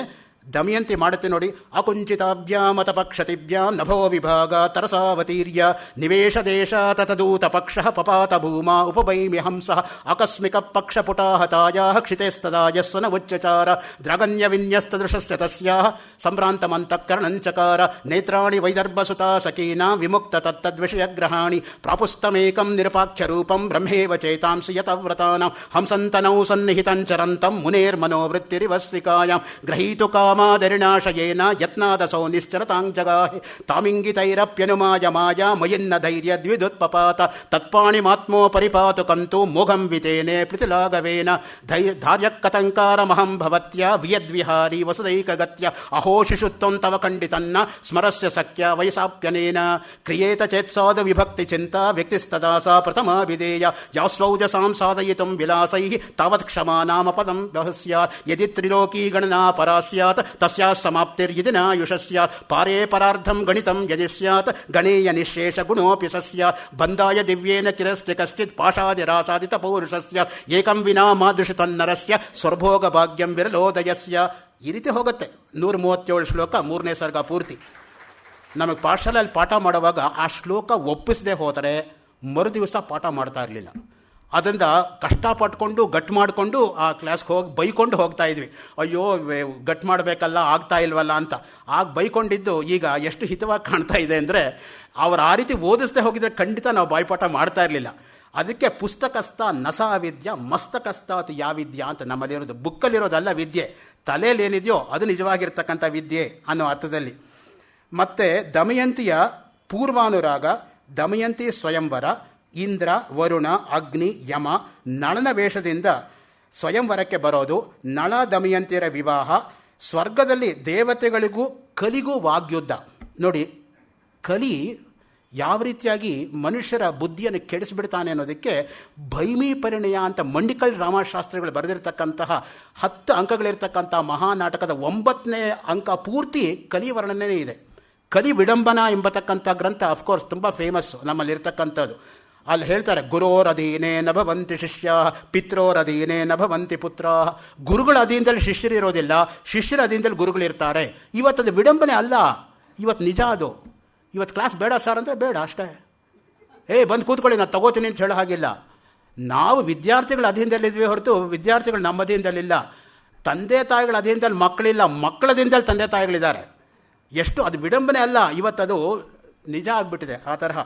ದಮಯಂತಿ ಮಾಡುತ್ತೆ ನೋಡಿ. ಅಕುಂಚಿತಾಭ್ಯಾಂ ಅತಪಕ್ಷತಿಭ್ಯಾಂ ನಭೋ ವಿಭಾಗ ತರಸಾವತೀರ್ಯ ನಿವೇಶ ದೇಶ ತತದೂತ ಪಕ್ಷ ಪಪಾತ ಭೂಮಾ ಉಪವೈಮಿ ಹಂಸಃ ಆಕಸ್ಮಿಕ ಪಕ್ಷಪುಟಾಹತಾಯ ಕ್ಷಿತೇಸ್ತದಾಯಸ್ವನ ಉಚ್ಚಚಾರ ದ್ರಗನ್ಯ ವಿನ್ಯಸ್ತದೃಶಸ್ಯ ತಸ್ಯಾಃ ಸಂಭ್ರಾಂತಮಂತಃಕರಣಂಚಕಾರ ನೇತ್ರಾಣಿ ವೈದರ್ಭಸುತಾ ಸಕೀನಾ ವಿಮುಕ್ತ ತತ್ತದ್ವಿಷಯಗ್ರಹಾಣಿ ಪ್ರಾಪುಸ್ತಮೇಕಂ ನಿರಪಾಖ್ಯರೂಪಂ ಬ್ರಹ್ಮೇವ ಚೇತಾಂಸಿ ಯತವ್ರತಾನಾಂ ಹಂಸಂತನೌ ಸನ್ನಿಹಿತಂಚರಂತಂ ಮುನೇರ್ಮನೋವೃತ್ತಿರಿವ ಸ್ವಿಕಾಯಾಂ ಗ್ರಹೀತು ಕಾಮಾದರಿನಾಶಯೇನ ಯತ್ನಾದಸೌ ನಿಶ್ಚರತಾಂಜಗಾಹಿ ತಾಮಿಂಗಿತೈರಪ್ಯನುಮಾಯ ಮಾಯಾ ಮಯಿನ್ನ ಧೈರ್ಯ ದ್ವಿದುತ್ಪಪಾತ ತತ್ಪಾಣಿಮಾತ್ಮೋ ಪರಿಪಾತು ಕಂತು ಮೋಘಂ ವಿತೇನೆ ಪ್ರೀತಿಲಾಘವೇನ ಧಾರ್ಯಕ್ಕತಂಕಾರಮಹಂ ಭವತ್ಯ ವಿಯದ್ವಿಹಾರಿ ವಸುದೈಕಗತ್ಯ ಅಹೋ ಶಿಶುತ್ವಂ ತವ ಖಂಡಿತನ್ನ ಸ್ಮರಸ್ಯ ಸಖ್ಯ ವಯಸಾಪ್ಯನೇನ ಕ್ರಿಯೇತ ಚೇತ್ಸಾದ ವಿಭಕ್ತಿ ಚಿಂತಾ ವ್ಯಕ್ತಿಸ್ತದಾ ಸಾ ಪ್ರಥಮಾ ವಿಧೇಯ ಯಾಸ್ವೌಜಸಾಂ ಸಾಧಯಿತುಂ ವಿಲಾಸೈಃ ತಾವತ್ ಕ್ಷಮಾ ನಾಮ ಪದಂ ಬಹಸ್ಯಾತ್ ಯದಿ ತ್ರಿಲೋಕೀ ಗಣನಾ ಪರಾ ಸ್ಯಾತ್ ತಸ್ಯಾಃ ಸಮಾಪ್ತಿರ್ಯದಿ ನಾಯುಷ ಸ್ಯಾತ್ ಪಾರೇ ಪರಾರ್ಧಂ ಗಣಿತಂ ಯದಿ ಸ್ಯಾತ್ ಗಣೇಯ ನಿಶೇಷ ಗುಣೋಪಿ ಸಸ್ಯಾತ್ ಬಂದಾಯ ದಿವ್ಯೇನ ಕಿರಸ್ತಿ ಕಶ್ಚಿತ್ ಪಾಶಾದಿರಾಸಾದಿತ ಪೌರುಷಸ್ಯ ಏಕಂ ವಿನಾ ಮಾದೃಶ ತನ್ನರಸ್ಯ ಸ್ವರ್ಭೋಗ ಭಾಗ್ಯಂ ವಿರಲೋದಯಸ್ಯ. ಈ ರೀತಿ ಹೋಗುತ್ತೆ 137 ಶ್ಲೋಕ 3ನೇ ಸರ್ಗ ಪೂರ್ತಿ. ನಮಗೆ ಪಾಠಶಾಲೆಯಲ್ಲಿ ಪಾಠ ಮಾಡುವಾಗ ಆ ಶ್ಲೋಕ ಒಪ್ಪಿಸದೆ ಹೋದರೆ ಮರುದಿವಸ ಪಾಠ ಮಾಡ್ತಾ ಇರಲಿಲ್ಲ. ಅದರಿಂದ ಕಷ್ಟಪಟ್ಕೊಂಡು ಗಟ್ಟು ಮಾಡಿಕೊಂಡು ಆ ಕ್ಲಾಸ್ಗೆ ಹೋಗಿ ಬೈಕೊಂಡು ಹೋಗ್ತಾ ಇದ್ವಿ. ಅಯ್ಯೋ ಗಟ್ಟು ಮಾಡಬೇಕಲ್ಲ, ಆಗ್ತಾ ಇಲ್ವಲ್ಲ ಅಂತ. ಆಗ ಬೈಕೊಂಡಿದ್ದು ಈಗ ಎಷ್ಟು ಹಿತವಾಗಿ ಕಾಣ್ತಾ ಇದೆ ಅಂದರೆ, ಅವ್ರು ಆ ರೀತಿ ಓದಿಸದೆ ಹೋಗಿದ್ರೆ ಖಂಡಿತ ನಾವು ಬಾಯ್ಪಾಠ ಮಾಡ್ತಾ ಇರಲಿಲ್ಲ. ಅದಕ್ಕೆ ಪುಸ್ತಕಸ್ಥ ನಸ ವಿದ್ಯಾ ಮಸ್ತಕಸ್ಥ ಅತಿ ಯಾ ವಿದ್ಯಾ ಅಂತ ನಮ್ಮಲ್ಲಿರೋದು. ಬುಕ್ಕಲ್ಲಿರೋದಲ್ಲ ವಿದ್ಯೆ, ತಲೆಯಲ್ಲಿ ಏನಿದೆಯೋ ಅದು ನಿಜವಾಗಿರ್ತಕ್ಕಂಥ ವಿದ್ಯೆ ಅನ್ನೋ ಅರ್ಥದಲ್ಲಿ. ಮತ್ತು ದಮಯಂತಿಯ ಪೂರ್ವಾನುರಾಗ, ದಮಯಂತಿ ಸ್ವಯಂವರ, ಇಂದ್ರ, ವರುಣ, ಅಗ್ನಿ, ಯಮ, ನಳನ ವೇಷದಿಂದ ಸ್ವಯಂವರಕ್ಕೆ ಬರೋದು, ನಳ ದಮಯಂತಿಯರ ವಿವಾಹ, ಸ್ವರ್ಗದಲ್ಲಿ ದೇವತೆಗಳಿಗೂ ಕಲಿಗೂ ವಾಗ್ಯುದ್ಧ. ನೋಡಿ, ಕಲಿ ಯಾವ ರೀತಿಯಾಗಿ ಮನುಷ್ಯರ ಬುದ್ಧಿಯನ್ನು ಕೆಡಿಸಿಬಿಡ್ತಾನೆ ಅನ್ನೋದಕ್ಕೆ ಭೈಮಿ ಪರಿಣಯ ಅಂತ ಮಂಡಿಕಲ್ ರಾಮಶಾಸ್ತ್ರಿಗಳು ಬರೆದಿರ್ತಕ್ಕಂತಹ 10 ಅಂಕಗಳಿರ್ತಕ್ಕಂಥ ಮಹಾನಾಟಕದ 9ನೇ ಅಂಕ ಪೂರ್ತಿ ಕಲಿ ವರ್ಣನೆ ಇದೆ. ಕಲಿ ವಿಡಂಬನಾ ಎಂಬತಕ್ಕಂಥ ಗ್ರಂಥ ಅಫ್ಕೋರ್ಸ್ ತುಂಬ ಫೇಮಸ್ಸು ನಮ್ಮಲ್ಲಿರ್ತಕ್ಕಂಥದ್ದು. ಅಲ್ಲಿ ಹೇಳ್ತಾರೆ, ಗುರೋರಧೀನೇ ನ ಭವಂತಿ ಶಿಷ್ಯ, ಪಿತ್ರೋರಧೀನೇ ನ ಭವಂತಿ ಪುತ್ರ. ಗುರುಗಳ ಅಧೀನದಲ್ಲಿ ಶಿಷ್ಯರು ಇರೋದಿಲ್ಲ, ಶಿಷ್ಯರ ಅಧೀನದಲ್ಲಿ ಗುರುಗಳಿರ್ತಾರೆ. ಇವತ್ತದು ವಿಡಂಬನೆ ಅಲ್ಲ, ಇವತ್ತು ನಿಜ ಅದು. ಇವತ್ತು ಕ್ಲಾಸ್ ಬೇಡ ಸರ್ ಅಂದರೆ ಬೇಡ ಅಷ್ಟೇ. ಬಂದು ಕೂತ್ಕೊಳ್ಳಿ, ನಾನು ತಗೋತೀನಿ ಅಂತ ಹೇಳೋ ಹಾಗಿಲ್ಲ. ನಾವು ವಿದ್ಯಾರ್ಥಿಗಳ ಅಧೀನದಲ್ಲಿದ್ವಿ ಹೊರತು ವಿದ್ಯಾರ್ಥಿಗಳು ನಮ್ಮ ಅಧೀನದಲ್ಲಿಲ್ಲ. ತಂದೆ ತಾಯಿಗಳ ಅಧೀನದಲ್ಲಿ ಮಕ್ಕಳಿಲ್ಲ, ಮಕ್ಕಳ ಅಧೀನದಲ್ಲಿ ತಂದೆ ತಾಯಿಗಳಿದ್ದಾರೆ. ಎಷ್ಟು ಅದು ವಿಡಂಬನೆ ಅಲ್ಲ, ಇವತ್ತದು ನಿಜ ಆಗಿಬಿಟ್ಟಿದೆ. ಆ ತರಹ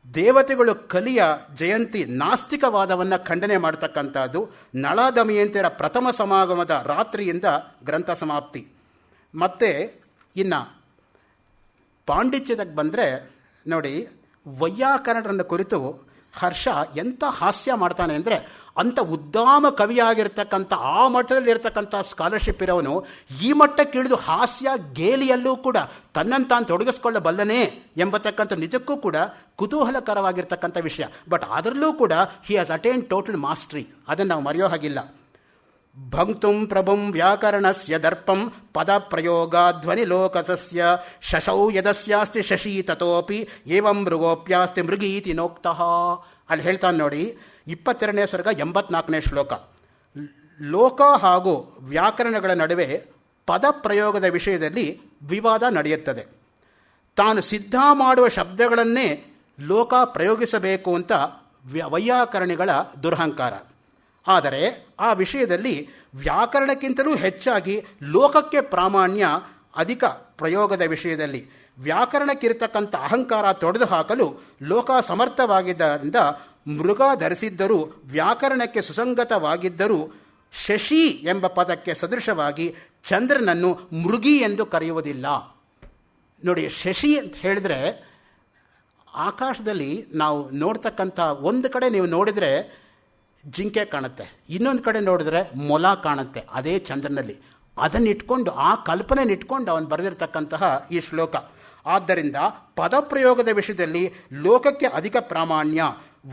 ದೇವತೆಗಳು ಕಲಿಯ ಜಯಂತಿ ನಾಸ್ತಿಕವಾದವನ್ನು ಖಂಡನೆ ಮಾಡ್ತಕ್ಕಂಥದ್ದು. ನಳ ದಮಯಂತಿಯರ ಪ್ರಥಮ ಸಮಾಗಮದ ರಾತ್ರಿಯಿಂದ ಗ್ರಂಥ ಸಮಾಪ್ತಿ. ಮತ್ತು ಇನ್ನು ಪಾಂಡಿತ್ಯದಾಗ ಬಂದರೆ ನೋಡಿ, ವೈಯಾಕರಣರನ್ನು ಕುರಿತು ಹರ್ಷ ಎಂಥ ಹಾಸ್ಯ ಮಾಡ್ತಾನೆ ಅಂದರೆ, ಅಂಥ ಉದ್ದಾಮ ಕವಿಯಾಗಿರ್ತಕ್ಕಂಥ ಆ ಮಟ್ಟದಲ್ಲಿರ್ತಕ್ಕಂಥ ಸ್ಕಾಲರ್ಶಿಪ್ ಇರೋನು ಈ ಮಟ್ಟಕ್ಕೆ ಇಳಿದು ಹಾಸ್ಯ ಗೇಲಿಯಲ್ಲೂ ಕೂಡ ತನ್ನನ್ನು ತಾನು ತೊಡಗಿಸ್ಕೊಳ್ಳಬಲ್ಲನೇ ಎಂಬತಕ್ಕಂಥ ನಿಜಕ್ಕೂ ಕೂಡ ಕುತೂಹಲಕರವಾಗಿರ್ತಕ್ಕಂಥ ವಿಷಯ. ಬಟ್ ಅದರಲ್ಲೂ ಕೂಡ he has attain total mastery. ಅದನ್ನು ನಾವು ಮರೆಯೋ ಹಾಗಿಲ್ಲ. ಭಂಕ್ತುಂ ಪ್ರಭುಂ ವ್ಯಾಕರಣಸ್ಯ ದರ್ಪಂ ಪದ ಪ್ರಯೋಗ ಧ್ವನಿ ಲೋಕಸಸ್ಯ ಶಶೌ ಯದಸ್ಯಾಸ್ತಿ ಶಶಿ ತತೋಪಿ ಏವಂ ಮೃಗೋಪ್ಯಾಸ್ತಿ ಮೃಗೀತಿ ನೋಕ್ತಃ. ಅಲ್ಲಿ ಹೇಳ್ತಾನೆ ನೋಡಿ, 22ನೇ ಸರ್ಗ 84ನೇ ಶ್ಲೋಕ. ಲೋಕ ಹಾಗೂ ವ್ಯಾಕರಣಗಳ ನಡುವೆ ಪದ ಪ್ರಯೋಗದ ವಿಷಯದಲ್ಲಿ ವಿವಾದ ನಡೆಯುತ್ತದೆ. ತಾನು ಸಿದ್ಧ ಮಾಡುವ ಶಬ್ದಗಳನ್ನೇ ಲೋಕ ಪ್ರಯೋಗಿಸಬೇಕು ಅಂತ ವೈಯಾಕರಣಿಗಳ ದುರಹಂಕಾರ. ಆದರೆ ಆ ವಿಷಯದಲ್ಲಿ ವ್ಯಾಕರಣಕ್ಕಿಂತಲೂ ಹೆಚ್ಚಾಗಿ ಲೋಕಕ್ಕೆ ಪ್ರಾಮಾಣ್ಯ ಅಧಿಕ. ಪ್ರಯೋಗದ ವಿಷಯದಲ್ಲಿ ವ್ಯಾಕರಣಕ್ಕಿರ್ತಕ್ಕಂಥ ಅಹಂಕಾರ ತೊಡೆದು ಹಾಕಲು ಲೋಕ ಸಮರ್ಥವಾಗಿದ್ದರಿಂದ ಮೃಗ ಧರಿಸಿದ್ದರೂ ವ್ಯಾಕರಣಕ್ಕೆ ಸುಸಂಗತವಾಗಿದ್ದರೂ ಶಶಿ ಎಂಬ ಪದಕ್ಕೆ ಸದೃಶವಾಗಿ ಚಂದ್ರನನ್ನು ಮೃಗಿ ಎಂದು ಕರೆಯುವುದಿಲ್ಲ. ನೋಡಿ, ಶಶಿ ಅಂತ ಹೇಳಿದ್ರೆ ಆಕಾಶದಲ್ಲಿ ನಾವು ನೋಡ್ತಕ್ಕಂಥ ಒಂದು ಕಡೆ ನೀವು ನೋಡಿದರೆ ಜಿಂಕೆ ಕಾಣುತ್ತೆ, ಇನ್ನೊಂದು ಕಡೆ ನೋಡಿದ್ರೆ ಮೊಲ ಕಾಣುತ್ತೆ, ಅದೇ ಚಂದ್ರನಲ್ಲಿ. ಅದನ್ನಿಟ್ಕೊಂಡು, ಆ ಕಲ್ಪನೆನಿಟ್ಕೊಂಡು ಅವನು ಬರೆದಿರ್ತಕ್ಕಂತಹ ಈ ಶ್ಲೋಕ. ಆದ್ದರಿಂದ ಪದಪ್ರಯೋಗದ ವಿಷಯದಲ್ಲಿ ಲೋಕಕ್ಕೆ ಅಧಿಕ ಪ್ರಾಮಾಣ್ಯ.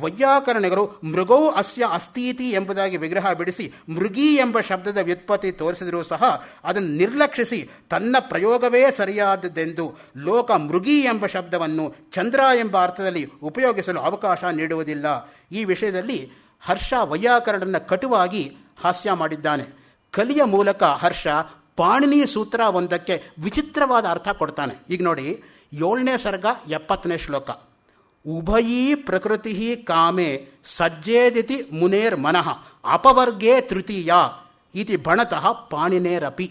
ವೈಯಾಕರಣಿಗರು ಮೃಗೌ ಅಸ್ಯ ಅಸ್ತೀತಿ ಎಂಬುದಾಗಿ ವಿಗ್ರಹ ಬಿಡಿಸಿ ಮೃಗಿ ಎಂಬ ಶಬ್ದದ ವ್ಯುತ್ಪತ್ತಿ ತೋರಿಸಿದರೂ ಸಹ ಅದನ್ನು ನಿರ್ಲಕ್ಷಿಸಿ ತನ್ನ ಪ್ರಯೋಗವೇ ಸರಿಯಾದದ್ದೆಂದು ಲೋಕ ಮೃಗಿ ಎಂಬ ಶಬ್ದವನ್ನು ಚಂದ್ರ ಎಂಬ ಅರ್ಥದಲ್ಲಿ ಉಪಯೋಗಿಸಲು ಅವಕಾಶ ನೀಡುವುದಿಲ್ಲ. ಈ ವಿಷಯದಲ್ಲಿ ಹರ್ಷ ವೈಯಾಕರಣನ ಕಟುವಾಗಿ ಹಾಸ್ಯ ಮಾಡಿದ್ದಾನೆ. ಕಲಿಯ ಮೂಲಕ ಹರ್ಷ ಪಾಣಿನಿ ಸೂತ್ರ ಒಂದಕ್ಕೆ ವಿಚಿತ್ರವಾದ ಅರ್ಥ ಕೊಡ್ತಾನೆ. ಈಗ ನೋಡಿ, 7ನೇ ಸರ್ಗ 70ನೇ ಶ್ಲೋಕ. ಉಭಯೀ ಪ್ರಕೃತಿ ಕಾಮೆ ಸಜ್ಜೇದಿತಿ ಮುನೇರ್ ಮನಃ ಅಪವರ್ಗೇ ತೃತೀಯ ಇತಿ ಭಣತಃ ಪಾಣಿನೇರಪಿ.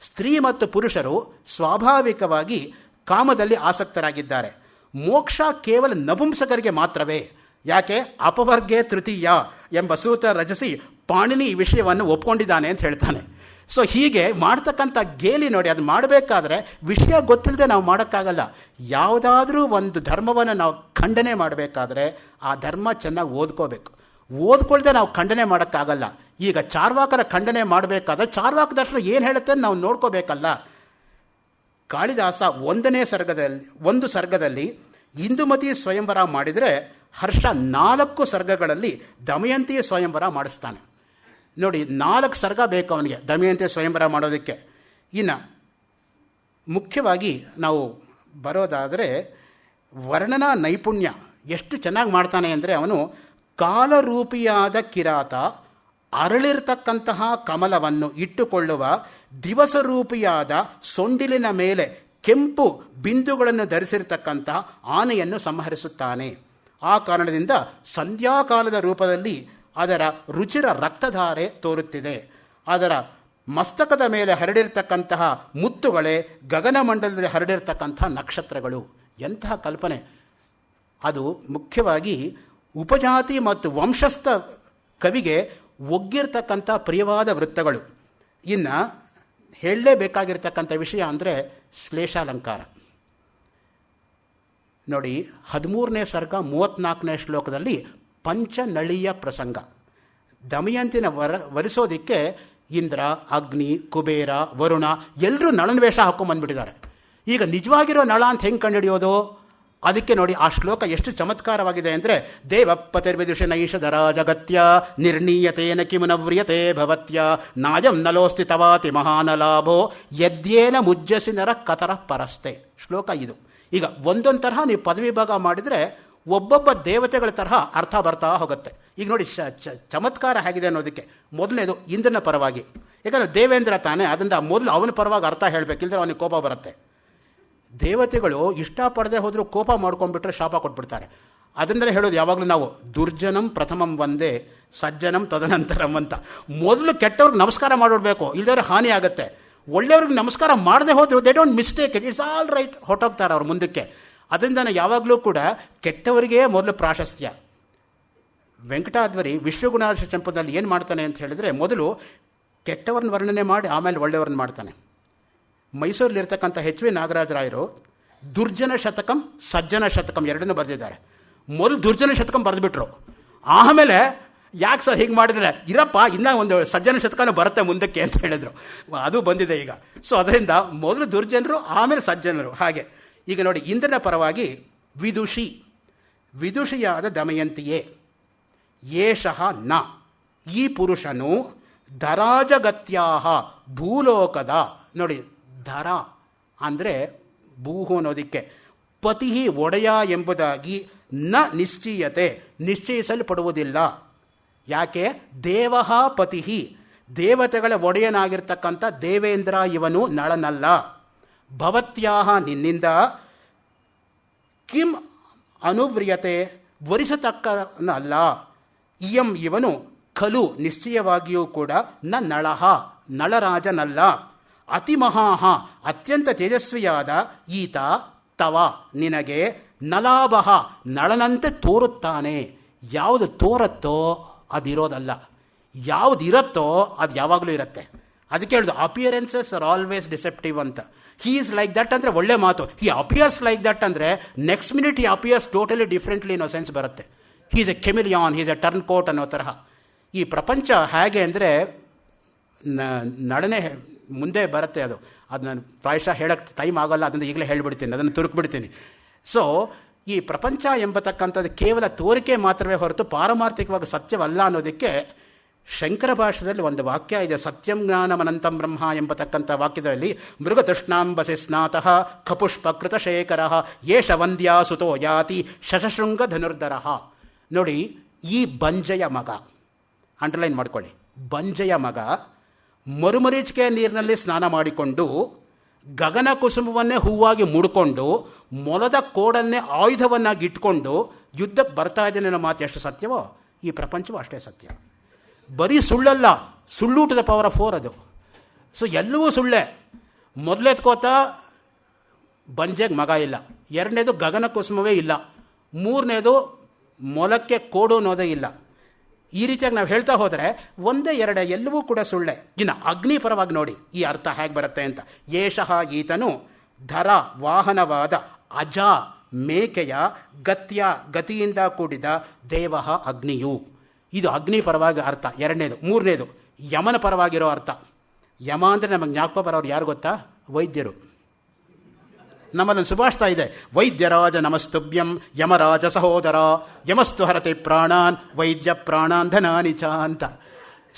ಸ್ತ್ರೀ ಮತ್ತು ಪುರುಷರು ಸ್ವಾಭಾವಿಕವಾಗಿ ಕಾಮದಲ್ಲಿ ಆಸಕ್ತರಾಗಿದ್ದಾರೆ. ಮೋಕ್ಷ ಕೇವಲ ನಪುಂಸಕರಿಗೆ ಮಾತ್ರವೇ. ಯಾಕೆ? ಅಪವರ್ಗೇ ತೃತೀಯ ಎಂಬ ಸೂತ್ರ ರಚಿಸಿ ಪಾಣಿನಿ ಈ ವಿಷಯವನ್ನು ಒಪ್ಕೊಂಡಿದ್ದಾನೆ ಅಂತ ಹೇಳ್ತಾನೆ. ಸೊ ಹೀಗೆ ಮಾಡ್ತಕ್ಕಂಥ ಗೇಲಿ ನೋಡಿ, ಅದು ಮಾಡಬೇಕಾದ್ರೆ ವಿಷಯ ಗೊತ್ತಿಲ್ಲದೆ ನಾವು ಮಾಡೋಕ್ಕಾಗಲ್ಲ. ಯಾವುದಾದ್ರೂ ಒಂದು ಧರ್ಮವನ್ನು ನಾವು ಖಂಡನೆ ಮಾಡಬೇಕಾದ್ರೆ ಆ ಧರ್ಮ ಚೆನ್ನಾಗಿ ಓದ್ಕೋಬೇಕು. ಓದ್ಕೊಳ್ದೆ ನಾವು ಖಂಡನೆ ಮಾಡೋಕ್ಕಾಗಲ್ಲ. ಈಗ ಚಾರ್ವಾಕರ ಖಂಡನೆ ಮಾಡಬೇಕಾದ್ರೆ ಚಾರ್ವಾಕ ದರ್ಶನ ಏನು ಹೇಳುತ್ತೆ ನಾವು ನೋಡ್ಕೋಬೇಕಲ್ಲ. ಕಾಳಿದಾಸ ಒಂದು ಸರ್ಗದಲ್ಲಿ ಇಂದುಮತಿ ಸ್ವಯಂವರ ಮಾಡಿದರೆ ಹರ್ಷ 4 ಸರ್ಗಗಳಲ್ಲಿ ದಮಯಂತಿ ಸ್ವಯಂವರ ಮಾಡಿಸ್ತಾನೆ. ನೋಡಿ, 4 ಸರ್ಗ ಬೇಕು ಅವನಿಗೆ ದಮಯಂತಿ ಸ್ವಯಂವರ ಮಾಡೋದಕ್ಕೆ. ಇನ್ನು ಮುಖ್ಯವಾಗಿ ನಾವು ಬರೋದಾದರೆ ವರ್ಣನಾ ನೈಪುಣ್ಯ ಎಷ್ಟು ಚೆನ್ನಾಗಿ ಮಾಡ್ತಾನೆ ಅಂದರೆ, ಅವನು ಕಾಲರೂಪಿಯಾದ ಕಿರಾತ ಅರಳಿರ್ತಕ್ಕಂತಹ ಕಮಲವನ್ನು ಇಟ್ಟುಕೊಳ್ಳುವ ದಿವಸರೂಪಿಯಾದ ಸೊಂಡಿಲಿನ ಮೇಲೆ ಕೆಂಪು ಬಿಂದುಗಳನ್ನು ಧರಿಸಿರ್ತಕ್ಕಂಥ ಆನೆಯನ್ನು ಸಂಹರಿಸುತ್ತಾನೆ. ಆ ಕಾರಣದಿಂದ ಸಂಧ್ಯಾಕಾಲದ ರೂಪದಲ್ಲಿ ಅದರ ರುಚಿರ ರಕ್ತಧಾರೆ ತೋರುತ್ತಿದೆ. ಅದರ ಮಸ್ತಕದ ಮೇಲೆ ಹರಡಿರ್ತಕ್ಕಂತಹ ಮುತ್ತುಗಳೇ ಗಗನಮಂಡಲದಲ್ಲಿ ಹರಡಿರ್ತಕ್ಕಂಥ ನಕ್ಷತ್ರಗಳು. ಎಂತಹ ಕಲ್ಪನೆ! ಅದು ಮುಖ್ಯವಾಗಿ ಉಪಜಾತಿ ಮತ್ತು ವಂಶಸ್ಥ ಕವಿಗೆ ಒಗ್ಗಿರ್ತಕ್ಕಂಥ ಪ್ರಿಯವಾದ ವೃತ್ತಗಳು. ಇನ್ನು ಹೇಳಲೇಬೇಕಾಗಿರ್ತಕ್ಕಂಥ ವಿಷಯ ಅಂದರೆ ಶ್ಲೇಷಾಲಂಕಾರ. ನೋಡಿ, 13ನೇ ಸರ್ಗ 34ನೇ ಶ್ಲೋಕದಲ್ಲಿ ಪಂಚನಳಿಯ ಪ್ರಸಂಗ. ದಮಯಂತಿನ ವರಿಸೋದಕ್ಕೆ ಇಂದ್ರ, ಅಗ್ನಿ, ಕುಬೇರ, ವರುಣ ಎಲ್ಲರೂ ನಳನ ವೇಷ ಹಾಕೊಂಡ್ಬಂದ್ಬಿಟ್ಟಿದ್ದಾರೆ. ಈಗ ನಿಜವಾಗಿರೋ ನಳ ಅಂತ ಹೆಂಗೆ ಕಂಡುಹಿಡಿಯೋದು? ಅದಕ್ಕೆ ನೋಡಿ, ಆ ಶ್ಲೋಕ ಎಷ್ಟು ಚಮತ್ಕಾರವಾಗಿದೆ ಅಂದರೆ, ದೇವಪತಿರ್ವಿದುಷ ನೈಷಧರ ಜಗತ್ಯ ನಿರ್ಣೀಯತೇನ ಕಿಮುನವ್ರಿಯತೆ ಭವತ್ಯ ನಾಯಂ ನಲೋಸ್ತಿ ತವಾತಿ ಮಹಾನಲಾಭೋ ಯದ್ಯೇನ ಮುಜ್ಜಸಿ ನರ ಕತರ ಪರಸ್ತೆ. ಶ್ಲೋಕ ಇದು. ಈಗ ಒಂದೊಂದು ತರಹ ನೀವು ಪದವಿ ಭಾಗ ಮಾಡಿದರೆ ಒಬ್ಬೊಬ್ಬ ದೇವತೆಗಳ ತರಹ ಅರ್ಥ ಬರ್ತಾ ಹೋಗುತ್ತೆ. ಈಗ ನೋಡಿ, ಚಮತ್ಕಾರ ಹೇಗಿದೆ ಅನ್ನೋದಕ್ಕೆ ಮೊದಲನೇದು ಇಂದ್ರನ ಪರವಾಗಿ. ಯಾಕಂದರೆ ದೇವೇಂದ್ರ ತಾನೇ, ಅದರಿಂದ ಮೊದಲು ಅವನ ಪರವಾಗಿ ಅರ್ಥ ಹೇಳಬೇಕು, ಇಲ್ಲದ್ರೆ ಅವನಿಗೆ ಕೋಪ ಬರುತ್ತೆ. ದೇವತೆಗಳು ಇಷ್ಟಪಡದೆ ಹೋದರೂ ಕೋಪ ಮಾಡ್ಕೊಂಡ್ಬಿಟ್ರೆ ಶಾಪ ಕೊಟ್ಬಿಡ್ತಾರೆ. ಅದರಿಂದಲೇ ಹೇಳೋದು ಯಾವಾಗಲೂ ನಾವು ದುರ್ಜನಂ ಪ್ರಥಮಂ ಒಂದೇ ಸಜ್ಜನಂ ತದನಂತರಂ ಅಂತ. ಮೊದಲು ಕೆಟ್ಟವ್ರಿಗೆ ನಮಸ್ಕಾರ ಮಾಡಿಬಿಡ್ಬೇಕು, ಇಲ್ಲದ್ರೆ ಹಾನಿ ಆಗುತ್ತೆ. ಒಳ್ಳೆಯವ್ರಿಗೆ ನಮಸ್ಕಾರ ಮಾಡದೆ ಹೋದ್ರು they don't mistake it, it's all right, ಹೊಟ್ಟೋಗ್ತಾರೆ ಅವ್ರು ಮುಂದಕ್ಕೆ. ಅದರಿಂದ ಯಾವಾಗಲೂ ಕೂಡ ಕೆಟ್ಟವರಿಗೇ ಮೊದಲು ಪ್ರಾಶಸ್ತ್ಯ. ವೆಂಕಟಾದ್ವರಿ ವಿಶ್ವಗುಣಾಶ ಚಂಪದಲ್ಲಿ ಏನು ಮಾಡ್ತಾನೆ ಅಂತ ಹೇಳಿದರೆ, ಮೊದಲು ಕೆಟ್ಟವ್ರನ್ನ ವರ್ಣನೆ ಮಾಡಿ ಆಮೇಲೆ ಒಳ್ಳೆಯವ್ರನ್ನ ಮಾಡ್ತಾನೆ. ಮೈಸೂರಲ್ಲಿರ್ತಕ್ಕಂಥ ಎಚ್ ವಿ ನಾಗರಾಜರಾಯರು ದುರ್ಜನ ಶತಕಂ ಸಜ್ಜನ ಶತಕಂ ಎರಡನ್ನೂ ಬರೆದಿದ್ದಾರೆ. ಮೊದಲು ದುರ್ಜನ ಶತಕಂ ಬರೆದುಬಿಟ್ರು, ಆಮೇಲೆ ಯಾಕೆ ಸರ್ ಹೀಗೆ ಮಾಡಿದರೆ, ಇರಪ್ಪ ಇನ್ನೂ ಒಂದು ಸಜ್ಜನ ಶತಕನೂ ಬರುತ್ತೆ ಮುಂದಕ್ಕೆ ಅಂತ ಹೇಳಿದರು. ಅದು ಬಂದಿದೆ ಈಗ. ಸೊ ಅದರಿಂದ ಮೊದಲು ದುರ್ಜನರು ಆಮೇಲೆ ಸಜ್ಜನರು. ಹಾಗೆ ಈಗ ನೋಡಿ, ಇಂದ್ರನ ಪರವಾಗಿ ವಿದುಷಿಯಾದ ದಮಯಂತಿಯೇ ಏಷಃ ನ, ಈ ಪುರುಷನು ಧರಾಜಗತ್ಯಾಹ ಭೂಲೋಕದ, ನೋಡಿ ಧರ ಅಂದರೆ ಭೂಹು ಅನ್ನೋದಕ್ಕೆ, ಪತಿ ಒಡೆಯ ಎಂಬುದಾಗಿ ನ ನಿಶ್ಚೀಯತೆ ನಿಶ್ಚಯಿಸಲ್ಪಡುವುದಿಲ್ಲ. ಯಾಕೆ? ದೇವಃ ಪತಿ, ದೇವತೆಗಳ ಒಡೆಯನಾಗಿರ್ತಕ್ಕಂಥ ದೇವೇಂದ್ರ ಇವನು ನಳನಲ್ಲ. ಭವತ್ಯಾಹ ನಿನ್ನಿಂದ ಕಿಂ ಅನುವ್ರಿಯತೆ ವರಿಸತಕ್ಕನಲ್ಲ. ಇಯಂ ಇವನು ಖಲು ನಿಶ್ಚಯವಾಗಿಯೂ ಕೂಡ ನ ನಳಃ ನಳರಾಜನಲ್ಲ. ಅತಿಮಹಾಹ ಅತ್ಯಂತ ತೇಜಸ್ವಿಯಾದ ಈತ ತವ ನಿನಗೆ ನಲಾಭಃ ನಳನಂತೆ ತೋರುತ್ತಾನೆ. ಯಾವುದು ತೋರುತ್ತೋ ಅದಿರೋದಲ್ಲ, ಯಾವುದು ಇರುತ್ತೋ ಅದು ಯಾವಾಗಲೂ ಇರುತ್ತೆ. ಅದಕ್ಕೆ ಹೇಳೋದು ಅಪಿಯರೆನ್ಸಸ್ ಆರ್ ಆಲ್ವೇಸ್ ಡಿಸೆಪ್ಟಿವ್ ಅಂತ. ಹೀ ಈಸ್ ಲೈಕ್ ದಟ್ ಅಂದರೆ ಒಳ್ಳೆ ಮಾತು. ಹಿ ಅಪಿಯರ್ಸ್ ಲೈಕ್ ದಟ್ ಅಂದರೆ next minute he appears totally differently ಅನ್ನೋ ಸೆನ್ಸ್ ಬರುತ್ತೆ. He is a chameleon, he is a turncoat ಅನ್ನೋ ತರಹ. ಈ ಪ್ರಪಂಚ ಹೇಗೆ ಅಂದರೆ ನಡನೆ ಮುಂದೆ ಬರುತ್ತೆ. ಅದನ್ನ ಪ್ರಾಯಶಃ ಹೇಳೋಕ್ಕೆ ಟೈಮ್ ಆಗೋಲ್ಲ, ಅದನ್ನು ಈಗಲೇ ಹೇಳಿಬಿಡ್ತೀನಿ, ಅದನ್ನು ತುರುಕ್ಬಿಡ್ತೀನಿ. ಸೊ ಈ ಪ್ರಪಂಚ ಎಂಬತಕ್ಕಂಥದ್ದು ಕೇವಲ ತೋರಿಕೆ ಮಾತ್ರವೇ ಹೊರತು ಪಾರಮಾರ್ಥಿಕವಾಗಿ ಸತ್ಯವಲ್ಲ ಅನ್ನೋದಕ್ಕೆ ಶಂಕರ ಭಾಷೆಯಲ್ಲಿ ಒಂದು ವಾಕ್ಯ ಇದೆ. ಸತ್ಯಂ ಜ್ಞಾನಮನಂತಂ ಬ್ರಹ್ಮ ಎಂಬತಕ್ಕಂಥ ವಾಕ್ಯದಲ್ಲಿ ಮೃಗತೃಷ್ಣಾಂಬಸಿ ಸ್ನಾತಃ ಖಪುಷ್ಪಕೃತ ಶೇಖರ ಯೇಷ ವಂದ್ಯಾ ಸುತೋ ಯಾತಿ ಶಶಶೃಂಗ ಧನುರ್ಧರ. ನೋಡಿ, ಈ ಬಂಜೆಯ ಮಗ, ಅಂಡರ್ಲೈನ್ ಮಾಡ್ಕೊಳ್ಳಿ, ಬಂಜೆಯ ಮಗ ಮರುಮರೀಚಿಕೆ ನೀರಿನಲ್ಲಿ ಸ್ನಾನ ಮಾಡಿಕೊಂಡು ಗಗನ ಕುಸುಮವನ್ನೇ ಹೂವಾಗಿ ಮುಡ್ಕೊಂಡು ಮೊಲದ ಕೋಡನ್ನೇ ಆಯುಧವನ್ನಾಗಿ ಇಟ್ಕೊಂಡು ಯುದ್ಧಕ್ಕೆ ಬರ್ತಾ ಇದ್ದೇನೆ ಅನ್ನೋ ಮಾತು ಎಷ್ಟು ಸತ್ಯವೋ ಈ ಪ್ರಪಂಚವೂ ಅಷ್ಟೇ ಸತ್ಯ. ಬರೀ ಸುಳ್ಳಲ್ಲ, ಸುಳ್ಳು ಟು ದ ಪವರ್ ಆಫ್ 4 ಅದು. ಸೊ ಎಲ್ಲವೂ ಸುಳ್ಳೆ. ಮೊದಲೆತ್ಕೋತಾ ಬಂಜೆಗೆ ಮಗ ಇಲ್ಲ, ಎರಡನೇದು ಗಗನ ಕುಸುಮವೇ ಇಲ್ಲ, ಮೂರನೇದು ಮೊಲಕ್ಕೆ ಕೋಡು ಅನ್ನೋದೇ ಇಲ್ಲ. ಈ ರೀತಿಯಾಗಿ ನಾವು ಹೇಳ್ತಾ ಹೋದರೆ ಒಂದೇ ಎರಡೇ ಎಲ್ಲವೂ ಕೂಡ ಸುಳ್ಳೆ. ಇನ್ನು ಅಗ್ನಿ ಪರವಾಗಿ ನೋಡಿ ಈ ಅರ್ಥ ಹೇಗೆ ಬರುತ್ತೆ ಅಂತ. ಏಷಃ ಈತನು ಧರ ವಾಹನವಾದ ಅಜ ಮೇಕೆಯ ಗತ್ಯ ಗತಿಯಿಂದ ಕೂಡಿದ ದೇವ ಅಗ್ನಿಯು. ಇದು ಅಗ್ನಿ ಪರವಾಗಿ ಅರ್ಥ ಎರಡನೇದು. ಮೂರನೇದು ಯಮನ ಪರವಾಗಿರೋ ಅರ್ಥ. ಯಮ ಅಂದರೆ ನಮಗೆ ಜ್ಞಾಪಕ ಬರೋರು ಯಾರು ಗೊತ್ತಾ? ವೈದ್ಯರು. ನಮ್ಮಲ್ಲೊಂದು ಸುಭಾಷಿತ ಇದೆ, ವೈದ್ಯರಾಜ ನಮಸ್ತುಭ್ಯಂ ಯಮರಾಜ ಸಹೋದರ ಯಮಸ್ತು ಹರತೆ ಪ್ರಾಣಾನ್ ವೈದ್ಯ ಪ್ರಾಣಾನ್ ಧನಾನಿ ಚ ಅಂತ.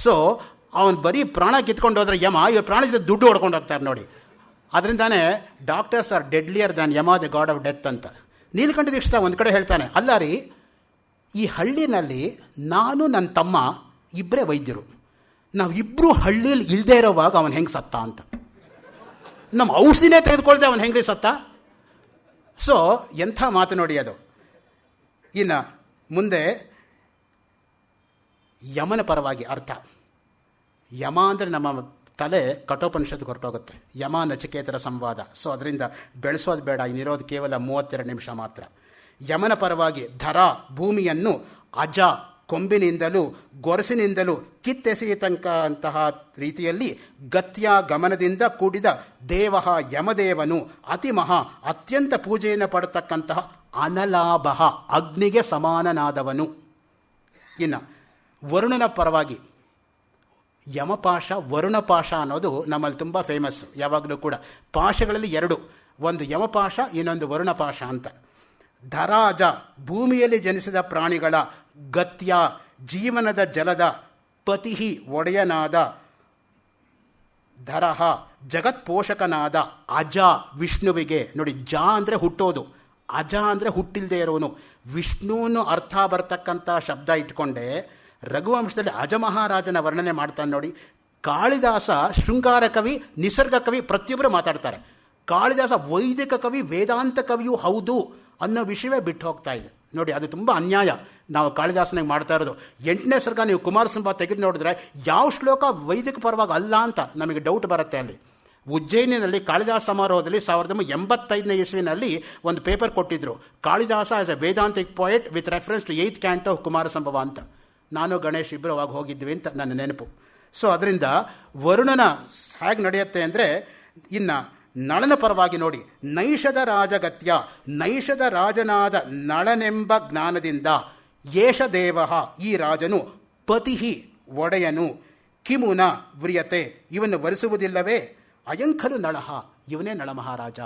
ಸೊ ಅವನು ಬರೀ ಪ್ರಾಣ ಕಿತ್ಕೊಂಡು ಹೋದ್ರೆ ಯಮ ಇವ್ರ ಪ್ರಾಣ ದುಡ್ಡು ಹೊಡ್ಕೊಂಡು ಹೋಗ್ತಾರೆ ನೋಡಿ. ಅದರಿಂದಾನೇ doctors are deadlier than Yama the god of death ಅಂತ. ನೀಲಕಂಠ ದೀಕ್ಷಿತ ಒಂದು ಕಡೆ ಹೇಳ್ತಾನೆ, ಅಲ್ಲ ರೀ, ಈ ಹಳ್ಳಿನಲ್ಲಿ ನಾನು ನನ್ನ ತಮ್ಮ ಇಬ್ಬರೇ ವೈದ್ಯರು, ನಾವಿಬ್ಬರು ಹಳ್ಳಿಯಲ್ಲಿ ಇಲ್ಲದೆ ಇರೋವಾಗ ಅವನು ಹೆಂಗೆ ಸತ್ತ ಅಂತ. ನಮ್ಮ ಔಷಧಿನೇ ತೆಗೆದುಕೊಳ್ದೆ ಅವನು ಹೆಂಗ್ರಿ ಸತ್ತ? ಸೊ ಎಂಥ ಮಾತು ನೋಡಿ ಅದು. ಇನ್ನು ಮುಂದೆ ಯಮನ ಪರವಾಗಿ ಅರ್ಥ. ಯಮ ಅಂದರೆ ನಮ್ಮ ತಲೆ ಕಠೋಪನಿಷತ್ತು ಹೊರಟೋಗುತ್ತೆ. ಯಮ ನಚಿಕೇತರ ಸಂವಾದ. ಸೊ ಅದರಿಂದ ಬೆಳೆಸೋದು ಬೇಡ, ಇನ್ನಿರೋದು ಕೇವಲ 32 ನಿಮಿಷ ಮಾತ್ರ. ಯಮನ ಪರವಾಗಿ ಧರ ಭೂಮಿಯನ್ನು ಅಜ ಕೊಂಬಿನಿಂದಲೂ ಗೊರಸಿನಿಂದಲೂ ಕಿತ್ತೆಸೆಯತಕ್ಕಂತಹ ರೀತಿಯಲ್ಲಿ ಗತ್ಯ ಗಮನದಿಂದ ಕೂಡಿದ ದೇವ ಯಮದೇವನು ಅತಿಮಹಾ ಅತ್ಯಂತ ಪೂಜೆಯನ್ನು ಪಡತಕ್ಕಂತಹ ಅನಲಾಭ ಅಗ್ನಿಗೆ ಸಮಾನನಾದವನು. ಇನ್ನು ವರುಣನ ಪರವಾಗಿ ಯಮಪಾಶ ವರುಣಪಾಶ ಅನ್ನೋದು ನಮ್ಮಲ್ಲಿ ತುಂಬ ಫೇಮಸ್. ಯಾವಾಗಲೂ ಕೂಡ ಪಾಶಗಳಲ್ಲಿ ಎರಡು, ಒಂದು ಯಮಪಾಶ ಇನ್ನೊಂದು ವರುಣಪಾಶ ಅಂತ. ಧರಾಜ ಭೂಮಿಯಲ್ಲಿ ಜನಿಸಿದ ಪ್ರಾಣಿಗಳ ಗತ್ಯ ಜೀವನದ ಜಲದ ಪತಿಹಿ ಒಡೆಯನಾದ ಧರಹ ಜಗತ್ಪೋಷಕನಾದ ಅಜ ವಿಷ್ಣುವಿಗೆ. ನೋಡಿ, ಜ ಅಂದರೆ ಹುಟ್ಟೋದು, ಅಜ ಅಂದರೆ ಹುಟ್ಟಿಲ್ಲದೆ ಇರೋನು. ವಿಷ್ಣುವನ್ನು ಅರ್ಥ ಬರ್ತಕ್ಕಂಥ ಶಬ್ದ ಇಟ್ಕೊಂಡೆ ರಘುವಂಶದಲ್ಲಿ ಅಜ ಮಹಾರಾಜನ ವರ್ಣನೆ ಮಾಡ್ತಾನೆ ನೋಡಿ. ಕಾಳಿದಾಸ ಶೃಂಗಾರ ಕವಿ, ನಿಸರ್ಗ ಕವಿ, ಪ್ರತಿಯೊಬ್ಬರು ಮಾತಾಡ್ತಾರೆ. ಕಾಳಿದಾಸ ವೈದಿಕ ಕವಿ, ವೇದಾಂತ ಕವಿಯೂ ಹೌದು ಅನ್ನೋ ವಿಷಯವೇ ಬಿಟ್ಟು ಹೋಗ್ತಾ ಇದೆ ನೋಡಿ. ಅದು ತುಂಬ ಅನ್ಯಾಯ ನಾವು ಕಾಳಿದಾಸನಿಗೆ ಮಾಡ್ತಾ ಇರೋದು. 8ನೇ ಸರ್ಗ ನೀವು ಕುಮಾರಸಂಭವ ತೆಗೆದು ನೋಡಿದ್ರೆ ಯಾವ ಶ್ಲೋಕ ವೈದಿಕ ಪರವಾಗಿ ಅಲ್ಲ ಅಂತ ನಮಗೆ ಡೌಟ್ ಬರುತ್ತೆ. ಅಲ್ಲಿ ಉಜ್ಜಯಿನಿನಲ್ಲಿ ಕಾಳಿದಾಸ ಸಮಾರೋಹದಲ್ಲಿ 1985ನೇ ಇಸ್ವಿನಲ್ಲಿ ಒಂದು ಪೇಪರ್ ಕೊಟ್ಟಿದ್ದರು, Kalidasa as a Vedantic poet with reference to 8th canto Kumarasambhava ಅಂತ. ನಾನು ಗಣೇಶ್ ಇಬ್ಬರು ಅವಾಗ ಹೋಗಿದ್ವಿ ಅಂತ ನನ್ನ ನೆನಪು. ಸೊ ಅದರಿಂದ ವರುಣನ ಹೇಗೆ ನಡೆಯುತ್ತೆ ಅಂದರೆ, ಇನ್ನು ನಳನ ಪರವಾಗಿ ನೋಡಿ, ನೈಷದ ರಾಜಗತ್ಯ ನೈಷದ ರಾಜನಾದ ನಳನೆಂಬ ಜ್ಞಾನದಿಂದ ಯೇಷ ದೇವ ಈ ರಾಜನು ಪತಿಹಿ ಒಡೆಯನು ಕಿಮುನ ವ್ರಿಯತೆ ಇವನ್ನು ವರಿಸುವುದಿಲ್ಲವೇ ಅಯಂಖಲು ನಳಹ ಇವನೇ ನಳ ಮಹಾರಾಜ.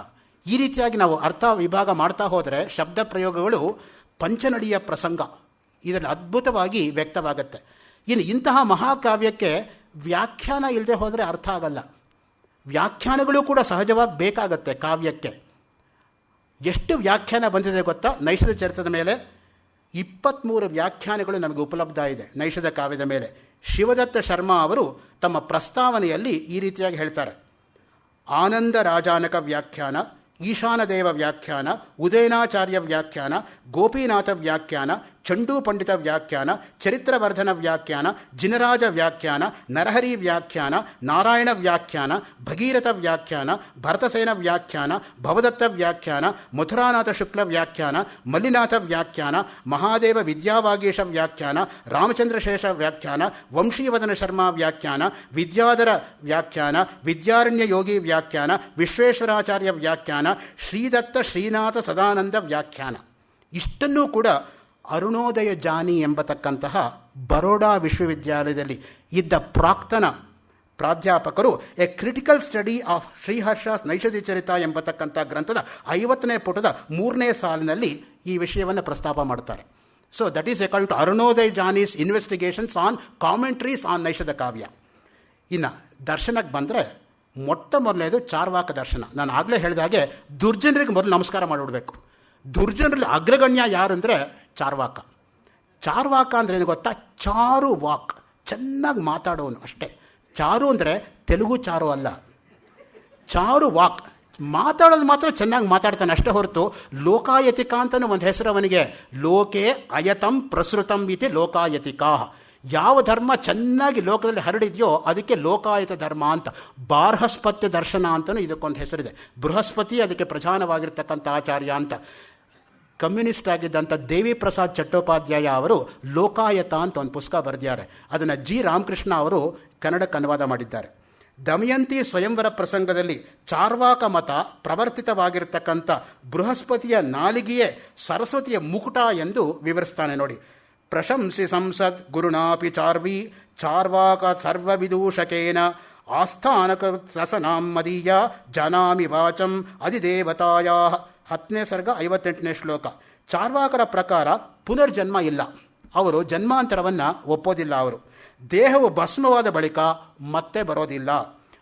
ಈ ರೀತಿಯಾಗಿ ನಾವು ಅರ್ಥ ವಿಭಾಗ ಮಾಡ್ತಾ ಹೋದರೆ ಶಬ್ದ ಪ್ರಯೋಗಗಳು ಪಂಚನಡಿಯ ಪ್ರಸಂಗ ಇದರಲ್ಲಿ ಅದ್ಭುತವಾಗಿ ವ್ಯಕ್ತವಾಗುತ್ತೆ. ಇನ್ನು ಇಂತಹ ಮಹಾಕಾವ್ಯಕ್ಕೆ ವ್ಯಾಖ್ಯಾನ ಇಲ್ಲದೆ ಹೋದರೆ ಅರ್ಥ ಆಗಲ್ಲ. ವ್ಯಾಖ್ಯಾನಗಳು ಕೂಡ ಸಹಜವಾಗಿ ಬೇಕಾಗತ್ತೆ ಕಾವ್ಯಕ್ಕೆ. ಎಷ್ಟು ವ್ಯಾಖ್ಯಾನ ಬಂದಿದೆ ಗೊತ್ತಾ? ನೈಷಧ ಚರಿತ್ರದ ಮೇಲೆ 23 ವ್ಯಾಖ್ಯಾನಗಳು ನಮಗೆ ಉಪಲಬ್ಧ ಇದೆ ನೈಷಧ ಕಾವ್ಯದ ಮೇಲೆ. ಶಿವದತ್ತ ಶರ್ಮಾ ಅವರು ತಮ್ಮ ಪ್ರಸ್ತಾವನೆಯಲ್ಲಿ ಈ ರೀತಿಯಾಗಿ ಹೇಳ್ತಾರೆ: ಆನಂದ ರಾಜಾನಕ ವ್ಯಾಖ್ಯಾನ, ಈಶಾನದೇವ ವ್ಯಾಖ್ಯಾನ, ಉದಯನಾಚಾರ್ಯ ವ್ಯಾಖ್ಯಾನ, ಗೋಪಿನಾಥ ವ್ಯಾಖ್ಯಾನ, ಚಂಡೂ ಪಂಡಿತ ವ್ಯಾಖ್ಯಾನ, ಚರಿತ್ರವರ್ಧನ ವ್ಯಾಖ್ಯಾನ, ಜಿನರಾಜ ವ್ಯಾಖ್ಯಾನ, ನರಹರಿ ವ್ಯಾಖ್ಯಾನ, ನಾರಾಯಣ ವ್ಯಾಖ್ಯಾನ, ಭಗೀರಥ ವ್ಯಾಖ್ಯಾನ, ಭರತಸೇನ ವ್ಯಾಖ್ಯಾನ, ಭವದತ್ತ ವ್ಯಾಖ್ಯಾನ, ಮಥುರಾನಾಥ ಶುಕ್ಲ ವ್ಯಾಖ್ಯಾನ, ಮಲ್ಲಿನಾಥ ವ್ಯಾಖ್ಯಾನ, ಮಹಾದೇವ ವಿದ್ಯಾವಾಗೀಶ ವ್ಯಾಖ್ಯಾನ, ರಾಮಚಂದ್ರಶೇಷ ವ್ಯಾಖ್ಯಾನ, ವಂಶೀವದನ ಶರ್ಮಾ ವ್ಯಾಖ್ಯಾನ, ವಿದ್ಯಾಧರ ವ್ಯಾಖ್ಯಾನ, ವಿದ್ಯಾರಣ್ಯ ಯೋಗಿ ವ್ಯಾಖ್ಯಾನ, ವಿಶ್ವೇಶ್ವರಾಚಾರ್ಯ ವ್ಯಾಖ್ಯಾನ, ಶ್ರೀದತ್ತ ಶ್ರೀನಾಥ ಸದಾನಂದ ವ್ಯಾಖ್ಯಾನ. ಇಷ್ಟನ್ನೂ ಕೂಡ ಅರುಣೋದಯ ಜಾನಿ ಎಂಬತಕ್ಕಂತಹ ಬರೋಡಾ ವಿಶ್ವವಿದ್ಯಾಲಯದಲ್ಲಿ ಇದ್ದ ಪ್ರಾಕ್ತನ ಪ್ರಾಧ್ಯಾಪಕರು a critical study of Shriharsha Naishadhi Charita ಎಂಬತಕ್ಕಂಥ ಗ್ರಂಥದ 50ನೇ ಪುಟದ 3ನೇ ಸಾಲಿನಲ್ಲಿ ಈ ವಿಷಯವನ್ನು ಪ್ರಸ್ತಾಪ ಮಾಡ್ತಾರೆ. So that is according to Arunodaya Jani's investigations on commentaries on Naishadha Kavya. ಇನ್ನು ದರ್ಶನಕ್ಕೆ ಬಂದರೆ ಮೊಟ್ಟ ಮೊದಲನೇದು ಚಾರ್ವಾಕ ದರ್ಶನ. ನಾನು ಆಗಲೇ ಹೇಳಿದಾಗೆ ದುರ್ಜನರಿಗೆ ಮೊದಲು ನಮಸ್ಕಾರ ಮಾಡಿಬಿಡ್ಬೇಕು. ದುರ್ಜನರಲ್ಲಿ ಅಗ್ರಗಣ್ಯ ಯಾರು ಅಂದರೆ ಚಾರ್ವಾಕ. ಚಾರ್ವಾಕ ಅಂದರೆ ಏನು ಗೊತ್ತಾ? ಚಾರು ವಾಕ್, ಚೆನ್ನಾಗಿ ಮಾತಾಡೋನು ಅಷ್ಟೇ. ಚಾರು ಅಂದರೆ ತೆಲುಗು ಚಾರು ಅಲ್ಲ, ಚಾರು ವಾಕ್, ಮಾತಾಡೋದು ಮಾತ್ರ ಚೆನ್ನಾಗಿ ಮಾತಾಡ್ತಾನೆ ಅಷ್ಟೇ ಹೊರತು ಲೋಕಾಯತಿಕ ಅಂತಲೂ ಒಂದು ಹೆಸರು ಅವನಿಗೆ. ಲೋಕೆ ಅಯತಂ ಪ್ರಸೃತಂ ಇತಿ ಲೋಕಾಯತಿಕಾ. ಯಾವ ಧರ್ಮ ಚೆನ್ನಾಗಿ ಲೋಕದಲ್ಲಿ ಹರಡಿದೆಯೋ ಅದಕ್ಕೆ ಲೋಕಾಯತ ಧರ್ಮ ಅಂತ. ಬಾರ್ಹಸ್ಪತ್ಯ ದರ್ಶನ ಅಂತಲೂ ಇದಕ್ಕೊಂದು ಹೆಸರಿದೆ. ಬೃಹಸ್ಪತಿ ಅದಕ್ಕೆ ಪ್ರಧಾನವಾಗಿರ್ತಕ್ಕಂಥ ಆಚಾರ್ಯ ಅಂತ. ಕಮ್ಯುನಿಸ್ಟ್ ಆಗಿದ್ದಂಥ ದೇವಿ ಪ್ರಸಾದ್ ಚಟ್ಟೋಪಾಧ್ಯಾಯ ಅವರು ಲೋಕಾಯತ ಅಂತ ಒಂದು ಪುಸ್ತಕ ಬರೆದಿದ್ದಾರೆ. ಅದನ್ನು ಜಿ ರಾಮಕೃಷ್ಣ ಅವರು ಕನ್ನಡಕ್ಕೆ ಅನುವಾದ ಮಾಡಿದ್ದಾರೆ. ದಮಯಂತಿ ಸ್ವಯಂವರ ಪ್ರಸಂಗದಲ್ಲಿ ಚಾರ್ವಾಕ ಮತ ಪ್ರವರ್ತಿತವಾಗಿರ್ತಕ್ಕಂಥ ಬೃಹಸ್ಪತಿಯ ನಾಲಿಗೆಯೇ ಸರಸ್ವತಿಯ ಮುಕುಟ ಎಂದು ವಿವರಿಸ್ತಾನೆ ನೋಡಿ. ಪ್ರಶಂಸಿ ಸಂಸತ್ ಗುರುನಾಪಿ ಚಾರ್ವಿ ಚಾರ್ವಾಕ ಸರ್ವವಿದೂಷಕೇನ ಆಸ್ಥಾನಕ ಸಸನಾಂ ಮದೀಯ ಜಾನಾಮಿ ವಾಚಂ ಅಧಿದೇವತಾಯ. 10ನೇ ಸರ್ಗ 58ನೇ ಶ್ಲೋಕ. ಚಾರ್ವಾಕರ ಪ್ರಕಾರ ಪುನರ್ಜನ್ಮ ಇಲ್ಲ, ಅವರು ಜನ್ಮಾಂತರವನ್ನು ಒಪ್ಪೋದಿಲ್ಲ. ಅವರು ದೇಹವು ಭಸ್ಮವಾದ ಬಳಿಕ ಮತ್ತೆ ಬರೋದಿಲ್ಲ.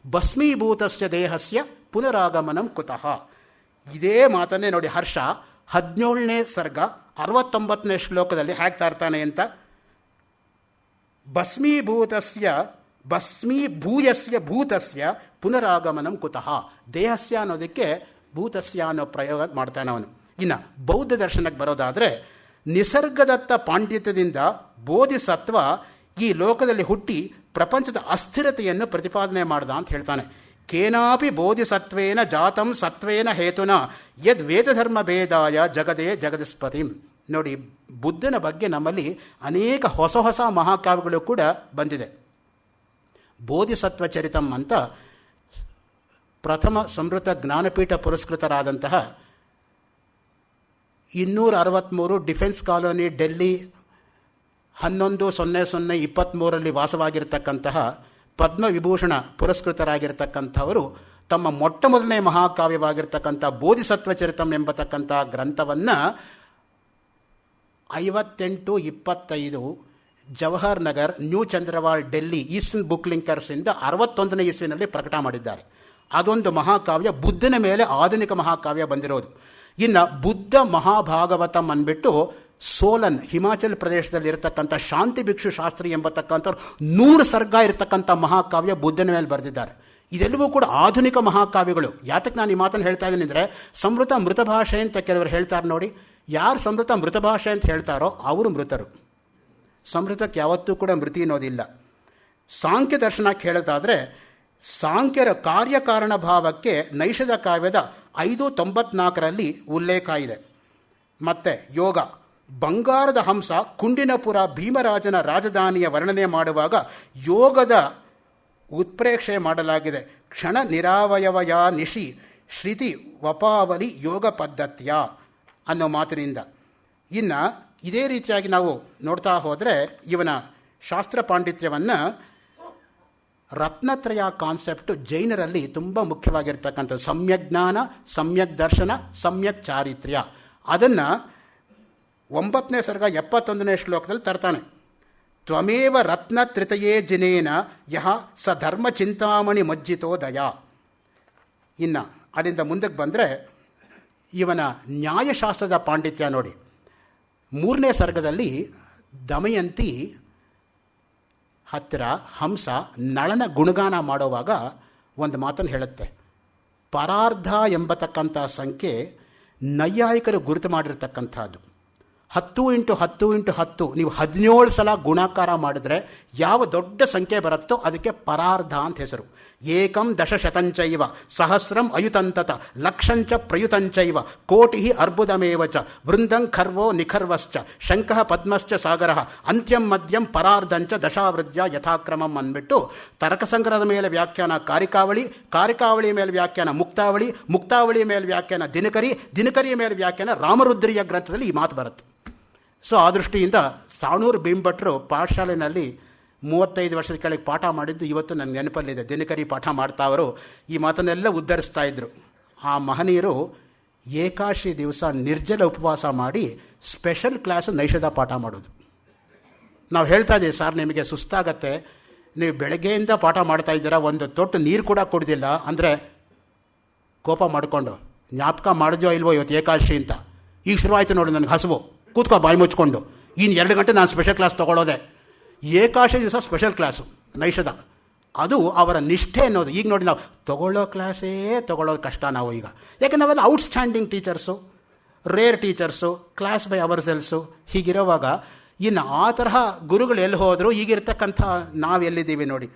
ಭಸ್ಮೀಭೂತಸ್ಯ ದೇಹಸ್ಯ ಪುನರಾಗಮನಂ ಕುತಃ. ಇದೇ ಮಾತನ್ನೇ ನೋಡಿ ಹರ್ಷ 17ನೇ ಸರ್ಗ 69ನೇ ಶ್ಲೋಕದಲ್ಲಿ ಹೇಗೆ ತಾರ್ತಾನೆ ಅಂತ. ಭಸ್ಮೀಭೂಯಸ್ಯ ಭೂತಸ್ಯ ಪುನರಾಗಮನಂ ಕುತಃ. ದೇಹಸ್ಯ ಅನ್ನೋದಕ್ಕೆ ಭೂತಸ್ಯ ಅನ್ನೋ ಪ್ರಯೋಗ ಮಾಡ್ತಾನೆ ಅವನು. ಇನ್ನು ಬೌದ್ಧ ದರ್ಶನಕ್ಕೆ ಬರೋದಾದರೆ, ನಿಸರ್ಗದತ್ತ ಪಾಂಡಿತ್ಯದಿಂದ ಬೋಧಿಸತ್ವ ಈ ಲೋಕದಲ್ಲಿ ಹುಟ್ಟಿ ಪ್ರಪಂಚದ ಅಸ್ಥಿರತೆಯನ್ನು ಪ್ರತಿಪಾದನೆ ಮಾಡ್ದ ಅಂತ ಹೇಳ್ತಾನೆ. ಕೇನಾಪಿ ಬೋಧಿಸತ್ವೇನ ಜಾತಂ ಸತ್ವೇನ ಹೇತುನ ಯದ್ ವೇದಧರ್ಮ ಭೇದಾಯ ಜಗದೇ ಜಗದಸ್ಪತಿಂ. ನೋಡಿ, ಬುದ್ಧನ ಬಗ್ಗೆ ನಮ್ಮಲ್ಲಿ ಅನೇಕ ಹೊಸ ಹೊಸ ಮಹಾಕಾವ್ಯಗಳು ಕೂಡ ಬಂದಿದೆ. ಬೋಧಿಸತ್ವ ಚರಿತಂ ಅಂತ ಪ್ರಥಮ ಸಂವೃತ ಜ್ಞಾನಪೀಠ ಪುರಸ್ಕೃತರಾದಂತಹ 263 ಡಿಫೆನ್ಸ್ ಕಾಲೋನಿ ಡೆಲ್ಲಿ 11/00/23 ವಾಸವಾಗಿರ್ತಕ್ಕಂತಹ ಪದ್ಮವಿಭೂಷಣ ಪುರಸ್ಕೃತರಾಗಿರ್ತಕ್ಕಂಥವರು ತಮ್ಮ ಮೊಟ್ಟ ಮೊದಲನೇ ಮಹಾಕಾವ್ಯವಾಗಿರ್ತಕ್ಕಂಥ ಬೋಧಿಸತ್ವ ಚರಿತಂ ಎಂಬತಕ್ಕಂಥ ಗ್ರಂಥವನ್ನು 58-25 Jawahar Nagar, new Chandrawal, Delhi eastern book ಲಿಂಕರ್ಸಿಂದ 61ನೇ ಇಸ್ವಿನಲ್ಲಿ ಪ್ರಕಟ ಮಾಡಿದ್ದಾರೆ. ಅದೊಂದು ಮಹಾಕಾವ್ಯ, ಬುದ್ಧನ ಮೇಲೆ ಆಧುನಿಕ ಮಹಾಕಾವ್ಯ ಬಂದಿರೋದು. ಇನ್ನು ಬುದ್ಧ ಮಹಾಭಾಗವತಂ ಅಂದ್ಬಿಟ್ಟು ಸೋಲನ್, ಹಿಮಾಚಲ್ ಪ್ರದೇಶದಲ್ಲಿ ಇರತಕ್ಕಂಥ ಶಾಂತಿ ಭಿಕ್ಷು ಶಾಸ್ತ್ರಿ ಎಂಬತಕ್ಕಂಥ 100 ಸರ್ಗ ಇರತಕ್ಕಂಥ ಮಹಾಕಾವ್ಯ ಬುದ್ಧನ ಮೇಲೆ ಬರೆದಿದ್ದಾರೆ. ಇದೆಲ್ಲವೂ ಕೂಡ ಆಧುನಿಕ ಮಹಾಕಾವ್ಯಗಳು. ಯಾತಕ್ಕೆ ನಾನು ಈ ಮಾತನ್ನು ಹೇಳ್ತಾ ಇದ್ದೀನಿ ಅಂದರೆ, ಸಂವೃತ ಮೃತ ಭಾಷೆ ಅಂತ ಕೆಲವರು ಹೇಳ್ತಾರೆ ನೋಡಿ. ಯಾರು ಸಂವೃತ ಮೃತ ಭಾಷೆ ಅಂತ ಹೇಳ್ತಾರೋ ಅವರು ಮೃತರು. ಸಂವೃತಕ್ಕೆ ಯಾವತ್ತೂ ಕೂಡ ಮೃತಿ ಅನ್ನೋದಿಲ್ಲ. ಸಾಂಖ್ಯ ದರ್ಶನಕ್ಕೆ ಹೇಳೋದಾದರೆ, ಸಾಂಖ್ಯರ ಕಾರ್ಯಕಾರಣ ಭಾವಕ್ಕೆ ನೈಷಧ ಕಾವ್ಯದ 594ರಲ್ಲಿ ಉಲ್ಲೇಖ ಇದೆ. ಮತ್ತು ಯೋಗ, ಬಂಗಾರದ ಹಂಸ ಕುಂಡಿನಪುರ ಭೀಮರಾಜನ ರಾಜಧಾನಿಯ ವರ್ಣನೆ ಮಾಡುವಾಗ ಯೋಗದ ಉತ್ಪ್ರೇಕ್ಷೆ ಮಾಡಲಾಗಿದೆ. ಕ್ಷಣ ನಿರಾವಯವಯ ನಿಶಿ ಶ್ರುತಿ ವಪಾವಲಿ ಯೋಗ ಪದ್ಧತಿಯ ಅನ್ನೋ ಮಾತಿನಿಂದ. ಇನ್ನು ಇದೇ ರೀತಿಯಾಗಿ ನಾವು ನೋಡ್ತಾ ಹೋದರೆ ಇವನ ಶಾಸ್ತ್ರ ಪಾಂಡಿತ್ಯವನ್ನು ರತ್ನತ್ರಯ ಕಾನ್ಸೆಪ್ಟು ಜೈನರಲ್ಲಿ ತುಂಬ ಮುಖ್ಯವಾಗಿರ್ತಕ್ಕಂಥದ್ದು. ಸಮ್ಯಕ್ ಜ್ಞಾನ, ಸಮ್ಯಕ್ ದರ್ಶನ, ಸಮ್ಯಕ್ ಚಾರಿತ್ರ್ಯ. ಅದನ್ನು 9ನೇ ಸರ್ಗ 71ನೇ ಶ್ಲೋಕದಲ್ಲಿ ತರ್ತಾನೆ. ತ್ವಮೇವ ರತ್ನತ್ರಿತಯೇ ಜಿನೇನ ಯಹ ಸ ಧರ್ಮ ಚಿಂತಾಮಣಿ ಮಜ್ಜಿತೋ ದಯಾ. ಇನ್ನು ಅಲ್ಲಿಂದ ಮುಂದಕ್ಕೆ ಬಂದರೆ ಇವನ ನ್ಯಾಯಶಾಸ್ತ್ರದ ಪಾಂಡಿತ್ಯ ನೋಡಿ. 3ನೇ ಸರ್ಗದಲ್ಲಿ ದಮಯಂತಿ ಹತ್ತಿರ ಹಂಸ ನಳನ ಗುಣಗಾನ ಮಾಡುವಾಗ ಒಂದು ಮಾತನ್ನು ಹೇಳುತ್ತೆ. ಪರಾರ್ಧ ಎಂಬತಕ್ಕಂಥ ಸಂಖ್ಯೆ ನೈಯಾಯಿಕರು ಗುರುತು ಮಾಡಿರ್ತಕ್ಕಂಥದ್ದು. 10x10x10 ನೀವು 17 ಸಲ ಗುಣಾಕಾರ ಮಾಡಿದ್ರೆ ಯಾವ ದೊಡ್ಡ ಸಂಖ್ಯೆ ಬರುತ್ತೋ ಅದಕ್ಕೆ ಪರಾರ್ಧ ಅಂತ ಹೆಸರು. ಏಕಂ ದಶಶತಂಚೈವ ಸಹಸ್ರಂ ಅಯುತಂತತ ಲಕ್ಷಂಚ ಪ್ರಯುತಂಚೈವ ಕೋಟಿ ಅರ್ಬುದಮೇವ ಚ ವೃಂದಂ ಖರ್ವೋ ನಿಖರ್ವಶ್ಚ ಶಂಖಃ ಪದ್ಮಶ್ಚ ಸಾಗರಃ ಅಂತ್ಯಂ ಮಧ್ಯಂ ಪರಾರ್ಧಂಚ ದಶಾವೃದ್ಯ ಯಥಾಕ್ರಮಂ ಅಂದ್ಬಿಟ್ಟು ತರ್ಕಸಂಗ್ರಹದ ಮೇಲೆ ವ್ಯಾಖ್ಯಾನ ಕಾರಿಕಾವಳಿ, ಕಾರಿಕಾವಳಿ ಮೇಲೆ ವ್ಯಾಖ್ಯಾನ ಮುಕ್ತಾವಳಿ, ಮುಕ್ತಾವಳಿ ಮೇಲೆ ವ್ಯಾಖ್ಯಾನ ದಿನಕರಿ, ದಿನಕರಿಯ ಮೇಲೆ ವ್ಯಾಖ್ಯಾನ ರಾಮರುದ್ರಿಯ ಗ್ರಂಥದಲ್ಲಿ ಈ ಮಾತು ಬರುತ್ತೆ. ಸೊ ಆ ದೃಷ್ಟಿಯಿಂದ ಸಾಣೂರು ಭೀಮಭಟ್ರು ಪಾಠಶಾಲೆಯಲ್ಲಿ 35 ವರ್ಷದ ಕೆಳಗೆ ಪಾಠ ಮಾಡಿದ್ದು ಇವತ್ತು ನನ್ನ ನೆನಪಲ್ಲಿದೆ. ದಿನಕರಿ ಪಾಠ ಮಾಡ್ತಾ ಅವರು ಈ ಮಾತನ್ನೆಲ್ಲ ಉದ್ಧರಿಸ್ತಾ ಇದ್ದರು. ಆ ಮಹನೀಯರು ಏಕಾಶಿ ದಿವಸ ನಿರ್ಜಲ ಉಪವಾಸ ಮಾಡಿ ಸ್ಪೆಷಲ್ ಕ್ಲಾಸು ನೈಷಧ ಪಾಠ ಮಾಡೋದು. ನಾವು ಹೇಳ್ತಾ ಇದ್ದೀವಿ, ಸರ್ ನಿಮಗೆ ಸುಸ್ತಾಗತ್ತೆ, ನೀವು ಬೆಳಗ್ಗೆಯಿಂದ ಪಾಠ ಮಾಡ್ತಾ ಇದ್ದೀರಾ, ಒಂದು ತೊಟ್ಟು ನೀರು ಕೂಡ ಕೊಡ್ದಿಲ್ಲ ಅಂದರೆ ಕೋಪ ಮಾಡಿಕೊಂಡು ಜ್ಞಾಪಕ ಮಾಡಿದ್ಯೋ ಇಲ್ವೋ ಇವತ್ತು ಏಕಾದಶಿ ಅಂತ. ಈಗ ಶುರುವಾಯಿತು ನೋಡಿ ನನಗೆ ಹಸುವು, ಕೂತ್ಕೋ ಬಾಯಿ ಮುಚ್ಕೊಂಡು, ಇನ್ನು 2 ಗಂಟೆ ನಾನು ಸ್ಪೆಷಲ್ ಕ್ಲಾಸ್ ತೊಗೊಳ್ಳೋದೆ. ಏಕಾದಶಿ ದಿವಸ ಸ್ಪೆಷಲ್ ಕ್ಲಾಸು ನೈಷಧ, ಅದು ಅವರ ನಿಷ್ಠೆ ಅನ್ನೋದು. ಈಗ ನೋಡಿ ನಾವು ತೊಗೊಳ್ಳೋ ಕ್ಲಾಸೇ ತೊಗೊಳ್ಳೋದು ಕಷ್ಟ ನಾವು ಈಗ, ಯಾಕೆ ನಾವೆಲ್ಲ outstanding teachers, rare teachers, class by ourselves ಹೀಗಿರೋವಾಗ ಇನ್ನು ಆ ತರಹ ಗುರುಗಳು ಎಲ್ಲಿ ಹೋದರೂ ಈಗಿರ್ತಕ್ಕಂಥ ನಾವು ಎಲ್ಲಿದ್ದೀವಿ ನೋಡಿ.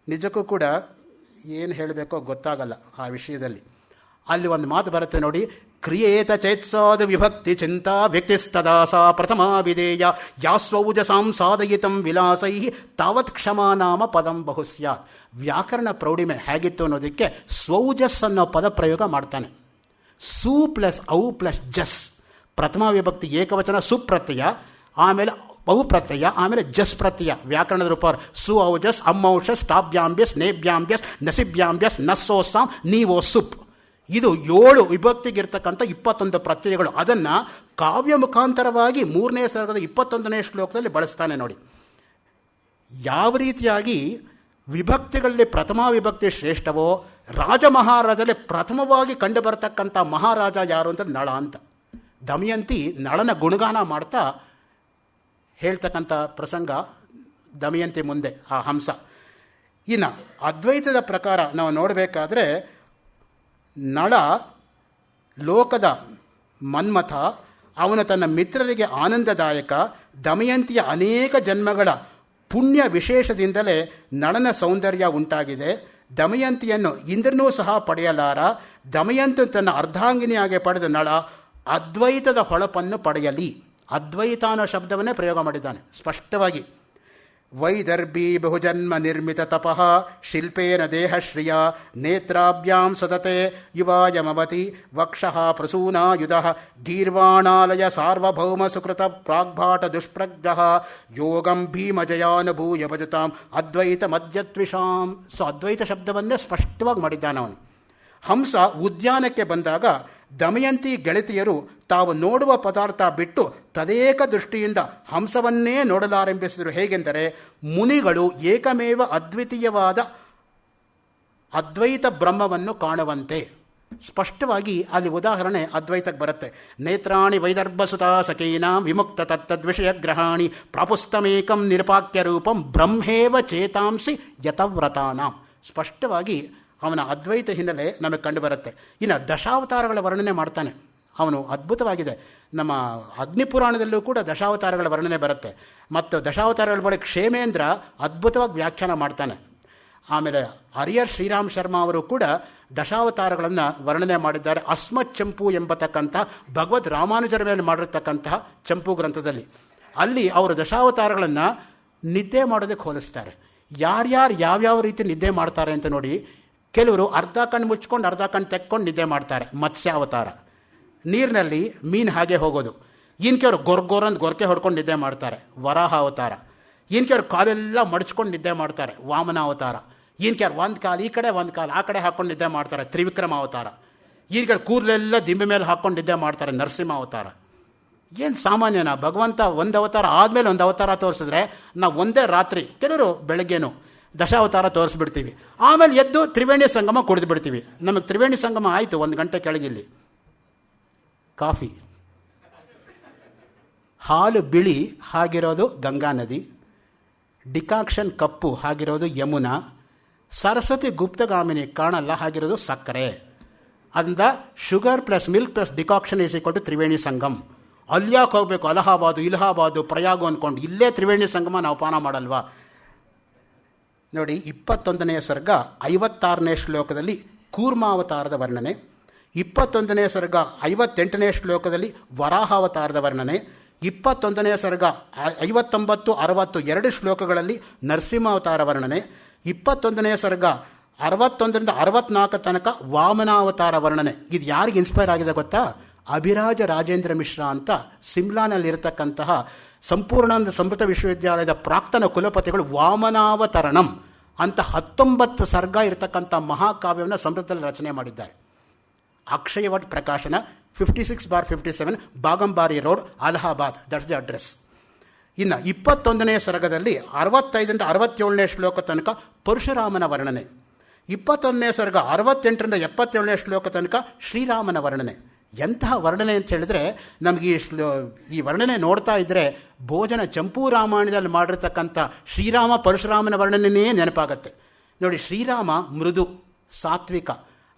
ನಿಜಕ್ಕೂ ಕೂಡ ಏನು ಹೇಳಬೇಕೋ ಗೊತ್ತಾಗಲ್ಲ ಆ ವಿಷಯದಲ್ಲಿ. ಅಲ್ಲಿ ಒಂದು ಮಾತು ಬರುತ್ತೆ ನೋಡಿ, ಕ್ರಿಯೇತ ಚೇತ್ಸಾದ ವಿಭಕ್ತಿ ಚಿಂತಾ ವ್ಯಕ್ತಿಸ್ತದಾ ಸಾ ಪ್ರಥಮಾ ವಿಧೇಯ ಯಾಸ್ವೌಜಸಾಂ ಸಾಧಯಿತಂ ವಿಲಾಸೈ ತಾವತ್ ಕ್ಷಮಾ ನಾಮ ಪದಂ ಬಹು ಸ್ಯಾತ್. ವ್ಯಾಕರಣ ಪ್ರೌಢಿಮೆ ಹೇಗಿತ್ತು ಅನ್ನೋದಕ್ಕೆ ಸ್ವೌಜಸ್ ಅನ್ನೋ ಪದ ಪ್ರಯೋಗ ಮಾಡ್ತಾನೆ. ಸು ಪ್ಲಸ್ ಔ ಪ್ಲಸ್ ಜಸ್, ಪ್ರಥಮ ವಿಭಕ್ತಿ ಏಕವಚನ ಸುಪ್ರತ್ಯಯ, ಆಮೇಲೆ ಔ ಪ್ರತ್ಯಯ, ಆಮೇಲೆ ಜಸ್ ಪ್ರತ್ಯಯ. ವ್ಯಾಕರಣದ ರೂಪ ಸು ಔಜಸ್ ಅಮ್ಮೌಷಸ್ ತಾಭ್ಯಾಂಬ್ಯಸ್ ನೇಭ್ಯಾಂಬ್ಯಸ್ ನಸಿಭ್ಯಾಂಬ್ಯಸ್ ನಸ್ಸೋಸಾಂ ನೀವೋ ಸುಪ್. ಇದು 7 ವಿಭಕ್ತಿಗಿರ್ತಕ್ಕಂಥ 21 ಪ್ರತ್ಯಯಗಳು. ಅದನ್ನು ಕಾವ್ಯ ಮುಖಾಂತರವಾಗಿ 3ನೇ ಸರ್ಗದ 21ನೇ ಶ್ಲೋಕದಲ್ಲಿ ಬಳಸ್ತಾನೆ ನೋಡಿ. ಯಾವ ರೀತಿಯಾಗಿ ವಿಭಕ್ತಿಗಳಲ್ಲಿ ಪ್ರಥಮ ವಿಭಕ್ತಿ ಶ್ರೇಷ್ಠವೋ, ರಾಜ ಮಹಾರಾಜಲ್ಲಿ ಪ್ರಥಮವಾಗಿ ಕಂಡು ಬರತಕ್ಕಂಥ ಮಹಾರಾಜ ಯಾರು ಅಂದರೆ ನಳ ಅಂತ. ದಮಯಂತಿ ನಳನ ಗುಣಗಾನ ಮಾಡ್ತಾ ಹೇಳ್ತಕ್ಕಂಥ ಪ್ರಸಂಗ ದಮಯಂತಿ ಮುಂದೆ ಆ ಹಂಸ. ಇನ್ನು ಅದ್ವೈತದ ಪ್ರಕಾರ ನಾವು ನೋಡಬೇಕಾದ್ರೆ ನಳ ಲೋಕದ ಮನ್ಮಥ, ಅವನು ತನ್ನ ಮಿತ್ರರಿಗೆ ಆನಂದದಾಯಕ. ದಮಯಂತಿಯ ಅನೇಕ ಜನ್ಮಗಳ ಪುಣ್ಯ ವಿಶೇಷದಿಂದಲೇ ನಳನ ಸೌಂದರ್ಯ ಉಂಟಾಗಿದೆ. ದಮಯಂತಿಯನ್ನು ಇಂದ್ರನೂ ಸಹ ಪಡೆಯಲಾರ. ದಮಯಂತಿ ತನ್ನ ಅರ್ಧಾಂಗಿನಿಯಾಗಿ ಪಡೆದ ನಳ ಅದ್ವೈತದ ಹೊಳಪನ್ನು ಪಡೆಯಲಿ. ಅದ್ವೈತ ಅನ್ನೋ ಶಬ್ದವನ್ನೇ ಪ್ರಯೋಗ ಮಾಡಿದ್ದಾನೆ ಸ್ಪಷ್ಟವಾಗಿ. ವೈದರ್ಭಿ ಬಹುಜನ್ಮ ನಿರ್ಮಿತ ತಪಃ ಶಿಲ್ಪೇನ ದೇಹಶ್ರಿಯ ನೇತ್ರಾಭ್ಯಾಂ ಸತತೆ ಯುವಾಯಮವತಿ ವಕ್ಷಃ ಪ್ರಸೂನಾಯುಧಃ ಗೀರ್ವಾಣಾಲಯ ಸಾರ್ವಭೌಮ ಸುಕೃತ ಪ್ರಾಗ್ಭಾಟ ದುಷ್ಪ್ರಜ್ಞಃ ಯೋಗಂ ಭೀಮಜಯಾನುಭೂಯ ಭಜತಾಂ ಅದ್ವೈತ ಮದ್ಯತ್ವಿಷಾಂ. ಸೊ ಅದ್ವೈತ ಶಬ್ದವನ್ನೇ ಸ್ಪಷ್ಟವಾಗಿ ಮಾಡಿದ್ದಾನವನು. ಹಂಸ ಉದ್ಯಾನಕ್ಕೆ ಬಂದಾಗ ದಮಯಂತಿ ಗೆಳತಿಯರು ತಾವು ನೋಡುವ ಪದಾರ್ಥ ಬಿಟ್ಟು ತದೇಕ ದೃಷ್ಟಿಯಿಂದ ಹಂಸವನ್ನೇ ನೋಡಲಾರಂಭಿಸಿದರು. ಹೇಗೆಂದರೆ ಮುನಿಗಳು ಏಕಮೇವ ಅದ್ವಿತೀಯವಾದ ಅದ್ವೈತ ಬ್ರಹ್ಮವನ್ನು ಕಾಣುವಂತೆ. ಸ್ಪಷ್ಟವಾಗಿ ಅಲ್ಲಿ ಉದಾಹರಣೆ ಅದ್ವೈತಕ್ಕೆ ಬರುತ್ತೆ. ನೇತ್ರಾಣಿ ವೈದರ್ಭಸುತಾ ಸಖೀನಾಂ ವಿಮುಕ್ತ ತತ್ತದ್ವಿಷಯ ಗ್ರಹಾಣಿ ಪ್ರಾಪುಸ್ತಮೇಕಂ ನಿರಪಾಕ್ಯ ರೂಪಂ ಬ್ರಹ್ಮೇವ ಚೇತಾಂಸಿ ಯತವ್ರತಾನಾಂ. ಸ್ಪಷ್ಟವಾಗಿ ಅವನ ಅದ್ವೈತ ಹಿನ್ನೆಲೆ ನಮಗೆ ಕಂಡುಬರುತ್ತೆ. ಇನ್ನು ದಶಾವತಾರಗಳ ವರ್ಣನೆ ಮಾಡ್ತಾನೆ ಅವನು. ಅದ್ಭುತವಾಗಿದೆ. ನಮ್ಮ ಅಗ್ನಿಪುರಾಣದಲ್ಲೂ ಕೂಡ ದಶಾವತಾರಗಳ ವರ್ಣನೆ ಬರುತ್ತೆ. ಮತ್ತು ದಶಾವತಾರಗಳ ಬಳಿ ಕ್ಷೇಮೇಂದ್ರ ಅದ್ಭುತವಾಗಿ ವ್ಯಾಖ್ಯಾನ ಮಾಡ್ತಾನೆ. ಆಮೇಲೆ ಹರಿಹರ್ ಶ್ರೀರಾಮ್ ಶರ್ಮಾ ಅವರು ಕೂಡ ದಶಾವತಾರಗಳನ್ನು ವರ್ಣನೆ ಮಾಡಿದ್ದಾರೆ. ಅಸ್ಮತ್ ಚಂಪು ಎಂಬತಕ್ಕಂಥ ಭಗವದ್ ರಾಮಾನುಜರ ಮೇಲೆ ಮಾಡಿರ್ತಕ್ಕಂತಹ ಚಂಪು ಗ್ರಂಥದಲ್ಲಿ. ಅಲ್ಲಿ ಅವರು ದಶಾವತಾರಗಳನ್ನು ನಿದ್ದೆ ಮಾಡೋದಕ್ಕೆ ಹೋಲಿಸ್ತಾರೆ. ಯಾರ್ಯಾರು ಯಾವ್ಯಾವ ರೀತಿ ನಿದ್ದೆ ಮಾಡ್ತಾರೆ ಅಂತ ನೋಡಿ. ಕೆಲವರು ಅರ್ಧ ಕಣ್ಣು ಮುಚ್ಕೊಂಡು ಅರ್ಧ ಕಣ್ಣು ತೆಕ್ಕೊಂಡು ನಿದ್ದೆ ಮಾಡ್ತಾರೆ, ಮತ್ಸ್ಯಾವತಾರ. ನೀರಿನಲ್ಲಿ ಮೀನು ಹಾಗೆ ಹೋಗೋದು. ಇನ್ನು ಕೆಲವರು ಗೊರ್ಗೊರಂದು ಗೊರಕೆ ಹೊಡ್ಕೊಂಡು ನಿದ್ದೆ ಮಾಡ್ತಾರೆ, ವರಾಹ ಅವತಾರ. ಇನ್ನು ಕೆಲವರು ಕಾಲೆಲ್ಲ ಮಡಚ್ಕೊಂಡು ನಿದ್ದೆ ಮಾಡ್ತಾರೆ, ವಾಮನ ಅವತಾರ. ಇನ್ನು ಕೆಲವರು ಒಂದು ಕಾಲು ಈ ಕಡೆ ಒಂದು ಕಾಲು ಆ ಕಡೆ ಹಾಕ್ಕೊಂಡು ನಿದ್ದೆ ಮಾಡ್ತಾರೆ, ತ್ರಿವಿಕ್ರಮ ಅವತಾರ. ಇನ್ನು ಕೆಲವರು ಕೂದಲೆಲ್ಲ ದಿಂಬೆ ಮೇಲೆ ಹಾಕ್ಕೊಂಡು ನಿದ್ದೆ ಮಾಡ್ತಾರೆ, ನರಸಿಂಹ ಅವತಾರ. ಏನು ಸಾಮಾನ್ಯನಾ? ಭಗವಂತ ಒಂದು ಅವತಾರ ಆದಮೇಲೆ ಒಂದು ಅವತಾರ ತೋರಿಸಿದ್ರೆ ನಾವು ಒಂದೇ ರಾತ್ರಿ, ಕೆಲವರು ಬೆಳಗ್ಗೆನೂ ದಶಾವತಾರ ತೋರಿಸ್ಬಿಡ್ತೀವಿ. ಆಮೇಲೆ ಎದ್ದು ತ್ರಿವೇಣಿ ಸಂಗಮ ಕುಡಿದು ಬಿಡ್ತೀವಿ. ನಮಗೆ ತ್ರಿವೇಣಿ ಸಂಗಮ ಆಯಿತು 1 ಗಂಟೆ ಕೆಳಗಿಲ್ಲಿ. ಕಾಫಿ, ಹಾಲು ಬಿಳಿ ಹಾಗಿರೋದು ಗಂಗಾ ನದಿ, ಡಿಕಾಕ್ಷನ್ ಕಪ್ಪು ಹಾಗಿರೋದು ಯಮುನಾ, ಸರಸ್ವತಿ ಗುಪ್ತಗಾಮಿನಿ ಕಾಣಲ್ಲ ಹಾಗಿರೋದು ಸಕ್ಕರೆ. ಅದರಿಂದ sugar plus milk plus decoction is equal to Triveni Sangam. ಅಲ್ಯಾಕೆ ಹೋಗಬೇಕು? ಅಲಹಾಬಾದು ಇಲಹಾಬಾದು ಪ್ರಯಾಗ ಅಂದ್ಕೊಂಡು ಇಲ್ಲೇ ತ್ರಿವೇಣಿ ಸಂಗಮ ನಾವು ಪಾನ ಮಾಡಲ್ವಾ? ನೋಡಿ, 21ನೇ ಸರ್ಗ 56ನೇ ಶ್ಲೋಕದಲ್ಲಿ ಕೂರ್ಮಾವತಾರದ ವರ್ಣನೆ, 21ನೇ ಸರ್ಗ 58ನೇ ಶ್ಲೋಕದಲ್ಲಿ ವರಾಹಾವತಾರದ ವರ್ಣನೆ, 21ನೇ ಸರ್ಗ 59, 60 2 ಶ್ಲೋಕಗಳಲ್ಲಿ ನರಸಿಂಹಾವತಾರ ವರ್ಣನೆ, 21ನೇ ಸರ್ಗ 61ರಿಂದ 64 ತನಕ ವಾಮನಾವತಾರ ವರ್ಣನೆ. ಇದು ಯಾರಿಗೆ ಇನ್ಸ್ಪೈರ್ ಆಗಿದೆ ಗೊತ್ತಾ? ಅಭಿರಾಜ ರಾಜೇಂದ್ರ ಮಿಶ್ರಾ ಅಂತ ಸಿಮ್ಲಾನಲ್ಲಿರತಕ್ಕಂತಹ ಸಂಪೂರ್ಣಾನಂದ ಸಮೃತ ವಿಶ್ವವಿದ್ಯಾಲಯದ ಪ್ರಾಕ್ತನ ಕುಲಪತಿಗಳು ವಾಮನಾವತರಣಂ ಅಂತ 19 ಸರ್ಗ ಇರತಕ್ಕಂಥ ಮಹಾಕಾವ್ಯವನ್ನು ಸಮೃದ್ಧದಲ್ಲಿ ರಚನೆ ಮಾಡಿದ್ದಾರೆ. Akshayavat Prakashan 56/57 Bagambari road, Allahabad. That's the address. ಇನ್ನು 21ನೇ ಸರ್ಗದಲ್ಲಿ 65ರಿಂದ 67ನೇ ಶ್ಲೋಕ ತನಕ ಪರಶುರಾಮನ ವರ್ಣನೆ, 21ನೇ ಸರ್ಗ 68ರಿಂದ 77ನೇ ಶ್ಲೋಕ ತನಕ ಶ್ರೀರಾಮನ ವರ್ಣನೆ. ಎಂತಹ ವರ್ಣನೆ ಅಂತ ಹೇಳಿದ್ರೆ ನಮಗೆ ಈ ವರ್ಣನೆ ನೋಡ್ತಾ ಇದ್ದರೆ ಭೋಜನ ಚಂಪೂ ರಾಮಾಯಣದಲ್ಲಿ ಮಾಡಿರ್ತಕ್ಕಂಥ ಶ್ರೀರಾಮ ಪರಶುರಾಮನ ವರ್ಣನೆಯೇ ನೆನಪಾಗತ್ತೆ. ನೋಡಿ, ಶ್ರೀರಾಮ ಮೃದು ಸಾತ್ವಿಕ,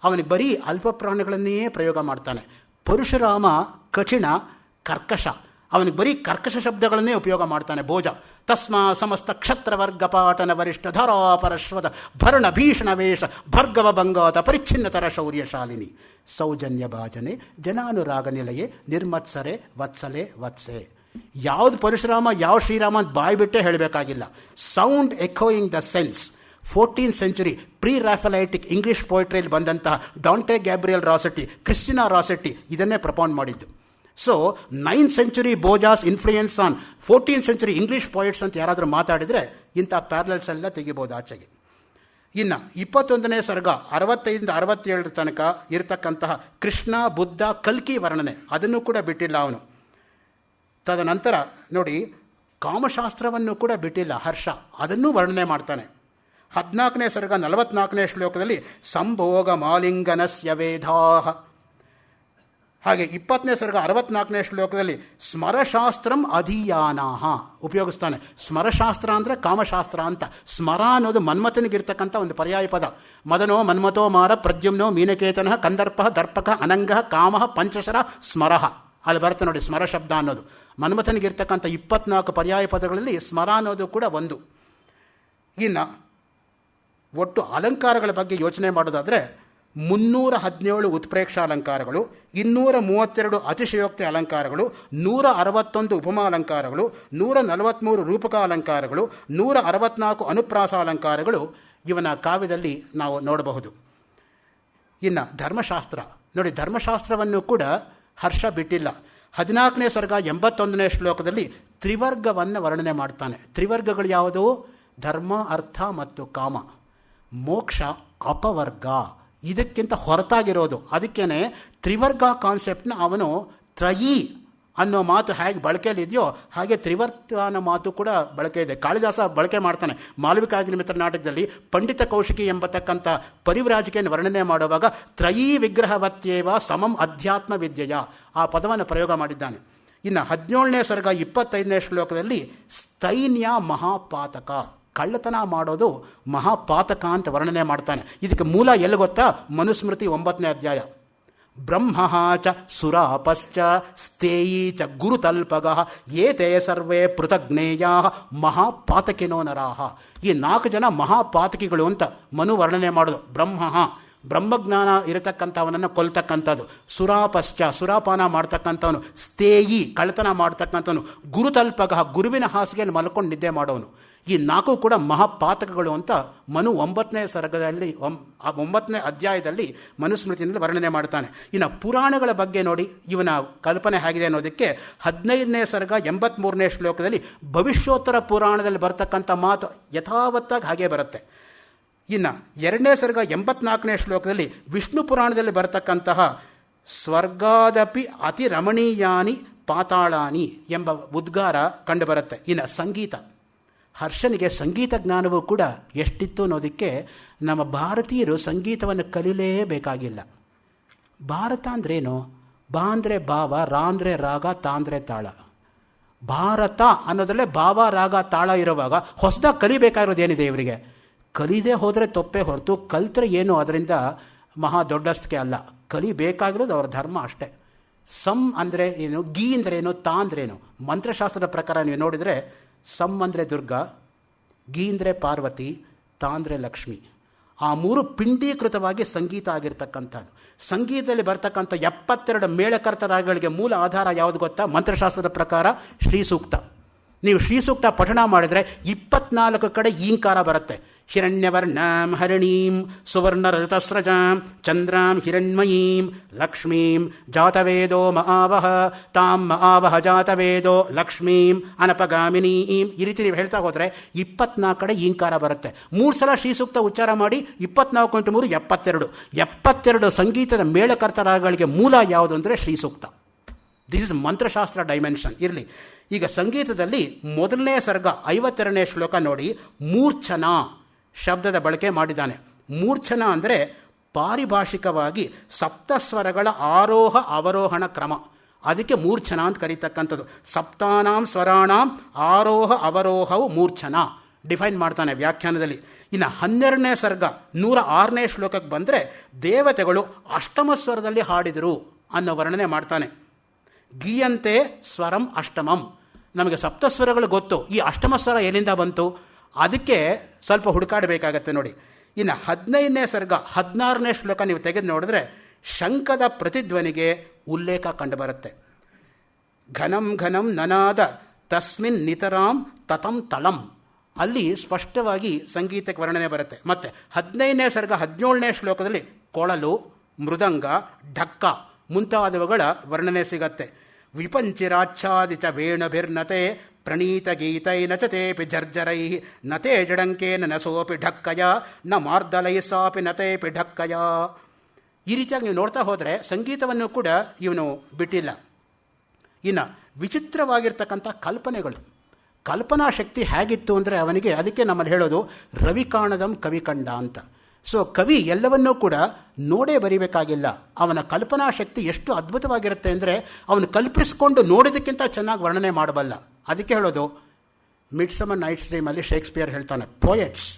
ಅವನಿಗೆ ಬರೀ ಅಲ್ಪ ಪ್ರಾಣಿಗಳನ್ನೇ ಪ್ರಯೋಗ ಮಾಡ್ತಾನೆ. ಪರಶುರಾಮ ಕಠಿಣ ಕರ್ಕಶ, ಅವನಿಗೆ ಬರೀ ಕರ್ಕಶ ಶಬ್ದಗಳನ್ನೇ ಉಪಯೋಗ ಮಾಡ್ತಾನೆ. ಭೋಜ ತಸ್ಮಾ ಸಮಸ್ತ ಕ್ಷತ್ರವರ್ಗ ಪಾಟನ ವರಿಷ್ಠ ಧರಾಪರಶ್ವದ ಭರಣ ಭೀಷಣ ವೇಷ ಭರ್ಗವ ಭಂಗಾತ ಪರಿಚ್ಛಿನ್ನತರ ಶೌರ್ಯಶಾಲಿನಿ ಸೌಜನ್ಯ ಭಾಜನೆ ಜನಾನುರಾಗ ನಿಲಯೇ ನಿರ್ಮತ್ಸರೆ ವತ್ಸಲೆ ವತ್ಸೆ. ಯಾವುದು ಪರಶುರಾಮ ಯಾವ ಶ್ರೀರಾಮ ಅಂತ ಬಾಯ್ಬಿಟ್ಟೆ ಹೇಳಬೇಕಾಗಿಲ್ಲ. Sound echoing the sense. 14th century pre Raphaelitic English ಪೋಯಿಟ್ರಿಯಲ್ಲಿ ಬಂದಂತಹ Dante Gabriel Rossetti, Christina Rossetti ಇದನ್ನೇ ಪ್ರಪೌಂಡ್ ಮಾಡಿದ್ದು. So 9th century Bhoja's influence on 14th century English poets ಅಂತ ಯಾರಾದರೂ ಮಾತಾಡಿದರೆ ಇಂಥ ಪ್ಯಾರಲಲ್ಸ್ ಎಲ್ಲ ತೆಗಿಬೋದು ಆಚೆಗೆ. ಇನ್ನು 21ನೇ ಸರ್ಗ 65 67 ತನಕ ಇರತಕ್ಕಂತಹ ಕೃಷ್ಣ ಬುದ್ಧ ಕಲ್ಕಿ ವರ್ಣನೆ ಅದನ್ನು ಕೂಡ ಬಿಟ್ಟಿಲ್ಲ ಅವನು. ತದನಂತರ ನೋಡಿ ಕಾಮಶಾಸ್ತ್ರವನ್ನು ಕೂಡ ಬಿಟ್ಟಿಲ್ಲ ಹರ್ಷ, ಅದನ್ನೂ ವರ್ಣನೆ ಮಾಡ್ತಾನೆ. 14ನೇ ಸರ್ಗ 44ನೇ ಶ್ಲೋಕದಲ್ಲಿ ಸಂಭೋಗ ಮಾಲಿಂಗನಸ್ಯ ವೇದಾಹ. ಹಾಗೆ 20ನೇ ಸರ್ಗ 64ನೇ ಶ್ಲೋಕದಲ್ಲಿ ಸ್ಮರಶಾಸ್ತ್ರಂ ಅಧೀಯಾನಾಹ ಉಪಯೋಗಿಸ್ತಾನೆ. ಸ್ಮರಶಾಸ್ತ್ರ ಅಂದರೆ ಕಾಮಶಾಸ್ತ್ರ ಅಂತ. ಸ್ಮರ ಅನ್ನೋದು ಮನ್ಮಥನಿಗಿರ್ತಕ್ಕಂಥ ಒಂದು ಪರ್ಯಾಯ ಪದ. ಮದನೋ ಮನ್ಮಥೋ ಮಾರ ಪ್ರದ್ಯುಮ್ನೋ ಮೀನಕೇತನಃ ಕಂದರ್ಪ ದರ್ಪಕ ಅನಂಗ ಕಾಮ ಪಂಚಶರ ಸ್ಮರಃ ಅಲ್ಲಿ ಬರುತ್ತೆ ನೋಡಿ ಸ್ಮರ ಶಬ್ದ ಅನ್ನೋದು. ಮನ್ಮಥನಿಗಿರ್ತಕ್ಕಂಥ 24 ಪರ್ಯಾಯ ಪದಗಳಲ್ಲಿ ಸ್ಮರ ಅನ್ನೋದು ಕೂಡ ಒಂದು. ಇನ್ನು ಒಟ್ಟು ಅಲಂಕಾರಗಳ ಬಗ್ಗೆ ಯೋಚನೆ ಮಾಡೋದಾದರೆ 317 ಉತ್ಪ್ರೇಕ್ಷ ಅಲಂಕಾರಗಳು, 232 ಅತಿಶಯೋಕ್ತಿ ಅಲಂಕಾರಗಳು, 161 ಉಪಮಾ ಅಲಂಕಾರಗಳು, 143 ರೂಪಕ ಅಲಂಕಾರಗಳು, 164 ಅನುಪ್ರಾಸ ಅಲಂಕಾರಗಳು ಇವನ ಕಾವ್ಯದಲ್ಲಿ ನಾವು ನೋಡಬಹುದು. ಇನ್ನು ಧರ್ಮಶಾಸ್ತ್ರ ನೋಡಿ, ಧರ್ಮಶಾಸ್ತ್ರವನ್ನು ಕೂಡ ಹರ್ಷ ಬಿಟ್ಟಿಲ್ಲ. 14ನೇ ಸರ್ಗ 81ನೇ ಶ್ಲೋಕದಲ್ಲಿ ತ್ರಿವರ್ಗವನ್ನು ವರ್ಣನೆ ಮಾಡ್ತಾನೆ. ತ್ರಿವರ್ಗಗಳು ಯಾವುದು? ಧರ್ಮ, ಅರ್ಥ ಮತ್ತು ಕಾಮ. ಮೋಕ್ಷ ಅಪವರ್ಗ, ಇದಕ್ಕಿಂತ ಹೊರತಾಗಿರೋದು. ಅದಕ್ಕೇ ತ್ರಿವರ್ಗ ಕಾನ್ಸೆಪ್ಟ್ನ ಅವನು ತ್ರಯೀ ಅನ್ನೋ ಮಾತು ಹೇಗೆ ಬಳಕೆಯಲ್ಲಿದೆಯೋ ಹಾಗೆ ತ್ರಿವರ್ಗ ಅನ್ನೋ ಮಾತು ಕೂಡ ಬಳಕೆ ಇದೆ. ಕಾಳಿದಾಸ ಬಳಕೆ ಮಾಡ್ತಾನೆ. ಮಾಲವಿಕಾಗ್ನಿಮಿತ್ರ ನಾಟಕದಲ್ಲಿ ಪಂಡಿತ ಕೌಶಿಕಿ ಎಂಬತಕ್ಕಂಥ ಪರಿವ್ರಾಜಿಕೆಯನ್ನು ವರ್ಣನೆ ಮಾಡುವಾಗ ತ್ರಯೀ ವಿಗ್ರಹವತ್ಯೇವ ಸಮಂ ಅಧ್ಯಾತ್ಮ ವಿದ್ಯೆಯ ಆ ಪದವನ್ನು ಪ್ರಯೋಗ ಮಾಡಿದ್ದಾನೆ. ಇನ್ನು 17ನೇ ಸರ್ಗ 25ನೇ ಶ್ಲೋಕದಲ್ಲಿ ಸ್ಥೈನ್ಯ ಮಹಾಪಾತಕ, ಕಳ್ಳತನ ಮಾಡೋದು ಮಹಾಪಾತಕ ಅಂತ ವರ್ಣನೆ ಮಾಡ್ತಾನೆ. ಇದಕ್ಕೆ ಮೂಲ ಎಲ್ಲಿ ಗೊತ್ತಾ? ಮನುಸ್ಮೃತಿ 9ನೇ ಅಧ್ಯಾಯ. ಬ್ರಹ್ಮ ಚ ಸುರಾಪಶ್ಚ ಸ್ಥೇಯೀ ಚ ಗುರುತಲ್ಪಗ ಏತೇ ಸರ್ವೇ ಪೃಥಗ್ನೇಯ ಮಹಾಪಾತಕಿನೋ ನರಾಹ. ಈ 4 ಜನ ಮಹಾಪಾತಕಿಗಳು ಅಂತ ಮನು ವರ್ಣನೆ ಮಾಡೋದು. ಬ್ರಹ್ಮಜ್ಞಾನ ಇರತಕ್ಕಂಥವನನ್ನು ಕೊಲ್ತಕ್ಕಂಥದ್ದು. ಸುರಾಪಶ್ಚ ಸುರಾಪಾನ ಮಾಡ್ತಕ್ಕಂಥವನು, ಸ್ಥೇಯಿ ಕಳ್ಳತನ ಮಾಡ್ತಕ್ಕಂಥವನು, ಗುರುತಲ್ಪಗ ಗುರುವಿನ ಹಾಸಿಗೆಯನ್ನು ಮಲ್ಕೊಂಡು ನಿದ್ದೆ ಮಾಡೋನು. ಈ 4 ಕೂಡ ಮಹಾಪಾತಕಗಳು ಅಂತ ಮನು 9ನೇ ಸರ್ಗದಲ್ಲಿ 9ನೇ ಅಧ್ಯಾಯದಲ್ಲಿ ಮನುಸ್ಮೃತಿಯಲ್ಲಿ ವರ್ಣನೆ ಮಾಡ್ತಾನೆ. ಇನ್ನು ಪುರಾಣಗಳ ಬಗ್ಗೆ ನೋಡಿ ಇವನ ಕಲ್ಪನೆ ಹೇಗಿದೆ ಅನ್ನೋದಕ್ಕೆ 15ನೇ ಸರ್ಗ 83ನೇ ಶ್ಲೋಕದಲ್ಲಿ ಭವಿಷ್ಯೋತ್ತರ ಪುರಾಣದಲ್ಲಿ ಬರ್ತಕ್ಕಂಥ ಮಾತು ಯಥಾವತ್ತಾಗಿ ಹಾಗೆ ಬರುತ್ತೆ. ಇನ್ನು 2ನೇ ಸರ್ಗ 84ನೇ ಶ್ಲೋಕದಲ್ಲಿ ವಿಷ್ಣು ಪುರಾಣದಲ್ಲಿ ಬರತಕ್ಕಂತಹ ಸ್ವರ್ಗಾದಪಿ ಅತಿ ರಮಣೀಯಾನಿ ಪಾತಾಳಾನಿ ಎಂಬ ಉದ್ಗಾರ ಕಂಡುಬರುತ್ತೆ. ಇನ್ನು ಸಂಗೀತ, ಹರ್ಷನಿಗೆ ಸಂಗೀತ ಜ್ಞಾನವೂ ಕೂಡ ಎಷ್ಟಿತ್ತು ಅನ್ನೋದಕ್ಕೆ ನಮ್ಮ ಭಾರತೀಯರು ಸಂಗೀತವನ್ನು ಕಲೀಲೇಬೇಕಾಗಿಲ್ಲ. ಭಾರತ ಅಂದ್ರೇನು? ಬಾ ಅಂದರೆ ಭಾವ, ರಾ ಅಂದರೆ ರಾಗ, ತಾ ಅಂದರೆ ತಾಳ. ಭಾರತ ಅನ್ನೋದ್ರಲ್ಲೇ ಭಾವ ರಾಗ ತಾಳ ಇರುವಾಗ ಹೊಸದಾಗಿ ಕಲಿಬೇಕಾಗಿರೋದು ಏನಿದೆ ಇವರಿಗೆ? ಕಲಿದೇ ಹೋದರೆ ತಪ್ಪೇ ಹೊರತು ಕಲ್ತ್ರೆ ಏನು ಅದರಿಂದ ಮಹಾ ದೊಡ್ಡಸ್ತಿಕೆ ಅಲ್ಲ. ಕಲಿಬೇಕಾಗಿರೋದು ಅವರ ಧರ್ಮ ಅಷ್ಟೇ. ಸಮ್ ಅಂದರೆ ಏನು, ಗಿ ಅಂದ್ರೇನು, ತಾ ಅಂದ್ರೇನು? ಮಂತ್ರಶಾಸ್ತ್ರದ ಪ್ರಕಾರ ನೀವು ನೋಡಿದರೆ ಸಮ್ ಅಂದರೆ ದುರ್ಗಾ, ಗಿ ಅಂದರೆ ಪಾರ್ವತಿ, ತಾ ಅಂದರೆ ಲಕ್ಷ್ಮಿ. ಆ 3 ಪಿಂಡೀಕೃತವಾಗಿ ಸಂಗೀತ ಆಗಿರ್ತಕ್ಕಂಥದ್ದು. ಸಂಗೀತದಲ್ಲಿ ಬರ್ತಕ್ಕಂಥ 72 ಮೇಳಕರ್ತ ರಾಗಗಳಿಗೆ ಮೂಲ ಆಧಾರ ಯಾವುದು ಗೊತ್ತಾ? ಮಂತ್ರಶಾಸ್ತ್ರದ ಪ್ರಕಾರ ಶ್ರೀ ಸೂಕ್ತ. ನೀವು ಶ್ರೀ ಸೂಕ್ತ ಪಠಣ ಮಾಡಿದರೆ 24 ಕಡೆ ಈಂಕಾರ ಬರುತ್ತೆ. ಹಿರಣ್ಯವರ್ಣಾಂ ಹರಿಣೀಂ ಸುವರ್ಣರಜತಸ್ರಜಾಂ ಚಂದ್ರಾಂ ಹಿರಣ್ಮಯೀಂ ಲಕ್ಷ್ಮೀಂ ಜಾತವೇದೋ ಮಹಾವಹ ತಾಂ ಮಹಾವಹ ಜಾತವೇದೋ ಲಕ್ಷ್ಮೀಂ ಅನಪಗಾಮಿನೀಂ. ಈ ರೀತಿ ನೀವು ಹೇಳ್ತಾ ಹೋದರೆ 24 ಕಡೆ ಈಂಕಾರ ಬರುತ್ತೆ. 3 ಸಲ ಶ್ರೀಸೂಕ್ತ ಉಚ್ಚಾರ ಮಾಡಿ 24 × 3 72. 72 ಸಂಗೀತದ ಮೇಳಕರ್ತರಾಗಳಿಗೆ ಮೂಲ ಯಾವುದು ಅಂದರೆ Shri Sukta. This is mantrashastra dimension. ಇರಲಿ, ಈಗ ಸಂಗೀತದಲ್ಲಿ 1ನೇ ಸರ್ಗ 52ನೇ ಶ್ಲೋಕ ನೋಡಿ, ಮೂರ್ಛನಾ ಶಬ್ದದ ಬಳಕೆ ಮಾಡಿದ್ದಾನೆ. ಮೂರ್ಛನ ಅಂದರೆ ಪಾರಿಭಾಷಿಕವಾಗಿ ಸಪ್ತಸ್ವರಗಳ ಆರೋಹ ಅವರೋಹಣ ಕ್ರಮ. ಅದಕ್ಕೆ ಮೂರ್ಛನ ಅಂತ ಕರೀತಕ್ಕಂಥದ್ದು. ಸಪ್ತಾನಾಂ ಸ್ವರಾಣಾಂ ಆರೋಹ ಅವರೋಹವು ಮೂರ್ಛನ ಡಿಫೈನ್ ಮಾಡ್ತಾನೆ ವ್ಯಾಖ್ಯಾನದಲ್ಲಿ. ಇನ್ನು 12ನೇ ಸರ್ಗ 106ನೇ ಶ್ಲೋಕಕ್ಕೆ ಬಂದರೆ ದೇವತೆಗಳು ಅಷ್ಟಮ ಸ್ವರದಲ್ಲಿ ಹಾಡಿದರು ಅನ್ನೋ ವರ್ಣನೆ ಮಾಡ್ತಾನೆ. ಗೀಯಂತೆ ಸ್ವರಂ ಅಷ್ಟಮಂ. ನಮಗೆ ಸಪ್ತಸ್ವರಗಳು ಗೊತ್ತು, ಈ ಅಷ್ಟಮ ಸ್ವರ ಎಲ್ಲಿಂದ ಬಂತು? ಅದಕ್ಕೆ ಸ್ವಲ್ಪ ಹುಡುಕಾಡಬೇಕಾಗತ್ತೆ ನೋಡಿ. ಇನ್ನು 15ನೇ ಸರ್ಗ 16ನೇ ಶ್ಲೋಕ ನೀವು ತೆಗೆದು ನೋಡಿದ್ರೆ ಶಂಖದ ಪ್ರತಿಧ್ವನಿಗೆ ಉಲ್ಲೇಖ ಕಂಡುಬರುತ್ತೆ. ಘನಂ ಘನಂ ನನಾದ ತಸ್ಮಿನ್ ನಿತರಾಂ ತತಂ ತಳಂ, ಅಲ್ಲಿ ಸ್ಪಷ್ಟವಾಗಿ ಸಂಗೀತಕ್ಕೆ ವರ್ಣನೆ ಬರುತ್ತೆ. ಮತ್ತು 15ನೇ ಸರ್ಗ 17ನೇ ಶ್ಲೋಕದಲ್ಲಿ ಕೊಳಲು, ಮೃದಂಗ, ಢಕ್ಕ ಮುಂತಾದವುಗಳ ವರ್ಣನೆ ಸಿಗತ್ತೆ. ವಿಪಂಚಿರಾಚ್ಛಾದಿತ ವೇಣುಭಿರ್ನತೆ ಪ್ರಣೀತ ಗೀತೈ ನಚತೇಪಿ ಜರ್ಜರೈ ನತೆ ಜಡಂಕೇನ ನಸೋಪಿ ಢಕ್ಕಯ ನ ಮಾರ್ದಲೈ ಸಾಪಿ ನತೇಪಿ ಢಕ್ಕಯ. ಈ ರೀತಿಯಾಗಿ ನೀವು ನೋಡ್ತಾ ಹೋದರೆ ಸಂಗೀತವನ್ನು ಕೂಡ ಇವನು ಬಿಟ್ಟಿಲ್ಲ. ಇನ್ನು ವಿಚಿತ್ರವಾಗಿರ್ತಕ್ಕಂಥ ಕಲ್ಪನೆಗಳು, ಕಲ್ಪನಾ ಶಕ್ತಿ ಹೇಗಿತ್ತು ಅಂದರೆ ಅವನಿಗೆ, ಅದಕ್ಕೆ ನಮ್ಮಲ್ಲಿ ಹೇಳೋದು ರವಿ ಕಾಣದಂ ಕವಿ ಕಂಡ ಅಂತ. ಸೊ ಕವಿ ಎಲ್ಲವನ್ನೂ ಕೂಡ ನೋಡೇ ಬರೀಬೇಕಾಗಿಲ್ಲ, ಅವನ ಕಲ್ಪನಾ ಶಕ್ತಿ ಎಷ್ಟು ಅದ್ಭುತವಾಗಿರುತ್ತೆ ಅಂದರೆ ಅವನು ಕಲ್ಪಿಸಿಕೊಂಡು ನೋಡೋದಕ್ಕಿಂತ ಚೆನ್ನಾಗಿ ವರ್ಣನೆ ಮಾಡಬಲ್ಲ. ಅದಕ್ಕೆ ಹೇಳೋದು ಮಿಡ್ಸಮರ್ ನೈಟ್ಸ್ ಡ್ರೀಮಲ್ಲಿ ಶೇಕ್ಸ್ಪಿಯರ್ ಹೇಳ್ತಾನೆ, poets,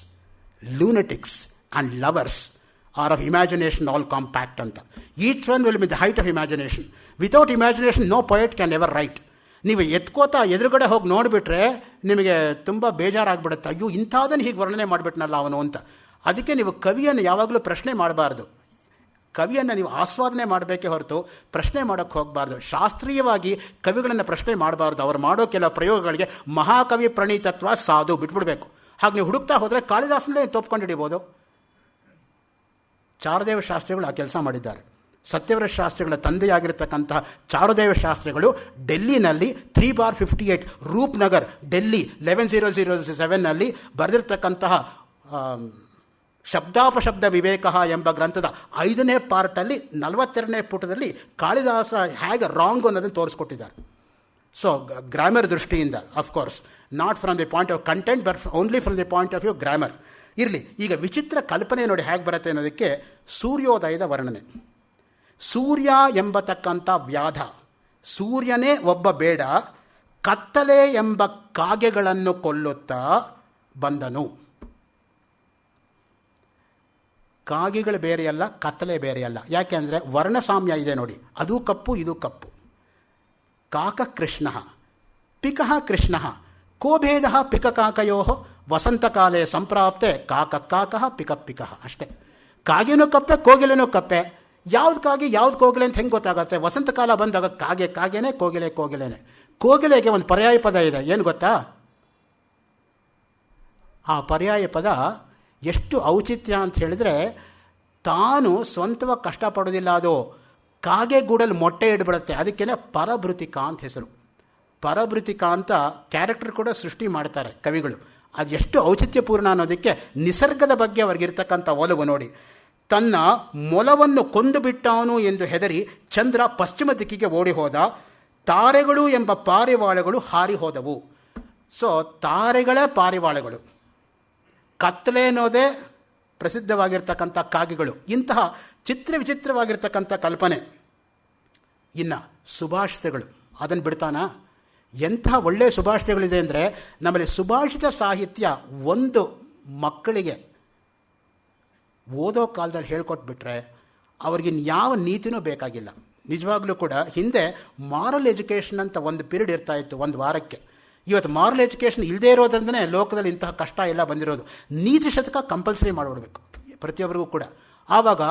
lunatics and lovers are of imagination all compact ಅಂತ. Each one will be the height of imagination. Without imagination no poet can ever write. ನೀವು ಎತ್ಕೋತಾ ಎದುರುಗಡೆ ಹೋಗಿ ನೋಡಿಬಿಟ್ರೆ ನಿಮಗೆ ತುಂಬ ಬೇಜಾರಾಗ್ಬಿಡುತ್ತೆ, ಅಯ್ಯೋ ಇಂಥದನ್ನು ಹೀಗೆ ವರ್ಣನೆ ಮಾಡಿಬಿಟ್ನಲ್ಲ ಅವನು ಅಂತ. ಅದಕ್ಕೆ ನೀವು ಕವಿಯನ್ನು ಯಾವಾಗಲೂ ಪ್ರಶ್ನೆ ಮಾಡಬಾರ್ದು, ಕವಿಯನ್ನು ನೀವು ಆಸ್ವಾದನೆ ಮಾಡಬೇಕೇ ಹೊರತು ಪ್ರಶ್ನೆ ಮಾಡೋಕ್ಕೆ ಹೋಗಬಾರ್ದು. ಶಾಸ್ತ್ರೀಯವಾಗಿ ಕವಿಗಳನ್ನು ಪ್ರಶ್ನೆ ಮಾಡಬಾರ್ದು. ಅವರು ಮಾಡೋ ಕೆಲವು ಪ್ರಯೋಗಗಳಿಗೆ ಮಹಾಕವಿ ಪ್ರಣೀತತ್ವ ಸಾಧು ಬಿಟ್ಬಿಡ್ಬೇಕು. ಹಾಗೆ ನೀವು ಹುಡುಕ್ತಾ ಹೋದರೆ ಕಾಳಿದಾಸನಲ್ಲೇ ತೊಪ್ಕೊಂಡು ಹಿಡಿಬೋದು. ಚಾರುದೇವ ಶಾಸ್ತ್ರಿಗಳು ಆ ಕೆಲಸ ಮಾಡಿದ್ದಾರೆ. ಸತ್ಯವ್ರತ ಶಾಸ್ತ್ರಿಗಳ ತಂದೆಯಾಗಿರ್ತಕ್ಕಂತಹ ಚಾರುದೇವ ಶಾಸ್ತ್ರಿಗಳು ಡೆಲ್ಲಿನಲ್ಲಿ 3/58 ರೂಪ್ನಗರ್ ಡೆಲ್ಲಿ 11007ನಲ್ಲಿ ಬರೆದಿರ್ತಕ್ಕಂತಹ ಶಬ್ದಾಪಶಬ್ದ ವಿವೇಕ ಎಂಬ ಗ್ರಂಥದ 5ನೇ ಪಾರ್ಟಲ್ಲಿ 42ನೇ ಪುಟದಲ್ಲಿ ಕಾಳಿದಾಸ ಹೇಗೆ ರಾಂಗ್ ಅನ್ನೋದನ್ನು ತೋರಿಸ್ಕೊಟ್ಟಿದ್ದಾರೆ. ಸೊ ಗ್ರಾಮರ್ ದೃಷ್ಟಿಯಿಂದ, of course not from the point of content but only from the point of view grammar. ಇರಲಿ, ಈಗ ವಿಚಿತ್ರ ಕಲ್ಪನೆ ನೋಡಿ ಹೇಗೆ ಬರುತ್ತೆ ಅನ್ನೋದಕ್ಕೆ ಸೂರ್ಯೋದಯದ ವರ್ಣನೆ. ಸೂರ್ಯ ಎಂಬತಕ್ಕಂಥ ವ್ಯಾಧ, ಸೂರ್ಯನೇ ಒಬ್ಬ ಬೇಡ, ಕತ್ತಲೆ ಎಂಬ ಕಾಗೆಗಳನ್ನು ಕೊಲ್ಲುತ್ತಾ ಬಂದನು. ಕಾಗೆಗಳು ಬೇರೆಯಲ್ಲ, ಕತ್ತಲೆ ಬೇರೆಯಲ್ಲ. ಯಾಕೆ ಅಂದರೆ ವರ್ಣಸಾಮ್ಯ ಇದೆ ನೋಡಿ, ಅದು ಕಪ್ಪು ಇದು ಕಪ್ಪು. ಕಾಕ ಕೃಷ್ಣ ಪಿಕಃ ಕೃಷ್ಣ ಕೋ ಭೇದ ಪಿಕಕಾಕಯೋ ವಸಂತಕಾಲೇ ಸಂಪ್ರಾಪ್ತೆ ಕಾಕಃ ಪಿಕಃ ಅಷ್ಟೇ. ಕಾಗೆನೂ ಕಪ್ಪೆ, ಕೋಗಿಲೆನೂ ಕಪ್ಪೆ. ಯಾವ್ದು ಕಾಗೆ ಯಾವ್ದು ಕೋಗಿಲೆ ಅಂತ ಹೆಂಗೆ ಗೊತ್ತಾಗುತ್ತೆ? ವಸಂತಕಾಲ ಬಂದಾಗ ಕಾಗೆನೇ, ಕೋಗಿಲೆನೇ. ಕೋಗಿಲೆಗೆ ಒಂದು ಪರ್ಯಾಯ ಪದ ಇದೆ, ಏನು ಗೊತ್ತಾ? ಆ ಪರ್ಯಾಯ ಪದ ಎಷ್ಟು ಔಚಿತ್ಯ ಅಂತ ಹೇಳಿದರೆ, ತಾನು ಸ್ವಂತವಾಗಿ ಕಷ್ಟಪಡೋದಿಲ್ಲ, ಅದು ಕಾಗೆ ಗೂಡಲ್ಲಿ ಮೊಟ್ಟೆ ಇಡ್ಬಿಡುತ್ತೆ. ಅದಕ್ಕೇನೆ ಪರಭೃತಿಕಾ ಅಂತ ಹೆಸರು. ಪರಭೃತಿಕಾ ಅಂತ ಕ್ಯಾರೆಕ್ಟರ್ ಕೂಡ ಸೃಷ್ಟಿ ಮಾಡ್ತಾರೆ ಕವಿಗಳು. ಅದು ಎಷ್ಟು ಔಚಿತ್ಯಪೂರ್ಣ ಅನ್ನೋದಕ್ಕೆ ನಿಸರ್ಗದ ಬಗ್ಗೆ ಅವ್ರಿಗಿರ್ತಕ್ಕಂಥ ಒಲವು ನೋಡಿ. ತನ್ನ ಮೊಲವನ್ನು ಕೊಂದು ಬಿಟ್ಟವನು ಎಂದು ಹೆದರಿ ಚಂದ್ರ ಪಶ್ಚಿಮ ದಿಕ್ಕಿಗೆ ಓಡಿ ಹೋದ, ತಾರೆಗಳು ಎಂಬ ಪಾರಿವಾಳಗಳು ಹಾರಿ ಹೋದವು. ಸೊ ತಾರೆಗಳೇ ಪಾರಿವಾಳಗಳು, ಕತ್ತಲೆ ಅನ್ನೋದೇ ಪ್ರಸಿದ್ಧವಾಗಿರ್ತಕ್ಕಂಥ ಕಾಗೆಗಳು. ಇಂತಹ ವಿಚಿತ್ರವಾಗಿರ್ತಕ್ಕಂಥ ಕಲ್ಪನೆ. ಇನ್ನು ಸುಭಾಷಿತಗಳು, ಅದನ್ನು ಬಿಡ್ತಾನಾ? ಎಂಥ ಒಳ್ಳೆಯ ಸುಭಾಷಿತಗಳಿದೆ ಅಂದರೆ, ನಮ್ಮಲ್ಲಿ ಸುಭಾಷಿತ ಸಾಹಿತ್ಯ ಒಂದು ಮಕ್ಕಳಿಗೆ ಓದೋ ಕಾಲದಲ್ಲಿ ಹೇಳ್ಕೊಟ್ಬಿಟ್ರೆ ಅವ್ರಿಗಿನ್ಯಾವ ನೀತಿನೂ ಬೇಕಾಗಿಲ್ಲ. ನಿಜವಾಗ್ಲೂ ಕೂಡ ಹಿಂದೆ ಮಾರಲ್ ಎಜುಕೇಷನ್ ಅಂತ ಒಂದು ಪೀರಿಯಡ್ ಇರ್ತಾಯಿತ್ತು, ಒಂದು ವಾರಕ್ಕೆ. ಇವತ್ತು ಮಾರಲ್ ಎಜುಕೇಷನ್ ಇಲ್ಲದೇ ಇರೋದ್ರಿಂದನೇ ಲೋಕದಲ್ಲಿ ಇಂತಹ ಕಷ್ಟ ಎಲ್ಲ ಬಂದಿರೋದು. ನೀತಿ ಶತಕ ಕಂಪಲ್ಸರಿ ಮಾಡಿಬಿಡ್ಬೇಕು ಪ್ರತಿಯೊಬ್ಬರಿಗೂ ಕೂಡ. ಆವಾಗ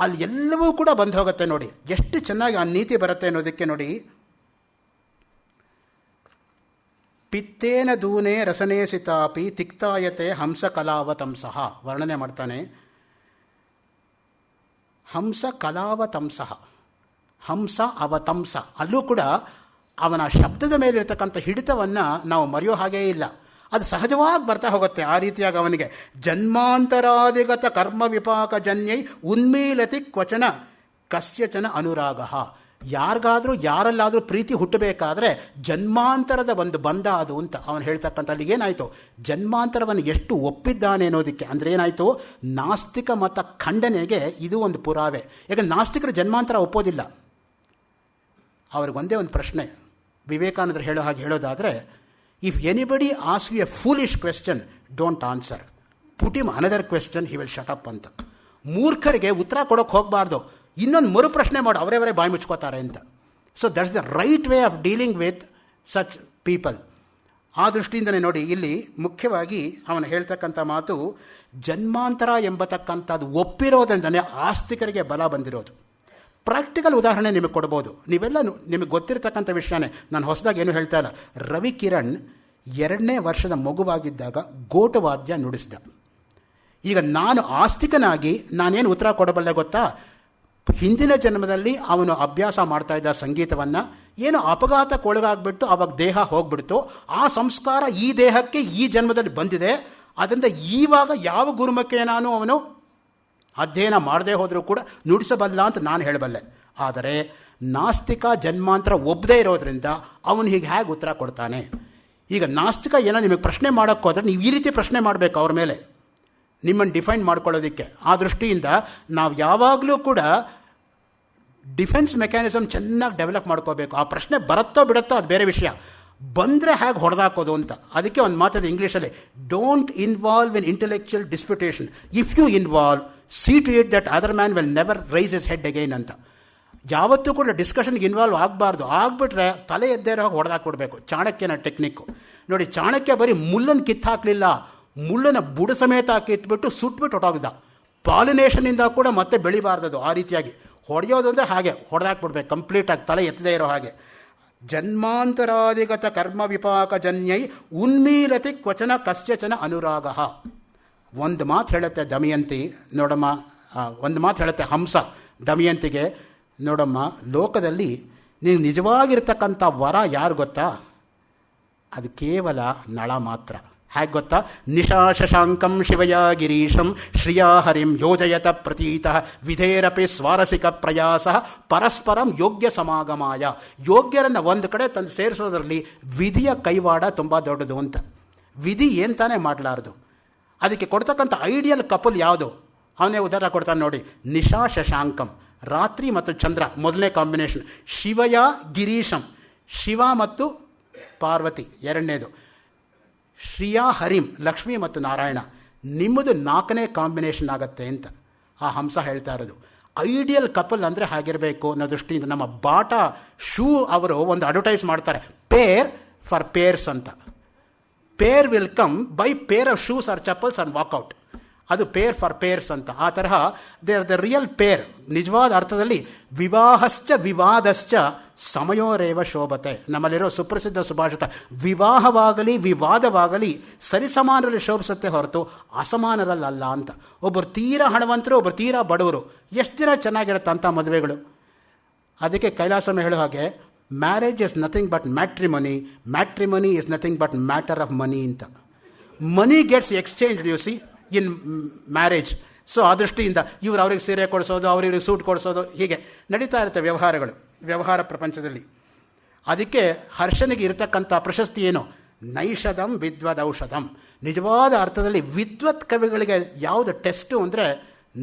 ಅಲ್ಲಿ ಎಲ್ಲವೂ ಕೂಡ ಬಂದು ಹೋಗುತ್ತೆ ನೋಡಿ, ಎಷ್ಟು ಚೆನ್ನಾಗಿ ಆ ನೀತಿ ಬರುತ್ತೆ ಅನ್ನೋದಕ್ಕೆ ನೋಡಿ. ಪಿತ್ತೇನ ದೂನೆ ರಸನೇ ಸಿತಾಪಿ ತಿಕ್ತಾಯತೆ ಹಂಸ ಕಲಾವತಂಸಃ ವರ್ಣನೆ ಮಾಡ್ತಾನೆ. ಹಂಸ ಕಲಾವತಂಸಃ, ಹಂಸ ಅವತಂಸ, ಅಲ್ಲೂ ಕೂಡ ಅವನ ಶಬ್ದದ ಮೇಲಿರ್ತಕ್ಕಂಥ ಹಿಡಿತವನ್ನು ನಾವು ಮರೆಯೋ ಹಾಗೇ ಇಲ್ಲ. ಅದು ಸಹಜವಾಗಿ ಬರ್ತಾ ಹೋಗುತ್ತೆ. ಆ ರೀತಿಯಾಗಿ ಅವನಿಗೆ ಜನ್ಮಾಂತರಾದಿಗತ ಕರ್ಮ ವಿಪಾಕ ಜನ್ಯೈ ಉನ್ಮೀಲತಿ ಕ್ವಚನ ಕಸ್ಯಚನ ಅನುರಾಗ. ಯಾರಿಗಾದರೂ ಯಾರಲ್ಲಾದರೂ ಪ್ರೀತಿ ಹುಟ್ಟಬೇಕಾದ್ರೆ ಜನ್ಮಾಂತರದ ಒಂದು ಬಂಧ ಅದು ಅಂತ ಅವನು ಹೇಳ್ತಕ್ಕಂಥ. ಅಲ್ಲಿಗೆ ಏನಾಯಿತು, ಜನ್ಮಾಂತರವನ್ನು ಎಷ್ಟು ಒಪ್ಪಿದ್ದಾನೆ ಅನ್ನೋದಕ್ಕೆ. ಅಂದರೆ ಏನಾಯಿತು, ನಾಸ್ತಿಕ ಮತ ಖಂಡನೆಗೆ ಇದು ಒಂದು ಪುರಾವೆ. ಯಾಕಂದ್ರೆ ನಾಸ್ತಿಕರು ಜನ್ಮಾಂತರ ಒಪ್ಪೋದಿಲ್ಲ. ಅವ್ರಿಗೆ ಒಂದೇ ಒಂದು ಪ್ರಶ್ನೆ, ವಿವೇಕಾನಂದರು ಹೇಳೋ ಹಾಗೆ ಹೇಳೋದಾದರೆ, if anybody ask you a foolish question don't answer, put him another question he will shut up ಅಂತ. ಮೂರ್ಖರಿಗೆ ಉತ್ತರ ಕೊಡೋಕ್ಕೆ ಹೋಗಬಾರ್ದು, ಇನ್ನೊಂದು ಮರು ಪ್ರಶ್ನೆ ಮಾಡು, ಅವರೇ ಬಾಯಿ ಮುಚ್ಕೋತಾರೆ ಅಂತ. So that's the right way of dealing with such people. ಆ ದೃಷ್ಟಿಯಿಂದಲೇ ನೋಡಿ, ಇಲ್ಲಿ ಮುಖ್ಯವಾಗಿ ಅವನು ಹೇಳ್ತಕ್ಕಂಥ ಮಾತು ಜನ್ಮಾಂತರ ಎಂಬತಕ್ಕಂಥದ್ದು ಒಪ್ಪಿರೋದ್ರಿಂದಲೇ ಆಸ್ತಿಕರಿಗೆ ಬಲ ಬಂದಿರೋದು. ಪ್ರಾಕ್ಟಿಕಲ್ ಉದಾಹರಣೆ ನಿಮಗೆ ಕೊಡ್ಬೋದು. ನೀವೆಲ್ಲ ನಿಮಗೆ ಗೊತ್ತಿರತಕ್ಕಂಥ ವಿಷಯನೇ, ನಾನು ಹೊಸದಾಗಿ ಏನು ಹೇಳ್ತಾ ಇಲ್ಲ. ರವಿ ಕಿರಣ್ 2ನೇ ವರ್ಷದ ಮಗುವಾಗಿದ್ದಾಗ ಗೋಟವಾದ್ಯ ನುಡಿಸಿದ. ಈಗ ನಾನು ಆಸ್ತಿಕನಾಗಿ ನಾನೇನು ಉತ್ತರ ಕೊಡಬಲ್ಲೆ ಗೊತ್ತಾ? ಹಿಂದಿನ ಜನ್ಮದಲ್ಲಿ ಅವನು ಅಭ್ಯಾಸ ಮಾಡ್ತಾ ಇದ್ದ ಸಂಗೀತವನ್ನು ಏನೋ ಅಪಘಾತಕ್ಕೊಳಗಾಗ್ಬಿಟ್ಟು ಅವಾಗ ದೇಹ ಹೋಗ್ಬಿಡ್ತು, ಆ ಸಂಸ್ಕಾರ ಈ ದೇಹಕ್ಕೆ ಈ ಜನ್ಮದಲ್ಲಿ ಬಂದಿದೆ. ಅದರಿಂದ ಈವಾಗ ಯಾವ ಗುರುಮಕ್ಕೆ ನಾನು ಅವನು ಅಧ್ಯಯನ ಮಾಡದೇ ಹೋದರೂ ಕೂಡ ನುಡಿಸಬಲ್ಲ ಅಂತ ನಾನು ಹೇಳಬಲ್ಲೆ. ಆದರೆ ನಾಸ್ತಿಕ ಜನ್ಮಾಂತರ ಒಪ್ಪದೇ ಇರೋದ್ರಿಂದ ಅವನು ಹೀಗೆ ಹೇಗೆ ಉತ್ತರ ಕೊಡ್ತಾನೆ? ಈಗ ನಾಸ್ತಿಕ ಏನೋ ನಿಮಗೆ ಪ್ರಶ್ನೆ ಮಾಡೋಕ್ಕೆ ಹೋದರೆ ನೀವು ಈ ರೀತಿ ಪ್ರಶ್ನೆ ಮಾಡಬೇಕು ಅವ್ರ ಮೇಲೆ, ನಿಮ್ಮನ್ನು ಡಿಫೈನ್ ಮಾಡ್ಕೊಳ್ಳೋದಕ್ಕೆ. ಆ ದೃಷ್ಟಿಯಿಂದ ನಾವು ಯಾವಾಗಲೂ ಕೂಡ ಡಿಫೆನ್ಸ್ ಮೆಕ್ಯಾನಿಸಮ್ ಚೆನ್ನಾಗಿ ಡೆವಲಪ್ ಮಾಡ್ಕೋಬೇಕು. ಆ ಪ್ರಶ್ನೆ ಬರುತ್ತೋ ಬಿಡುತ್ತೋ ಅದು ಬೇರೆ ವಿಷಯ, ಬಂದರೆ ಹೇಗೆ ಹೊಡೆದಾಕೋದು ಅಂತ. ಅದಕ್ಕೆ ಒಂದು ಮಾತದ ಇಂಗ್ಲೀಷಲ್ಲಿ, don't involve in intellectual disputation, if you involve see to it that other man will never raise his head again ಅಂತ. ಯಾವತ್ತೂ ಕೂಡ ಡಿಸ್ಕಷನ್ಗೆ ಇನ್ವಾಲ್ವ್ ಆಗಬಾರ್ದು. ಆಗಿಬಿಟ್ರೆ ತಲೆ ಎದ್ದೇರೋ ಹೊಡೆದಾಕ್ಬಿಡ್ಬೇಕು. ಚಾಣಕ್ಯನ ಟೆಕ್ನಿಕ್ಕು ನೋಡಿ. ಚಾಣಕ್ಯ ಬರೀ ಮುಳ್ಳನ್ನು ಕಿತ್ತಾಕಲಿಲ್ಲ, ಮುಳ್ಳನ ಬುಡ ಸಮೇತ ಕಿತ್ಬಿಟ್ಟು ಸುಟ್ಬಿಟ್ಟು ಹೊಟ್ಟೋಗಿದ್ದ. ಪಾಲಿನೇಷನಿಂದ ಕೂಡ ಮತ್ತೆ ಬೆಳಿಬಾರ್ದದು. ಆ ರೀತಿಯಾಗಿ ಹೊಡೆಯೋದು ಅಂದರೆ ಹಾಗೆ ಹೊಡೆದಾಕ್ಬಿಡ್ಬೇಕು ಕಂಪ್ಲೀಟಾಗಿ, ತಲೆ ಎತ್ತದೇ ಇರೋ ಹಾಗೆ. ಜನ್ಮಾಂತರಾದಿಗತ ಕರ್ಮ ವಿಪಾಕ ಜನ್ಯೈ ಉನ್ಮೀಲತಿ ಕ್ವಚನ ಕಸ್ಯಚನ ಅನುರಾಗ. ಒಂದು ಮಾತು ಹೇಳುತ್ತೆ ದಮಯಂತಿ, ನೋಡಮ್ಮ, ಒಂದು ಮಾತು ಹೇಳುತ್ತೆ ಹಂಸ ದಮಯಂತಿಗೆ, ನೋಡಮ್ಮ, ಲೋಕದಲ್ಲಿ ನೀವು ನಿಜವಾಗಿರ್ತಕ್ಕಂಥ ವರ ಯಾರು ಗೊತ್ತಾ? ಅದು ಕೇವಲ ನಳ ಮಾತ್ರ. ಹೇಗೆ ಗೊತ್ತಾ? ನಿಶಾ ಶಶಾಂಕಂ ಶಿವಯ ಗಿರೀಶಂ ಶ್ರಿಯಾ ಹರಿಂ ಯೋಜಯತ ಪ್ರತೀತಃ ವಿಧೇರಪಿ ಸ್ವಾರಸಿಕ ಪ್ರಯಾಸ ಪರಸ್ಪರಂ ಯೋಗ್ಯ ಸಮಾಗಮಾಯ. ಯೋಗ್ಯರನ್ನು ಒಂದು ಕಡೆ ತಂದು ಸೇರಿಸೋದ್ರಲ್ಲಿ ವಿಧಿಯ ಕೈವಾಡ ತುಂಬ ದೊಡ್ಡದು ಅಂತ. ವಿಧಿ ಏನು ತಾನೇ ಮಾಡಲಾರ್ದು. ಅದಕ್ಕೆ ಕೊಡ್ತಕ್ಕಂಥ ಐಡಿಯಲ್ ಕಪಲ್ ಯಾವುದು? ಅವನೇ ಉದಾಹರಣೆ ಕೊಡ್ತಾನೆ ನೋಡಿ. ನಿಶಾ ಶಶಾಂಕಂ, ರಾತ್ರಿ ಮತ್ತು ಚಂದ್ರ ಮೊದಲನೇ ಕಾಂಬಿನೇಷನ್. ಶಿವಯ ಗಿರೀಶಂ, ಶಿವ ಮತ್ತು ಪಾರ್ವತಿ ಎರಡನೇದು. ಶ್ರಿಯಾ ಹರಿಂ, ಲಕ್ಷ್ಮಿ ಮತ್ತು ನಾರಾಯಣ. ನಿಮ್ಮದು 4ನೇ ಕಾಂಬಿನೇಷನ್ ಆಗುತ್ತೆ ಅಂತ ಆ ಹಂಸ ಹೇಳ್ತಾ ಇರೋದು. ಐಡಿಯಲ್ ಕಪಲ್ ಅಂದರೆ ಹಾಗಿರಬೇಕು ಅನ್ನೋ ದೃಷ್ಟಿಯಿಂದ ನಮ್ಮ ಬಾಟಾ ಶೂ ಅವರು ಒಂದು ಅಡ್ವರ್ಟೈಸ್ ಮಾಡ್ತಾರೆ, ಪೇರ್ ಫಾರ್ ಪೇರ್ಸ್ ಅಂತ. Pair will come by pair of shoes or chappals or walk out. ಅದು ಪೇರ್ ಫಾರ್ ಪೇರ್ಸ್ ಅಂತ. ಆ ತರಹ they are the real pair. ನಿಜವಾದ ಅರ್ಥದಲ್ಲಿ ವಿವಾಹಶ್ಚ ವಿವಾದಶ್ಚ ಸಮಯೋರೇವ ಶೋಭತೆ. ನಮ್ಮಲ್ಲಿರೋ ಸುಪ್ರಸಿದ್ಧ ಸುಭಾಷಿತ, ವಿವಾಹವಾಗಲಿ ವಿವಾದವಾಗಲಿ ಸರಿಸಮಾನರಲ್ಲಿ ಶೋಭಿಸುತ್ತೆ ಹೊರತು ಅಸಮಾನರಲ್ಲ ಅಂತ. ಒಬ್ಬರು ತೀರಾ ಹಣವಂತರು, ಒಬ್ಬರು ತೀರಾ ಬಡವರು, ಎಷ್ಟು ದಿನ ಚೆನ್ನಾಗಿರುತ್ತೆ ಅಂಥ ಮದುವೆಗಳು. ಅದಕ್ಕೆ ಕೈಲಾಸಮ ಹೇಳೋ ಹಾಗೆ, marriage is nothing but matrimony, matrimony is nothing but matter of money ಅಂತ. Money gets exchange you see in marriage. So ಆ ದೃಷ್ಟಿಯಿಂದ ಇವರು ಅವ್ರಿಗೆ ಸೀರೆ ಕೊಡಿಸೋದು, ಅವ್ರಿಗೆ ಸೂಟ್ ಕೊಡಿಸೋದು, ಹೀಗೆ ನಡೀತಾ ಇರುತ್ತೆ ವ್ಯವಹಾರಗಳು ವ್ಯವಹಾರ ಪ್ರಪಂಚದಲ್ಲಿ. ಅದಕ್ಕೆ ಹರ್ಷನಿಗೆ ಇರತಕ್ಕಂಥ ಪ್ರಶಸ್ತಿ ಏನು? ನೈಷಧಂ ವಿದ್ವದೌಷಧಂ. ನಿಜವಾದ ಅರ್ಥದಲ್ಲಿ ವಿದ್ವತ್ ಕವಿಗಳಿಗೆ ಯಾವುದು ಟೆಸ್ಟು ಅಂದರೆ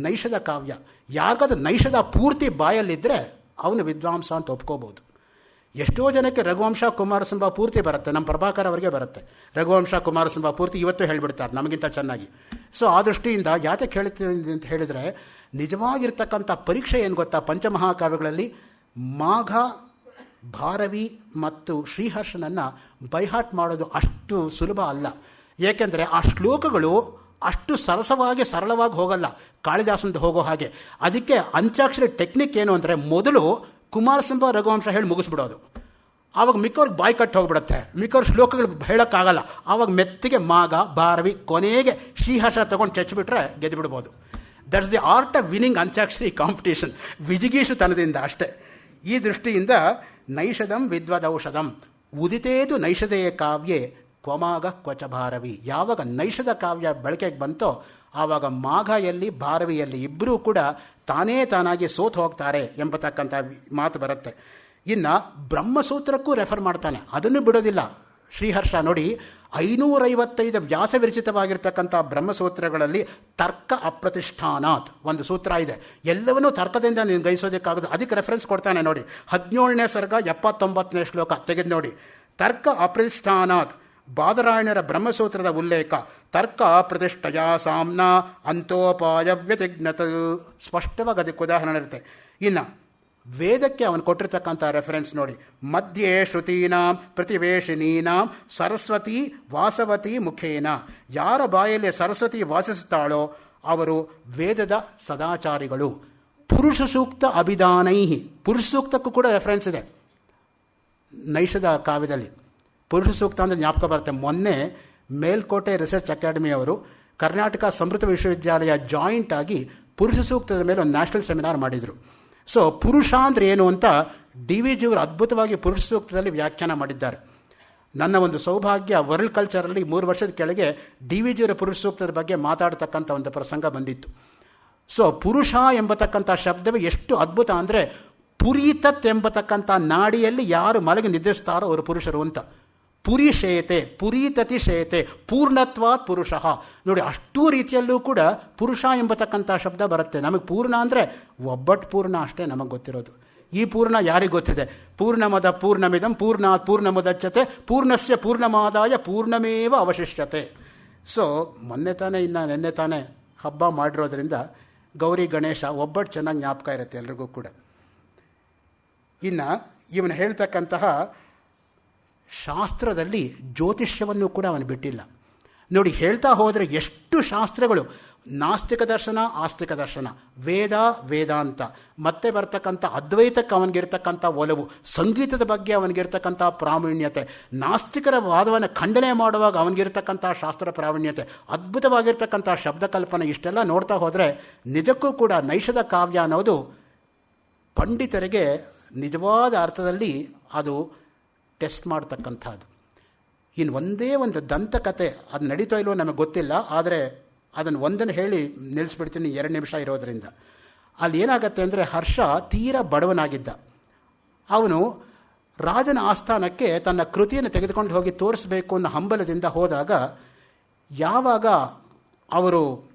ನೈಷಧ ಕಾವ್ಯ. ಯಾರಿಗಾದ್ರೂ ನೈಷಧ ಪೂರ್ತಿ ಬಾಯಲ್ಲಿದ್ದರೆ ಅವನು ವಿದ್ವಾಂಸ ಅಂತ ಒಪ್ಕೋಬೋದು. ಎಷ್ಟೋ ಜನಕ್ಕೆ ರಘುವಂಶ ಕುಮಾರಸಂಭ ಪೂರ್ತಿ ಬರುತ್ತೆ. ನಮ್ಮ ಪ್ರಭಾಕರ್ ಅವರಿಗೆ ಬರುತ್ತೆ ರಘುವಂಶ ಕುಮಾರಸಂಭ ಪೂರ್ತಿ, ಇವತ್ತು ಹೇಳಿಬಿಡ್ತಾರೆ ನಮಗಿಂತ ಚೆನ್ನಾಗಿ. ಸೊ ಆ ದೃಷ್ಟಿಯಿಂದ ಯಾತಕ್ಕೆ ಹೇಳ್ತೀವಿ ಅಂತ ಹೇಳಿದರೆ, ನಿಜವಾಗಿರ್ತಕ್ಕಂಥ ಪರೀಕ್ಷೆ ಏನು ಗೊತ್ತಾ? ಪಂಚಮಹಾಕಾವ್ಯಗಳಲ್ಲಿ ಮಾಘ, ಭಾರವಿ ಮತ್ತು ಶ್ರೀಹರ್ಷನನ್ನು ಬೈಹಾಟ್ ಮಾಡೋದು ಅಷ್ಟು ಸುಲಭ ಅಲ್ಲ. ಏಕೆಂದರೆ ಆ ಶ್ಲೋಕಗಳು ಅಷ್ಟು ಸರಸವಾಗಿ ಸರಳವಾಗಿ ಹೋಗಲ್ಲ, ಕಾಳಿದಾಸಂದು ಹೋಗೋ ಹಾಗೆ. ಅದಕ್ಕೆ ಅಂತ್ಯಾಕ್ಷರಿ ಟೆಕ್ನಿಕ್ ಏನು ಅಂದರೆ, ಮೊದಲು ಕುಮಾರಸಂಭ ರಘುವಂಶ ಹೇಳಿ ಮುಗಿಸ್ಬಿಡೋದು. ಆವಾಗ ಮಿಕ್ಕವ್ರಿಗೆ ಬಾಯಿ ಕಟ್ಟು ಹೋಗ್ಬಿಡುತ್ತೆ, ಮಿಕ್ಕವ್ರ ಶ್ಲೋಕಗಳು ಹೇಳೋಕ್ಕಾಗಲ್ಲ. ಆವಾಗ ಮೆತ್ತಿಗೆ ಮಾಘ, ಭಾರವಿ, ಕೊನೆಗೆ ಶ್ರೀಹರ್ಷ ತೊಗೊಂಡು ಚಚ್ಚಿಬಿಟ್ರೆ ಗೆದ್ದುಬಿಡ್ಬೋದು. That's the art of winning antakshari competition, ವಿಜಿಗೀಷುತನದಿಂದ ಅಷ್ಟೇ. ಈ ದೃಷ್ಟಿಯಿಂದ ನೈಷಧಂ ವಿದ್ವದೌಷಧಂ ಉದಿತೇದು ನೈಷಧೇಯ ಕಾವ್ಯೆ ಕ್ವಮಾಗ ಕ್ವಚ ಭಾರವಿ. ಯಾವಾಗ ನೈಷಧ ಕಾವ್ಯ ಬಳಕೆಗೆ ಬಂತೋ ಆವಾಗ ಮಾಘಯಲ್ಲಿ ಭಾರವಿಯಲ್ಲಿ ಇಬ್ಬರೂ ಕೂಡ ತಾನೇ ತಾನಾಗಿ ಸೋತು ಹೋಗ್ತಾರೆ ಎಂಬತಕ್ಕಂಥ ಮಾತು ಬರುತ್ತೆ. ಇನ್ನು ಬ್ರಹ್ಮಸೂತ್ರಕ್ಕೂ ರೆಫರ್ ಮಾಡ್ತಾನೆ, ಅದನ್ನು ಬಿಡೋದಿಲ್ಲ ಶ್ರೀಹರ್ಷ. ನೋಡಿ, 555 ವ್ಯಾಸವಿರಚಿತವಾಗಿರ್ತಕ್ಕಂಥ ಬ್ರಹ್ಮಸೂತ್ರಗಳಲ್ಲಿ ತರ್ಕ ಅಪ್ರತಿಷ್ಠಾನಾತ್ ಒಂದು ಸೂತ್ರ ಇದೆ. ಎಲ್ಲವನ್ನೂ ತರ್ಕದಿಂದ ನೀವು ಗೈಸೋದಕ್ಕಾಗೋದು. ಅದಕ್ಕೆ ರೆಫರೆನ್ಸ್ ಕೊಡ್ತಾನೆ ನೋಡಿ. 17ನೇ ಸರ್ಗ 79ನೇ ಶ್ಲೋಕ ತೆಗೆದು ನೋಡಿ. ತರ್ಕ ಅಪ್ರತಿಷ್ಠಾನಾತ್ ಬಾದರಾಯಣರ ಬ್ರಹ್ಮಸೂತ್ರದ ಉಲ್ಲೇಖ. ತರ್ಕ ಪ್ರತಿಷ್ಠೆಯ ಸಾಮ್ನ ಅಂತೋಪಾಯ ವ್ಯತಿಜ್ಞತ. ಸ್ಪಷ್ಟವಾಗಿ ಅದಕ್ಕೆ ಉದಾಹರಣೆ ಇರುತ್ತೆ. ಇನ್ನು ವೇದಕ್ಕೆ ಅವನು ಕೊಟ್ಟಿರ್ತಕ್ಕಂಥ ರೆಫರೆನ್ಸ್ ನೋಡಿ. ಮಧ್ಯೆ ಶ್ರುತೀನಾಂ ಪ್ರತಿವೇಶಿನೀನಾಂ ಸರಸ್ವತಿ ವಾಸವತಿ ಮುಖೇನ. ಯಾರ ಬಾಯಲ್ಲಿ ಸರಸ್ವತಿ ವಾಸಿಸುತ್ತಾಳೋ ಅವರು ವೇದದ ಸದಾಚಾರಿಗಳು. ಪುರುಷ ಸೂಕ್ತ ಅಭಿಧಾನೈ, ಪುರುಷ ಸೂಕ್ತಕ್ಕೂ ಕೂಡ ರೆಫರೆನ್ಸ್ ಇದೆ ನೈಷದ ಕಾವ್ಯದಲ್ಲಿ. ಪುರುಷ ಸೂಕ್ತ ಅಂದರೆ ಜ್ಞಾಪಕ ಬರುತ್ತೆ. ಮೊನ್ನೆ ಮೇಲ್ಕೋಟೆ ರಿಸರ್ಚ್ ಅಕಾಡೆಮಿಯವರು ಕರ್ನಾಟಕ ಸಮೃದ್ಧ ವಿಶ್ವವಿದ್ಯಾಲಯ ಜಾಯಿಂಟ್ ಆಗಿ ಪುರುಷ ಸೂಕ್ತದ ಮೇಲೆ ಒಂದು ನ್ಯಾಷನಲ್ ಸೆಮಿನಾರ್ ಮಾಡಿದರು. ಸೊ ಪುರುಷ ಅಂದರೆ ಏನು ಅಂತ ಡಿ ವಿ ಜಿಯವರು ಅದ್ಭುತವಾಗಿ ಪುರುಷ ಸೂಕ್ತದಲ್ಲಿ ವ್ಯಾಖ್ಯಾನ ಮಾಡಿದ್ದಾರೆ. ನನ್ನ ಒಂದು ಸೌಭಾಗ್ಯ ವರ್ಲ್ಡ್ ಕಲ್ಚರಲ್ಲಿ 3 ವರ್ಷದ ಕೆಳಗೆ ಡಿ ವಿ ಜಿಯವರ ಪುರುಷ ಸೂಕ್ತದ ಬಗ್ಗೆ ಮಾತಾಡ್ತಕ್ಕಂಥ ಒಂದು ಪ್ರಸಂಗ ಬಂದಿತ್ತು. ಸೊ ಪುರುಷ ಎಂಬತಕ್ಕಂಥ ಶಬ್ದವೇ ಎಷ್ಟು ಅದ್ಭುತ ಅಂದರೆ, ಪುರೀತತ್ ಎಂಬತಕ್ಕಂಥ ನಾಡಿಯಲ್ಲಿ ಯಾರು ಮಲಗಿ ನಿದ್ರಿಸ್ತಾರೋ ಅವರು ಪುರುಷರು ಅಂತ. ಪುರಿಶೇಯತೆ, ಪುರೀತತಿ ಶೇಯತೆ, ಪೂರ್ಣತ್ವಾತ್ ಪುರುಷ. ನೋಡಿ, ಅಷ್ಟೂ ರೀತಿಯಲ್ಲೂ ಕೂಡ ಪುರುಷ ಎಂಬತಕ್ಕಂಥ ಶಬ್ದ ಬರುತ್ತೆ. ನಮಗೆ ಪೂರ್ಣ ಅಂದರೆ ಒಬ್ಬಟ್ಟು ಪೂರ್ಣ ಅಷ್ಟೇ ನಮಗೆ ಗೊತ್ತಿರೋದು. ಈ ಪೂರ್ಣ ಯಾರಿಗೆ ಗೊತ್ತಿದೆ? ಪೂರ್ಣಮದ ಪೂರ್ಣಮಿದಂ ಪೂರ್ಣಾತ್ ಪೂರ್ಣಮುದಚ್ಯತೆ ಪೂರ್ಣಸ್ಯ ಪೂರ್ಣಮಾದಾಯ ಪೂರ್ಣಮೇವ ಅವಶಿಷ್ಯತೆ. ಸೊ ನಿನ್ನೆ ತಾನೇ ಹಬ್ಬ ಮಾಡಿರೋದ್ರಿಂದ ಗೌರಿ ಗಣೇಶ ಒಬ್ಬಟ್ಟು ಚೆನ್ನಾಗಿ ಜ್ಞಾಪಕ ಇರುತ್ತೆ ಎಲ್ರಿಗೂ ಕೂಡ. ಇನ್ನು ಇವನು ಹೇಳ್ತಕ್ಕಂತಹ ಶಾಸ್ತ್ರದಲ್ಲಿ ಜ್ಯೋತಿಷ್ಯವನ್ನು ಕೂಡ ಅವನು ಬಿಟ್ಟಿಲ್ಲ. ನೋಡಿ, ಹೇಳ್ತಾ ಹೋದರೆ ಎಷ್ಟು ಶಾಸ್ತ್ರಗಳು, ನಾಸ್ತಿಕ ದರ್ಶನ, ಆಸ್ತಿಕ ದರ್ಶನ, ವೇದ, ವೇದಾಂತ, ಮತ್ತೆ ಬರ್ತಕ್ಕಂಥ ಅದ್ವೈತಕ್ಕೆ ಅವನಿಗಿರ್ತಕ್ಕಂಥ ಒಲವು, ಸಂಗೀತದ ಬಗ್ಗೆ ಅವನಿಗಿರ್ತಕ್ಕಂಥ ಪ್ರಾವೀಣ್ಯತೆ, ನಾಸ್ತಿಕರ ವಾದವನ್ನು ಖಂಡನೆ ಮಾಡುವಾಗ ಅವನಿಗಿರ್ತಕ್ಕಂಥ ಶಾಸ್ತ್ರ ಪ್ರಾವೀಣ್ಯತೆ, ಅದ್ಭುತವಾಗಿರ್ತಕ್ಕಂಥ ಶಬ್ದಕಲ್ಪನೆ, ಇಷ್ಟೆಲ್ಲ ನೋಡ್ತಾ ಹೋದರೆ ನಿಜಕ್ಕೂ ಕೂಡ ನೈಷದ ಕಾವ್ಯ ಅನ್ನೋದು ಪಂಡಿತರಿಗೆ ನಿಜವಾದ ಅರ್ಥದಲ್ಲಿ ಅದು ಟೆಸ್ಟ್ ಮಾಡ್ತಕ್ಕಂಥದ್ದು. ಇನ್ನು ಒಂದೇ ಒಂದು ದಂತಕತೆ, ಅದು ನಡೀತೋ ಇಲ್ವೋ ನಮಗೆ ಗೊತ್ತಿಲ್ಲ, ಆದರೆ ಅದನ್ನು ಒಂದನ್ನು ಹೇಳಿ ನಿಲ್ಲಿಸ್ಬಿಡ್ತೀನಿ 2 ನಿಮಿಷ ಇರೋದರಿಂದ. ಅಲ್ಲಿ ಏನಾಗತ್ತೆ ಅಂದರೆ, ಹರ್ಷ ತೀರಾ ಬಡವನಾಗಿದ್ದ. ಅವನು ರಾಜನ ಆಸ್ಥಾನಕ್ಕೆ ತನ್ನ ಕೃತಿಯನ್ನು ತೆಗೆದುಕೊಂಡು ಹೋಗಿ ತೋರಿಸಬೇಕು ಅನ್ನೋ ಹಂಬಲದಿಂದ ಹೋದಾಗ, ಯಾವಾಗ ಅವರು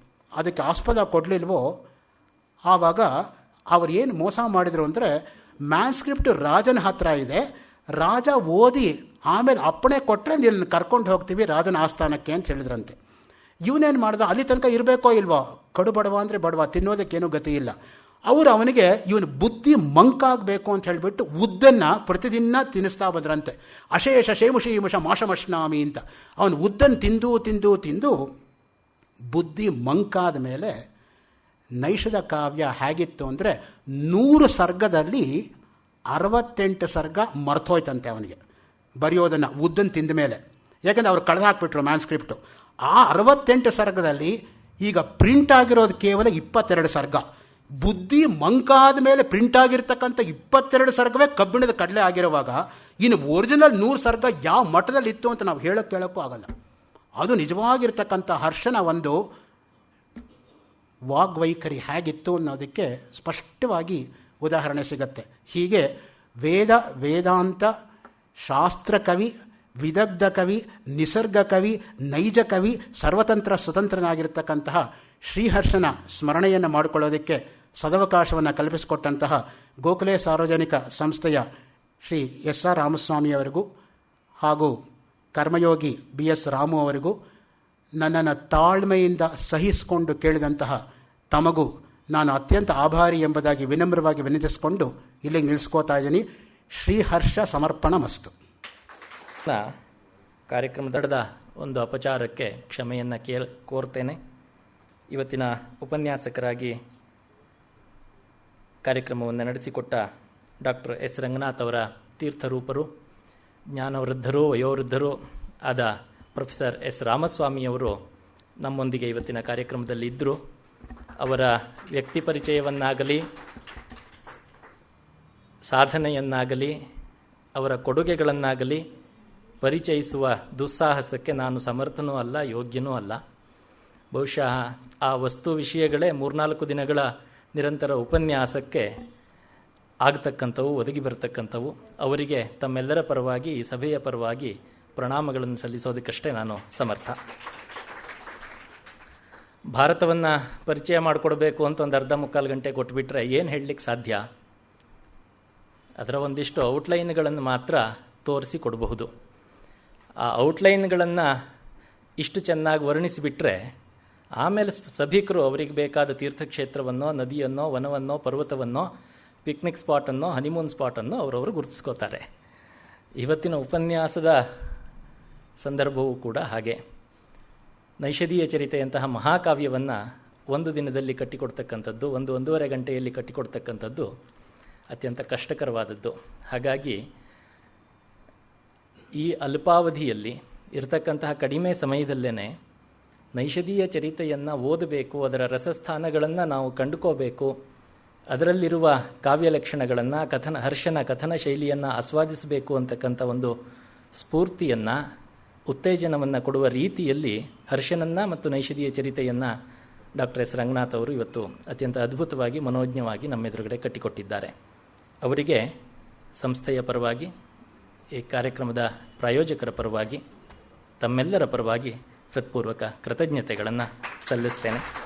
ಅದಕ್ಕೆ ಆಸ್ಪದ ಕೊಡಲಿಲ್ವೋ ಆವಾಗ ಅವರು ಏನು ಮೋಸ ಮಾಡಿದರು ಅಂದರೆ, ಮ್ಯಾನ್ಸ್ಕ್ರಿಪ್ಟ್ ರಾಜನ ಹತ್ರ ಇದೆ, ರಾಜ ಓದಿ ಆಮೇಲೆ ಅಪ್ಪಣೆ ಕೊಟ್ಟರೆ ನೀನು ಕರ್ಕೊಂಡು ಹೋಗ್ತೀವಿ ರಾಜನ ಆಸ್ಥಾನಕ್ಕೆ ಅಂತ ಹೇಳಿದ್ರಂತೆ. ಇವನೇನು ಮಾಡ್ದ, ಅಲ್ಲಿ ತನಕ ಇರಬೇಕೋ ಇಲ್ವೋ, ಕಡು ಬಡವ ಅಂದರೆ ಬಡವ, ತಿನ್ನೋದಕ್ಕೇನೂ ಗತಿ ಇಲ್ಲ. ಅವರು ಅವನಿಗೆ ಇವನು ಬುದ್ಧಿ ಮಂಕಾಗಬೇಕು ಅಂತ ಹೇಳಿಬಿಟ್ಟು ಉದ್ದನ್ನು ಪ್ರತಿದಿನ ತಿನ್ನಿಸ್ತಾ ಬಂದ್ರಂತೆ. ಅಶೇಷ ಶೇಮುಷಿ ಮುಷ ಮಾಷಮಶ್ನಾಮಿ ಅಂತ. ಅವನು ಉದ್ದನ್ನು ತಿಂದು ತಿಂದು ತಿಂದು ಬುದ್ಧಿ ಮಂಕಾದ ಮೇಲೆ ನೈಷದ ಕಾವ್ಯ ಹೇಗಿತ್ತು ಅಂದರೆ, 100 ಸರ್ಗದಲ್ಲಿ 68 ಸರ್ಗ ಮರ್ತೋಯ್ತಂತೆ ಅವನಿಗೆ ಬರೆಯೋದನ್ನು, ಉದ್ದನ್ನು ತಿಂದ ಮೇಲೆ. ಯಾಕೆಂದರೆ ಅವ್ರು ಕಳೆದು ಹಾಕ್ಬಿಟ್ರು ಮ್ಯಾನ್ಸ್ಕ್ರಿಪ್ಟು. ಆ 68 ಸರ್ಗದಲ್ಲಿ ಈಗ ಪ್ರಿಂಟ್ ಆಗಿರೋದು ಕೇವಲ 22 ಸರ್ಗ. ಬುದ್ಧಿ ಮಂಕಾದ ಮೇಲೆ ಪ್ರಿಂಟ್ ಆಗಿರ್ತಕ್ಕಂಥ 22 ಸರ್ಗವೇ ಕಬ್ಬಿಣದ ಕಡಲೆ ಆಗಿರುವಾಗ, ಇನ್ನು ಒರಿಜಿನಲ್ 100 ಸರ್ಗ ಯಾವ ಮಟ್ಟದಲ್ಲಿ ಇತ್ತು ಅಂತ ನಾವು ಕೇಳೋಕ್ಕೂ ಆಗಲ್ಲ. ಅದು ನಿಜವಾಗಿರ್ತಕ್ಕಂಥ ಹರ್ಷನ ಒಂದು ವಾಗ್ವೈಖರಿ ಹೇಗಿತ್ತು ಅನ್ನೋದಕ್ಕೆ ಸ್ಪಷ್ಟವಾಗಿ ಉದಾಹರಣೆ ಸಿಗತ್ತೆ. ಹೀಗೆ ವೇದ, ವೇದಾಂತ, ಶಾಸ್ತ್ರ ಕವಿ, ವಿದಗ್ಧ ಕವಿ, ನಿಸರ್ಗ ಕವಿ, ನೈಜ ಕವಿ, ಸರ್ವತಂತ್ರ ಸ್ವತಂತ್ರನಾಗಿರ್ತಕ್ಕಂತಹ ಶ್ರೀಹರ್ಷನ ಸ್ಮರಣೆಯನ್ನು ಮಾಡಿಕೊಳ್ಳೋದಕ್ಕೆ ಸದವಕಾಶವನ್ನು ಕಲ್ಪಿಸಿಕೊಟ್ಟಂತಹ ಗೋಖಲೆ ಸಾರ್ವಜನಿಕ ಸಂಸ್ಥೆಯ ಶ್ರೀ ಎಸ್.ಆರ್. ರಾಮಸ್ವಾಮಿಯವರಿಗೂ ಹಾಗೂ ಕರ್ಮಯೋಗಿ ಬಿ.ಎಸ್. ರಾಮು ಅವರಿಗೂ, ನನ್ನನ್ನು ತಾಳ್ಮೆಯಿಂದ ಸಹಿಸಿಕೊಂಡು ಕೇಳಿದಂತಹ ತಮಗೂ ನಾನು ಅತ್ಯಂತ ಆಭಾರಿ ಎಂಬುದಾಗಿ ವಿನಮ್ರವಾಗಿ ವಿನಂತಿಸಿಕೊಂಡು ಇಲ್ಲಿಗೆ ನಿಲ್ಲಿಸ್ಕೋತಾ ಇದ್ದೀನಿ. ಶ್ರೀಹರ್ಷ ಸಮರ್ಪಣ ಮಸ್ತು. ಕಾರ್ಯಕ್ರಮದ ಒಂದು ಅಪಚಾರಕ್ಕೆ ಕ್ಷಮೆಯನ್ನು ಕೋರ್ತೇನೆ. ಇವತ್ತಿನ ಉಪನ್ಯಾಸಕರಾಗಿ ಕಾರ್ಯಕ್ರಮವನ್ನು ನಡೆಸಿಕೊಟ್ಟ ಡಾಕ್ಟರ್ ಎಸ್. ರಂಗನಾಥ್ ಅವರ ತೀರ್ಥರೂಪರು, ಜ್ಞಾನವೃದ್ಧರು, ವಯೋವೃದ್ಧರು ಆದ ಪ್ರೊಫೆಸರ್ ಎಸ್. ರಾಮಸ್ವಾಮಿಯವರು ನಮ್ಮೊಂದಿಗೆ ಇವತ್ತಿನ ಕಾರ್ಯಕ್ರಮದಲ್ಲಿ ಇದ್ದರು. ಅವರ ವ್ಯಕ್ತಿ ಪರಿಚಯವನ್ನಾಗಲಿ, ಸಾಧನೆಯನ್ನಾಗಲಿ, ಅವರ ಕೊಡುಗೆಗಳನ್ನಾಗಲಿ ಪರಿಚಯಿಸುವ ದುಸ್ಸಾಹಸಕ್ಕೆ ನಾನು ಸಮರ್ಥನೂ ಅಲ್ಲ, ಯೋಗ್ಯನೂ ಅಲ್ಲ. ಬಹುಶಃ ಆ ವಸ್ತು ವಿಷಯಗಳೇ 3-4 ದಿನಗಳ ನಿರಂತರ ಉಪನ್ಯಾಸಕ್ಕೆ ಆಗತಕ್ಕಂಥವು, ಒದಗಿ ಬರತಕ್ಕಂಥವು. ಅವರಿಗೆ ತಮ್ಮೆಲ್ಲರ ಪರವಾಗಿ, ಈ ಸಭೆಯ ಪರವಾಗಿ ಪ್ರಣಾಮಗಳನ್ನು ಸಲ್ಲಿಸೋದಕ್ಕಷ್ಟೇ ನಾನು ಸಮರ್ಥ. ಭಾರತವನ್ನು ಪರಿಚಯ ಮಾಡಿಕೊಡ್ಬೇಕು ಅಂತ ಒಂದು 1/2-3 ಗಂಟೆ ಕೊಟ್ಬಿಟ್ರೆ ಏನು ಹೇಳಲಿಕ್ಕೆ ಸಾಧ್ಯ? ಅದರ ಒಂದಿಷ್ಟು ಔಟ್ಲೈನ್ಗಳನ್ನು ಮಾತ್ರ ತೋರಿಸಿ ಕೊಡಬಹುದು. ಆ ಔಟ್ಲೈನ್ಗಳನ್ನು ಇಷ್ಟು ಚೆನ್ನಾಗಿ ವರ್ಣಿಸಿಬಿಟ್ರೆ ಆಮೇಲೆ ಸಭಿಕರು ಅವರಿಗೆ ಬೇಕಾದ ತೀರ್ಥಕ್ಷೇತ್ರವನ್ನೋ, ನದಿಯನ್ನೋ, ವನವನ್ನೋ, ಪರ್ವತವನ್ನೋ ಪಿಕ್ನಿಕ್ ಸ್ಪಾಟನ್ನು, ಹನಿಮೂನ್ ಸ್ಪಾಟನ್ನು ಅವರವರು ಗುರುತಿಸ್ಕೋತಾರೆ. ಇವತ್ತಿನ ಉಪನ್ಯಾಸದ ಸಂದರ್ಭವೂ ಕೂಡ ಹಾಗೆ. ನೈಷಧೀಯ ಚರಿತೆಯಂತಹ ಮಹಾಕಾವ್ಯವನ್ನು ಒಂದು ದಿನದಲ್ಲಿ ಕಟ್ಟಿಕೊಡ್ತಕ್ಕಂಥದ್ದು, ಒಂದೂವರೆ ಗಂಟೆಯಲ್ಲಿ ಕಟ್ಟಿಕೊಡ್ತಕ್ಕಂಥದ್ದು ಅತ್ಯಂತ ಕಷ್ಟಕರವಾದದ್ದು. ಹಾಗಾಗಿ ಈ ಅಲ್ಪಾವಧಿಯಲ್ಲಿ ಇರತಕ್ಕಂತಹ ಕಡಿಮೆ ಸಮಯದಲ್ಲೇ ನೈಷಧೀಯ ಚರಿತೆಯನ್ನು ಓದಬೇಕು, ಅದರ ರಸಸ್ಥಾನಗಳನ್ನು ನಾವು ಕಂಡುಕೋಬೇಕು, ಅದರಲ್ಲಿರುವ ಕಾವ್ಯ ಲಕ್ಷಣಗಳನ್ನು, ಹರ್ಷನ ಕಥನ ಶೈಲಿಯನ್ನು ಆಸ್ವಾದಿಸಬೇಕು ಅಂತಕ್ಕಂಥ ಒಂದು ಸ್ಫೂರ್ತಿಯನ್ನು, ಉತ್ತೇಜನವನ್ನು ಕೊಡುವ ರೀತಿಯಲ್ಲಿ ಹರ್ಷನನ್ನು ಮತ್ತು ನೈಷಧೀಯ ಚರಿತೆಯನ್ನು ಡಾಕ್ಟರ್ ಎಸ್ ರಂಗನಾಥ್ ಅವರು ಇವತ್ತು ಅತ್ಯಂತ ಅದ್ಭುತವಾಗಿ, ಮನೋಜ್ಞವಾಗಿ ನಮ್ಮೆದುರುಗಡೆ ಕಟ್ಟಿಕೊಟ್ಟಿದ್ದಾರೆ. ಅವರಿಗೆ ಸಂಸ್ಥೆಯ ಪರವಾಗಿ, ಈ ಕಾರ್ಯಕ್ರಮದ ಪ್ರಾಯೋಜಕರ ಪರವಾಗಿ, ತಮ್ಮೆಲ್ಲರ ಪರವಾಗಿ ಹೃತ್ಪೂರ್ವಕ ಕೃತಜ್ಞತೆಗಳನ್ನು ಸಲ್ಲಿಸ್ತೇನೆ.